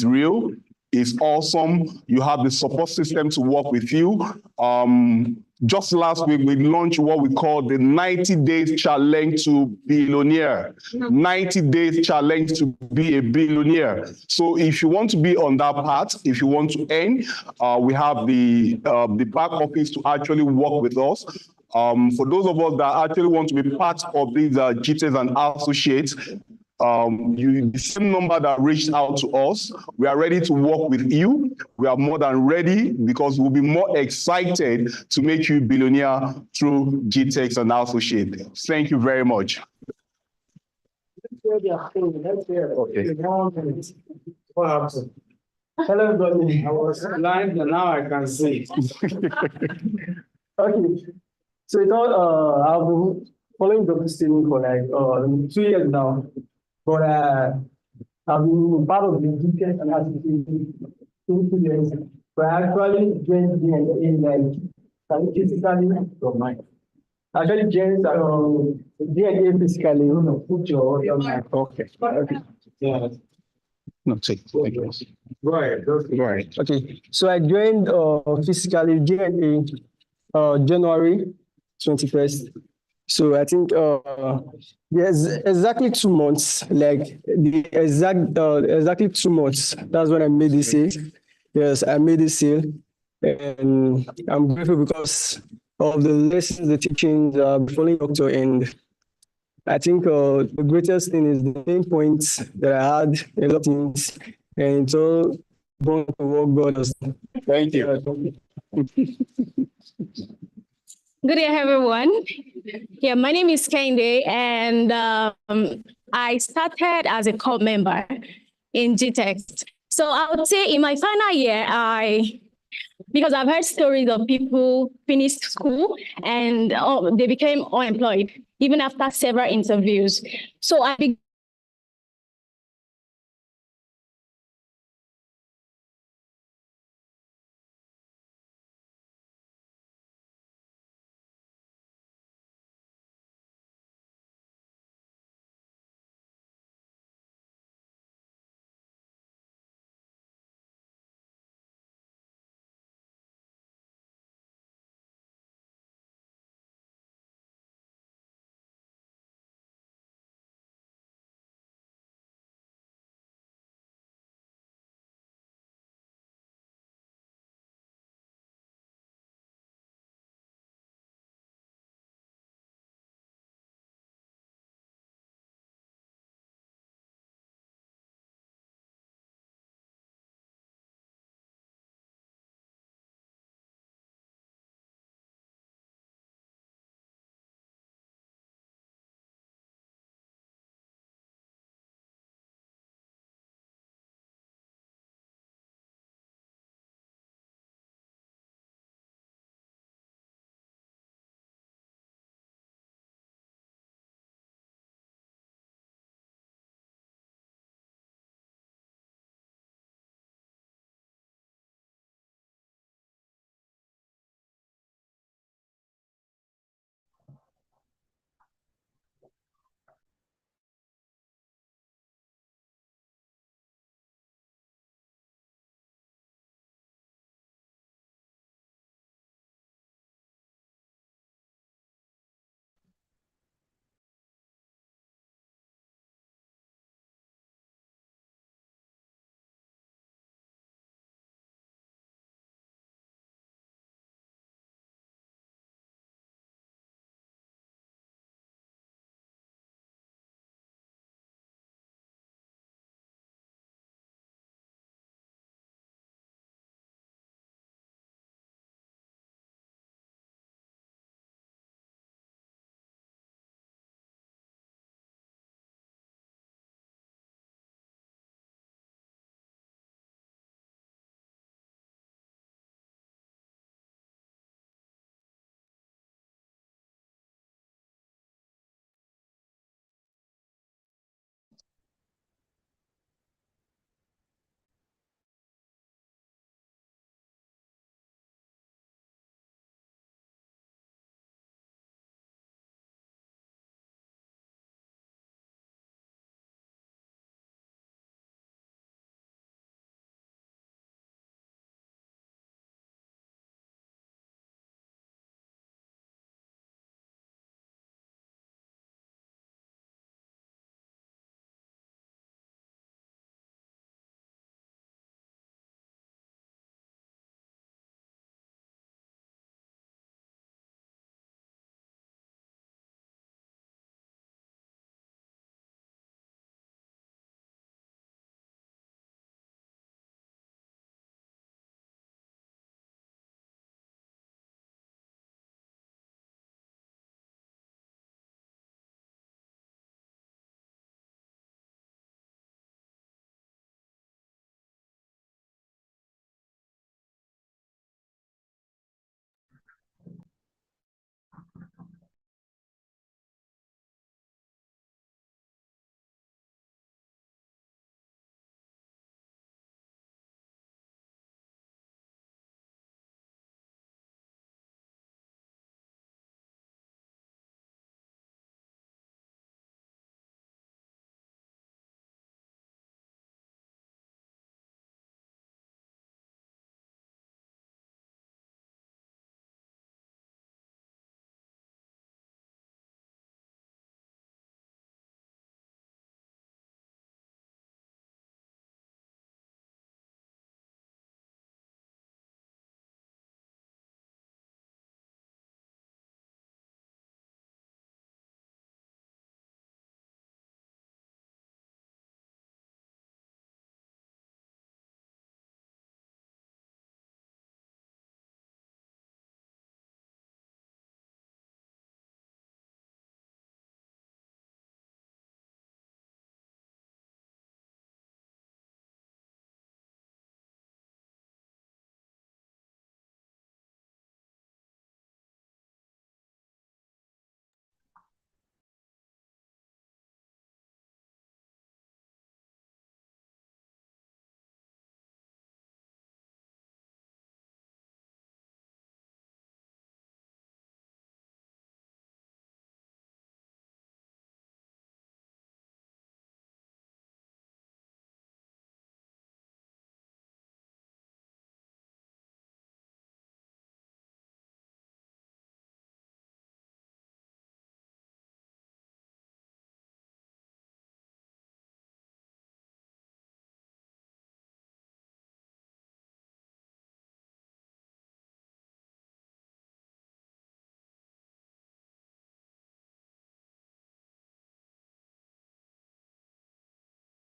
real. It's awesome. You have the support system to work with you. Just last week, we launched what we call the 90 days challenge to billionaire. 90 days challenge to be a billionaire. So if you want to be on that path, if you want to earn, we have the back office to actually work with us. For those of us that actually want to be part of these GTEx and Associates, the same number that reached out to us, we are ready to work with you. We are more than ready, because we'll be more excited to make you a billionaire through GTEx and Associates. Thank you very much. Okay. What happened? Hello, everybody. I was blind and now I can see. Okay. So I've been following Dr. Stephen for like 2 years now. But I've been part of the GTEx and Associates 2 years. But I actually joined in like physically from mine. I actually joined DNA physically. Put your okay. Yeah. No, take. Thank you. Right. Okay. So I joined physically DNA January 21st. So I think there's exactly 2 months, like the exactly 2 months. That's when I made this sale. Yes, I made this sale, and I'm grateful because of the lessons, the teachings, following doctor, and I think the greatest thing is the main points that I had a lot of things, and it's all born to what God has done. Thank you. Good day, everyone. Yeah, my name is Kende, and I started as a core member in GTEX. So I would say in my final year, because I've heard stories of people finished school and they became unemployed, even after several interviews. So I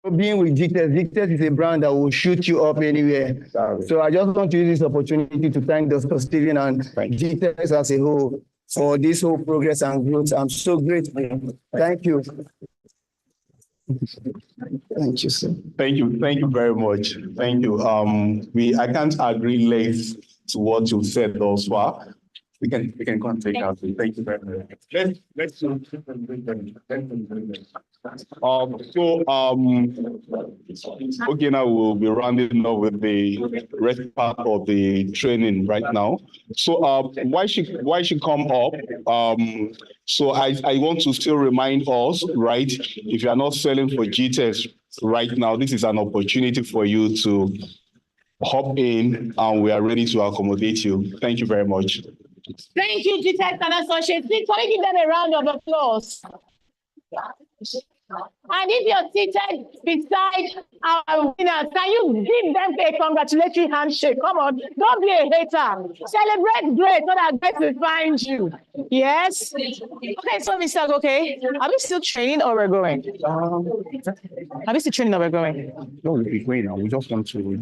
being with GTEX is a brand that will shoot you up anywhere. So I just want to use this opportunity to thank Dr. Stephen and GTEX as a whole for this whole progress and growth. I'm so grateful. Thank you. Thank you, sir. Thank you very much. Thank you. I can't agree less to what you said thus far. We can go and take out. Thank you very much. Let's okay, now we'll be rounding up with the rest part of the training right now. So why she come up? So I want to still remind us, right? If you are not selling for GTEX right now, this is an opportunity for you to hop in, and we are ready to accommodate you. Thank you very much. Thank you, GTEX and Associates. Please, can we give them a round of applause? And if you're seated beside our winners, can you give them a congratulatory handshake? Come on, don't be a hater. Celebrate great so that great will find you. Yes? Okay, so Mr. Goke, are we still training or we're going? Are we still training or we're going? No, we're going now. We just want to use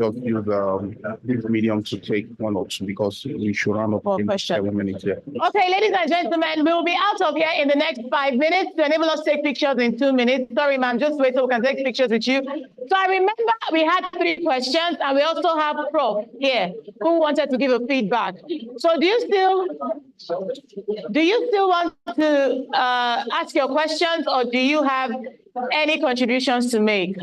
this medium to take one or two because we should run up in 7 minutes here. Okay, ladies and gentlemen, we'll be out of here in the next 5 minutes to enable us to take pictures in 2 minutes. Sorry, ma'am, just wait so we can take pictures with you. So I remember we had 3 questions and we also have Prof here who wanted to give a feedback. So do you still want to ask your questions, or do you have any contributions to make?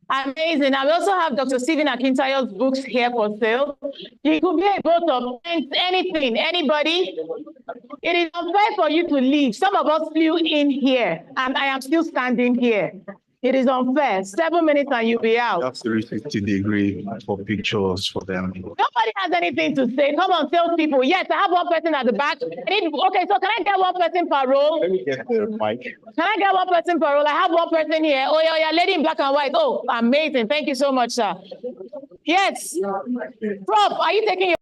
Amazing. And we also have Dr. Stephen Akintayo's books here for sale. It could be a boat of anything, anybody. It is unfair for you to leave. Some of us flew in here, and I am still standing here. It is unfair. 7 minutes and you'll be out. That's 360-degree for pictures for them. Nobody has anything to say. Come on, salespeople. Yes, I have one person at the back. Okay, so can I get one person per roll? Let me get the mic. Can I get one person per roll? I have one person here. Oh, yeah, lady in black and white. Oh, amazing. Thank you so much, sir. Yes. Prof, are you taking your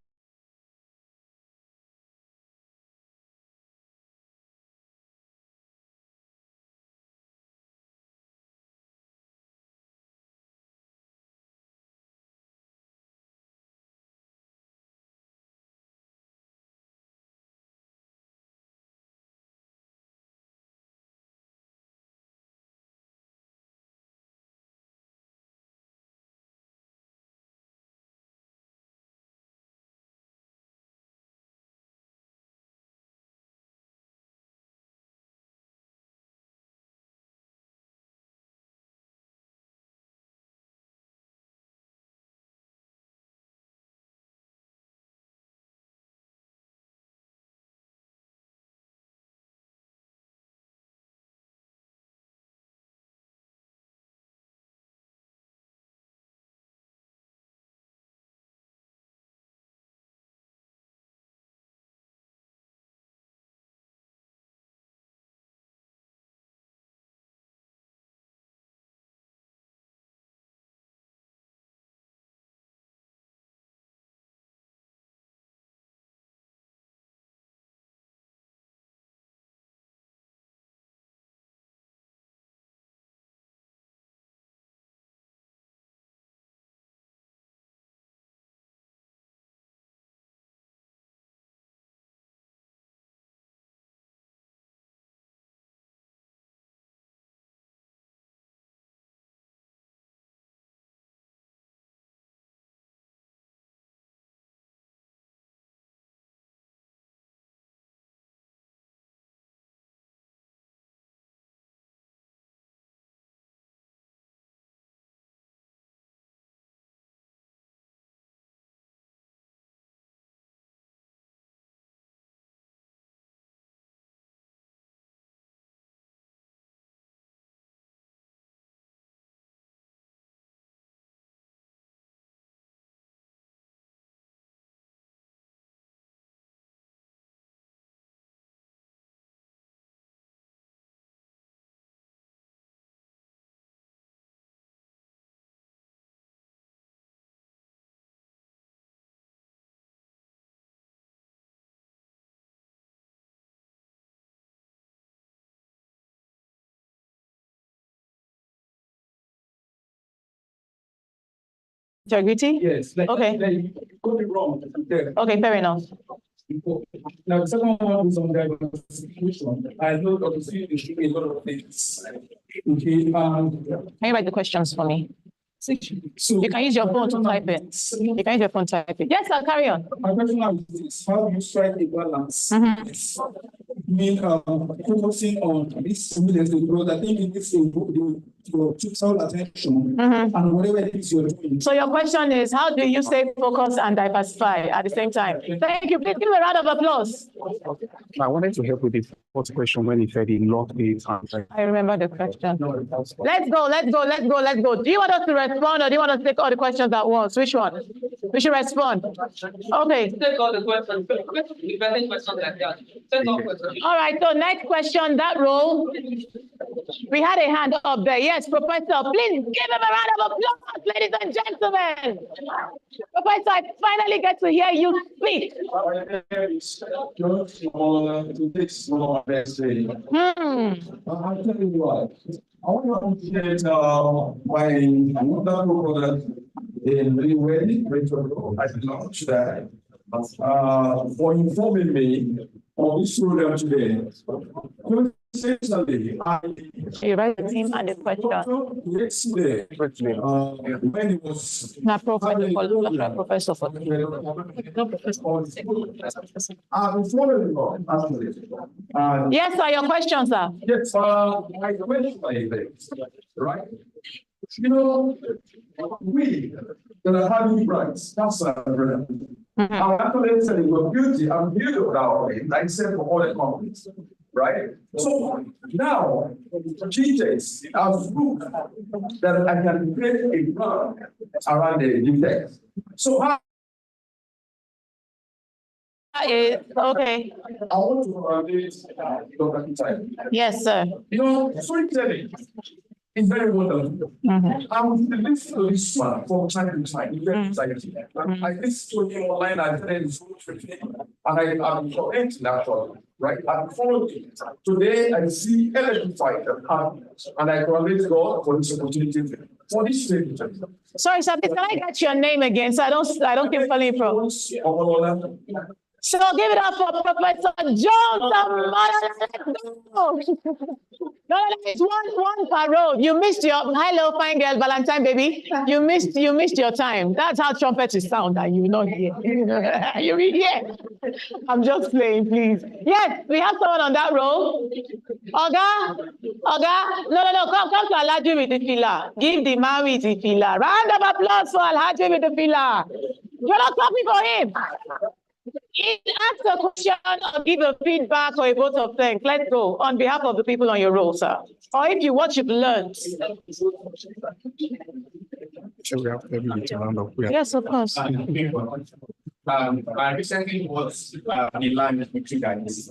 Integrity? Yes. Okay. Could be wrong. Okay, fair enough. Now, the second one is on diversification. I know Dr. Steve is doing a lot of things. Okay, Can you write the questions for me? So you can use your phone to type it. You can use your phone to type it. Yes, sir, carry on. My question now is this: how do you strike a balance? Between focusing on this students because I think it is your total attention and whatever it is you're doing. So your question is, how do you stay focused and diversify at the same time? Thank you. Please give a round of applause. I wanted to help with the first question when he said he locked it. I remember the question. Let's go. Do you want us to respond or do you want us to take all the questions at once? Which one? We should respond. Okay. Take all the questions. All right, so next question, that row. We had a hand up there. Yes, Professor, please give him a round of applause, ladies and gentlemen. Professor, I finally get to hear you speak. I'll tell you what. I want to get my wonderful brother in really well, I launch that for informing me on this program today. Essentially, you write the name and the question. Yesterday, when it was not professor for yes, sir, your question, sir. Yes, my question is this, right? You know, we that are having rights, that's I'm actually saying we're guilty. I'm guilty of that way, like I said for other companies, right? So now, GTEx has proved that I can create a brand around the GTEx. So how? Okay. I want to Dr. Kitai. Yes, sir. You know, storytelling is very wonderful. I'm listening to this one from time to time. Very exciting. I listen to him online. I read his book with him, and I'm commenting actually. Right? I'm following. Today I see electrified and I congratulate God for this opportunity for this training. Sorry, sir, can I get your name again? So I don't keep calling you from. So give it up for Professor Jones. No, it's one parole. You missed your hello, fine girl, Valentine baby. You missed your time. That's how trumpets sound, and you not here. You read here. I'm just playing, please. Yes, we have someone on that row. Oga, no, come to Alhaji with the filler. Give the man with the filler. Round of applause for Alhaji with the filler. You're not talking for him. Ask a question or give a feedback or a vote of thanks. Let's go on behalf of the people on your roll, sir. Or if you what you've learned. Yes, of course. I recently was in line with you guys.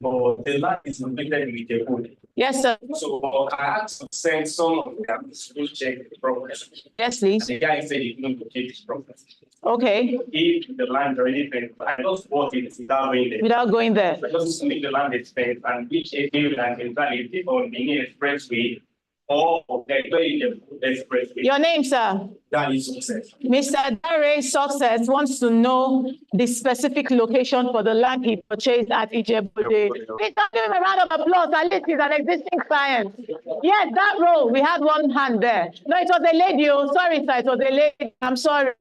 But the land is located in the code. Yes, sir. So I had to send some of them to check the progress. Yes, please. And the guy said he couldn't locate his progress. Okay. If the land already spent, I just bought it without going there. Without going there. I just make the land spent and which area and entirely on the expressway or the expressway. Your name, sir? That is Success. Mr. Dare Success wants to know the specific location for the land he purchased at Ijebu-Ode. Please give him a round of applause. At least he's an existing client. Yes, that row. We had one hand there. No, it was a lady. Oh, sorry, sir. It was a lady. I'm sorry.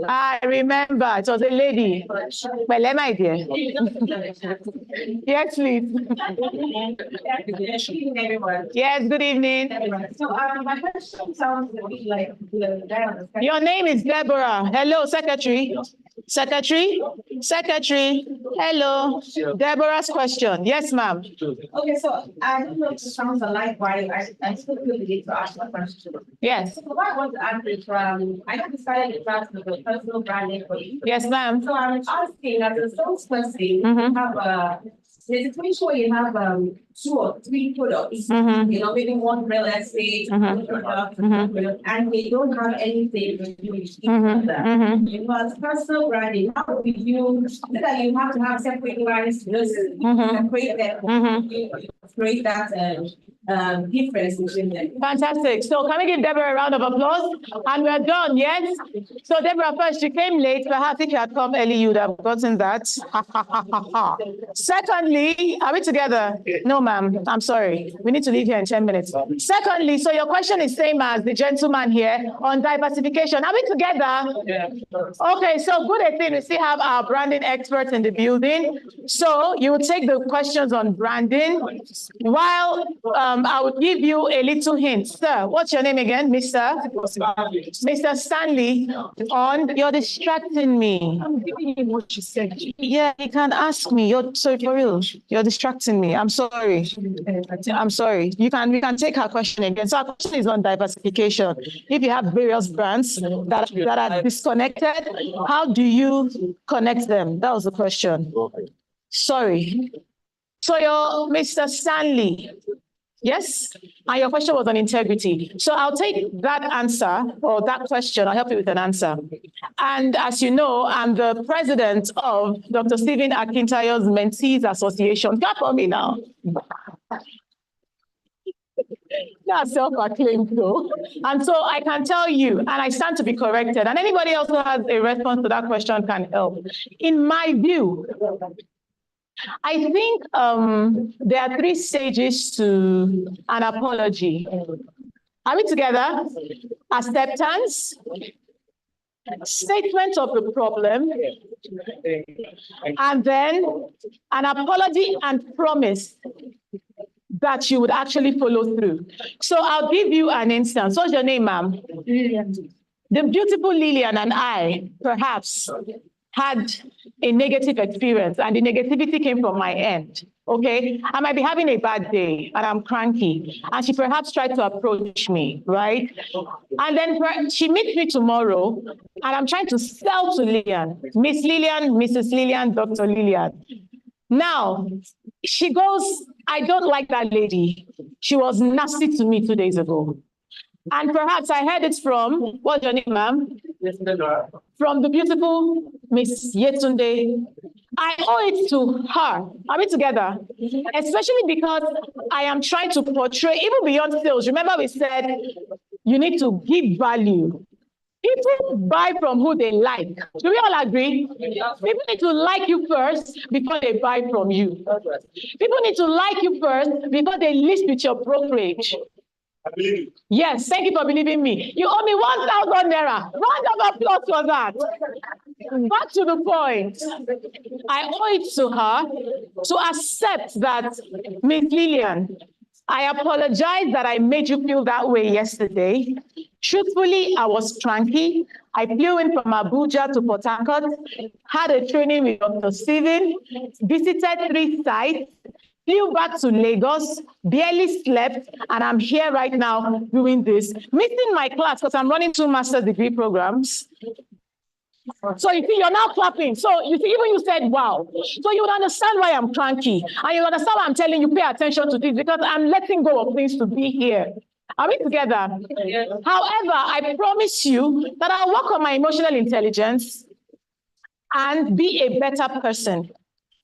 I remember. It was a lady. Well, am I there? Yes, please. Yes, good evening. So my question sounds a bit like your name is Deborah. Hello, Secretary. Secretary. Hello. Deborah's question. Yes, ma'am. Okay, so I don't know if it sounds alike, why I still feel the need to ask a question. Yes. So what I want to ask is, I decided to ask the personal branding for you. Yes, ma'am. So I'm asking, as a salesperson, you have there's a situation where you have 2 or 3 products, you know, maybe one real estate, product, and they don't have anything to do with each other. You know, as personal branding, how would you, that you have to have separate lines, separate that, create that difference between them. Fantastic. So can we give Deborah a round of applause? And we're done, yes? So Deborah, first, she came late. Perhaps if you had come early, you would have gotten that. Secondly, are we together? No, ma'am. I'm sorry. We need to leave here in 10 minutes. Secondly, so your question is same as the gentleman here on diversification. Are we together? Yeah. Okay, so good thing. We still have our branding experts in the building. So you will take the questions on branding while I will give you a little hint. Sir, what's your name again, Mr. Stanley? You're distracting me. I'm giving you what you said. Yeah, you can ask me. You're sorry for real. You're distracting me. I'm sorry. I'm sorry. We can take our question again. So our question is on diversification. If you have various brands that are disconnected, how do you connect them? That was the question. Sorry. So you're Mr. Stanley. Yes? And your question was on integrity. So I'll take that answer or that question. I'll help you with an answer. And as you know, I'm the president of Dr. Stephen Akintayo's Mentees Association. Clap for me now. That's self-acclaimed though. And so I can tell you, and I stand to be corrected, and anybody else who has a response to that question can help. In my view, I think there are 3 stages to an apology. Are we together? Acceptance, statement of the problem, and then an apology and promise that you would actually follow through. So I'll give you an instance. What's your name, ma'am? Lillian. The beautiful Lillian and I, perhaps, had a negative experience, and the negativity came from my end, okay? I might be having a bad day, and I'm cranky, and she perhaps tried to approach me, right? And then she meets me tomorrow, and I'm trying to sell to Lillian, Miss Lillian, Mrs. Lillian, Dr. Lillian. Now, she goes, I don't like that lady. She was nasty to me 2 days ago. And perhaps I heard it from, what's your name, ma'am? From the beautiful Miss Yetunde. I owe it to her. Are we together? Especially because I am trying to portray, even beyond sales. Remember we said you need to give value. People buy from who they like. Do we all agree? People need to like you first before they buy from you. People need to like you first before they list with your brokerage. Yes, thank you for believing me. You owe me 1,000 naira. Round of applause for that. Back to the point. I owe it to her to accept that, Miss Lillian, I apologize that I made you feel that way yesterday. Truthfully, I was cranky. I flew in from Abuja to Port Harcourt, had a training with Dr. Stephen, visited 3 sites, flew back to Lagos, barely slept, and I'm here right now doing this, missing my class because I'm running 2 master's degree programs. So you see, you're now clapping. So you see, even you said, wow. So you would understand why I'm cranky. And you understand why I'm telling you, pay attention to this, because I'm letting go of things to be here. Are we together? Yes. However, I promise you that I'll work on my emotional intelligence and be a better person.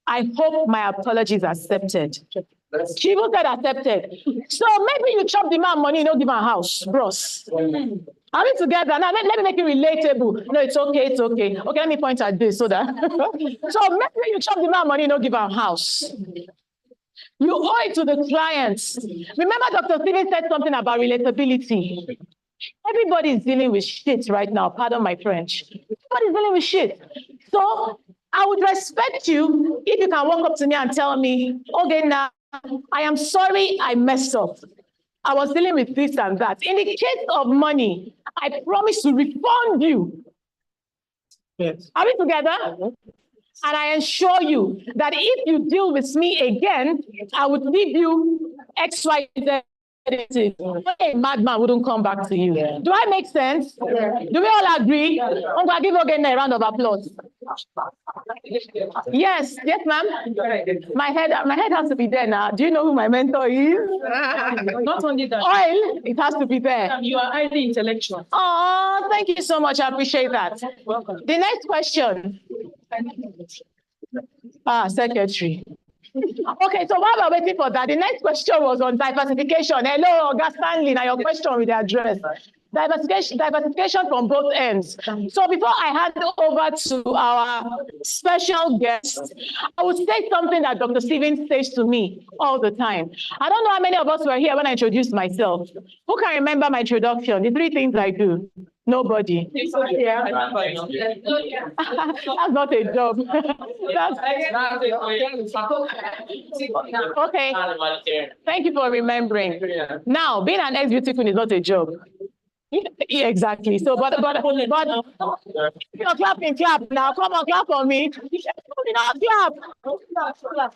I hope my apology is accepted. She even said accepted. So maybe you chop the man money, you don't give him a house, bros. Are we together? Now, let me make it relatable. No, it's okay, it's okay. Okay, let me point at this so that. So maybe you chop the man money, you don't give him a house. You owe it to the clients. Remember, Dr. Stephen said something about relatability. Everybody is dealing with shit right now. Pardon my French. Everybody's dealing with shit. So I would respect you if you can walk up to me and tell me, okay, now, I am sorry I messed up. I was dealing with this and that. In the case of money, I promise to refund you. Yes. Are we together? And I assure you that if you deal with me again, I would give you X, Y, Z. A madman wouldn't come back to you. Do I make sense? Do we all agree? I'm going to give again a round of applause. Yes, yes, ma'am. My head has to be there now. Do you know who my mentor is? Not only that. Oil, it has to be there. You are highly intellectual. Oh, thank you so much. I appreciate that. Welcome. The next question. Secretary. Okay, so while we're waiting for that, the next question was on diversification. Hello, Oga Stanley, now your question with the address. Diversification from both ends. So before I hand over to our special guest, I would say something that Dr. Stephen says to me all the time. I don't know how many of us were here when I introduced myself. Who can remember my introduction? The 3 things I do. Nobody. Yeah. That's not a job. Okay. Thank you for remembering. Now, being an ex-beauty queen is not a job. Yeah, exactly. So, but you're clapping, clap now. Come on, clap for me. Clap.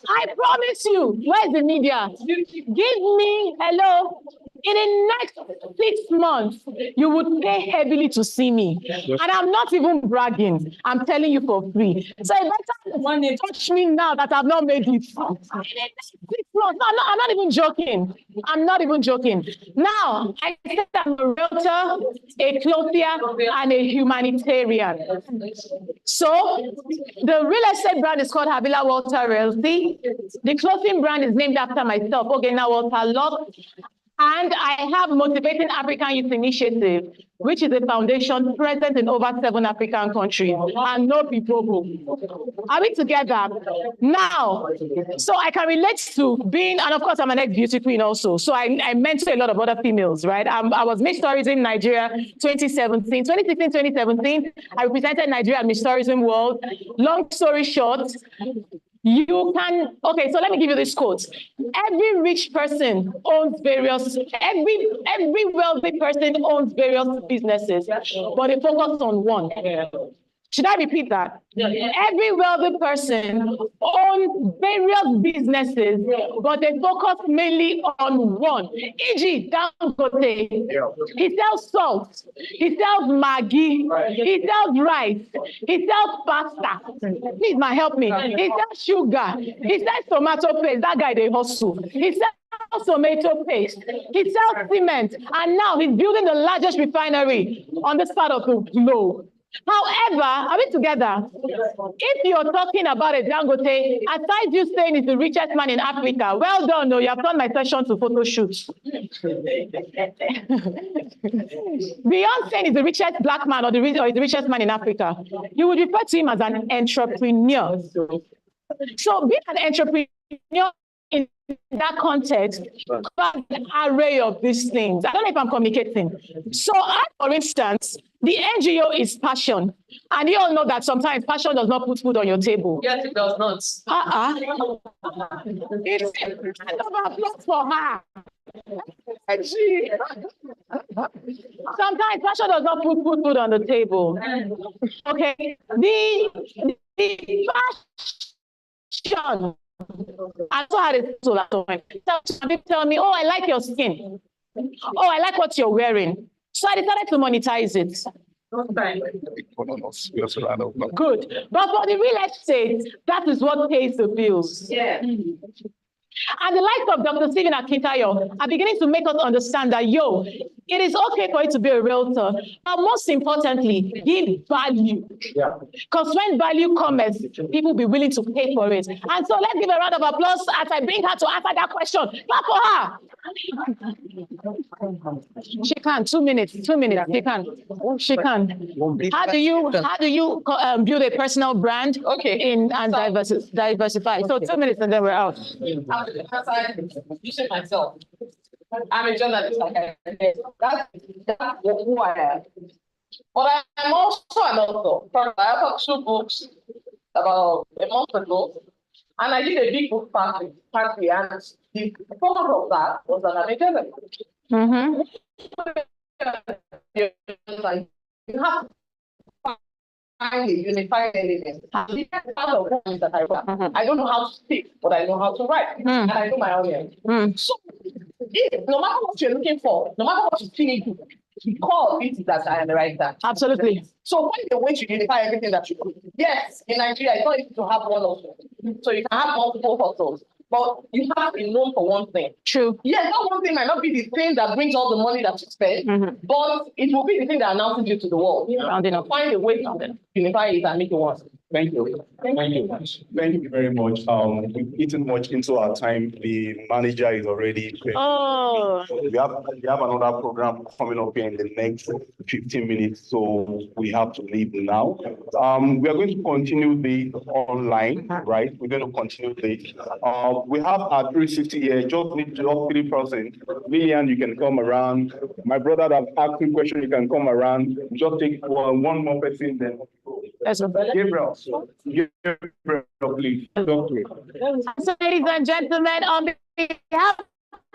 I promise you. Where's the media? Give me hello. In the next 6 months, you would pay heavily to see me. And I'm not even bragging. I'm telling you for free. So it better when they touch me now that I've not made it. In the next 6 months. No, I'm not even joking. I'm not even joking. Now, I said I'm a realtor, a clothier, and a humanitarian. So the real estate brand is called Habila Walter Realty. The clothing brand is named after myself, Ogena Walter Locke. And I have Motivating African Youth Initiative, which is a foundation present in over 7 African countries, and no people. Are we together? Now, so I can relate to being, and of course I'm an ex-beauty queen also, so I mentor a lot of other females, right? I was Miss Tourism Nigeria 2017, 2016, 2017. I represented Nigeria at Miss Tourism World. Long story short, you can, okay, so let me give you this quote. Every rich person owns various, every wealthy person owns various businesses, but they focus on one. Should I repeat that? Every wealthy person owns various businesses, but they focus mainly on one. E.g., Dangote, he sells salt, he sells Maggi, he sells rice, he sells pasta. Please, man, help me. He sells sugar, he sells tomato paste. That guy, they hustle. He sells tomato paste, he sells cement, and now he's building the largest refinery on this part of the globe. However, are we together? If you're talking about a Dangote, aside you saying he's the richest man in Africa, well done, no, you have turned my session to photo shoot. Beyond saying he's the richest black man or the richest man in Africa, you would refer to him as an entrepreneur. So being an entrepreneur in that context, an array of these things. I don't know if I'm communicating. So, for instance, the NGO is passion. And you all know that sometimes passion does not put food on your table. Yes, it does not. It's a kind of applause for her. Sometimes passion does not put food on the table. Okay. The passion. I also had a soul at one. Some people tell me, oh, I like your skin. Oh, I like what you're wearing. So I decided to monetize it. Good. But for the real estate, that is what pays the bills. Yeah. And the likes of Dr. Stephen Akintayo are beginning to make us understand that, yo, it is okay for you to be a realtor, but most importantly, give value. Because when value comes, people will be willing to pay for it. And so let's give a round of applause as I bring her to answer that question. Clap for her. She can. 2 minutes. 2 minutes. She can. She can. How do you build a personal brand? Okay. And diversify? So 2 minutes and then we're out. Using myself. I'm a journalist, like I said. That's who I am. But I'm also an author. I have 2 books about a month ago, and I did a big book party, and the focus of that was that I'm a journalist. You have to find a unified element. I don't know how to speak, but I know how to write, and I know my audience. So, no matter what you're looking for, no matter what you think, the core of it is that I am a writer. Absolutely. So find a way to unify everything that you do. Yes, in Nigeria, it's not easy to have one of them. So you can have multiple hustles, but you have to be known for one thing. True. Yes, that one thing might not be the thing that brings all the money that you spend, but it will be the thing that announces you to the world. Find a way to unify it and make it one. Thank you. Thank you. Thank you very much. We've eaten much into our time. The manager is already. Oh. We have another program coming up here in the next 15 minutes, so we have to leave now. We are going to continue the online, right? We're going to continue the. We have our 360 here. Just need 3%. Lillian, you can come around. My brother that asked me question, you can come around. Just take one more person, then. Gabriel, please. So, ladies and gentlemen, on behalf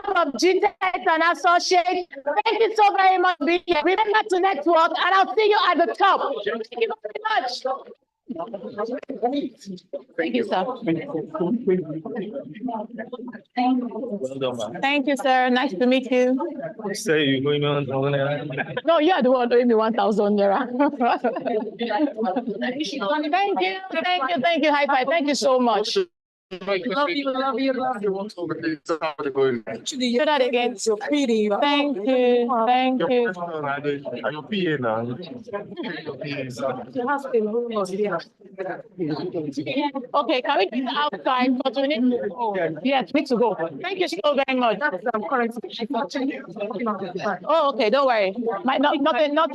of GTEx and Associates, thank you so very much for being here. Remember to network, and I'll see you at the top. Thank you very much. Thank you, sir. Well done, man. Thank you, sir. Nice to meet you. Say you're going on. No, you are the one doing me 1,000 naira. Thank you. High five. Thank you so much. Love you. Actually, do that again. Thank you. Okay, can we get outside? But we need to go. Yes, we need to go. Thank you so very much. Oh, okay, don't worry. Not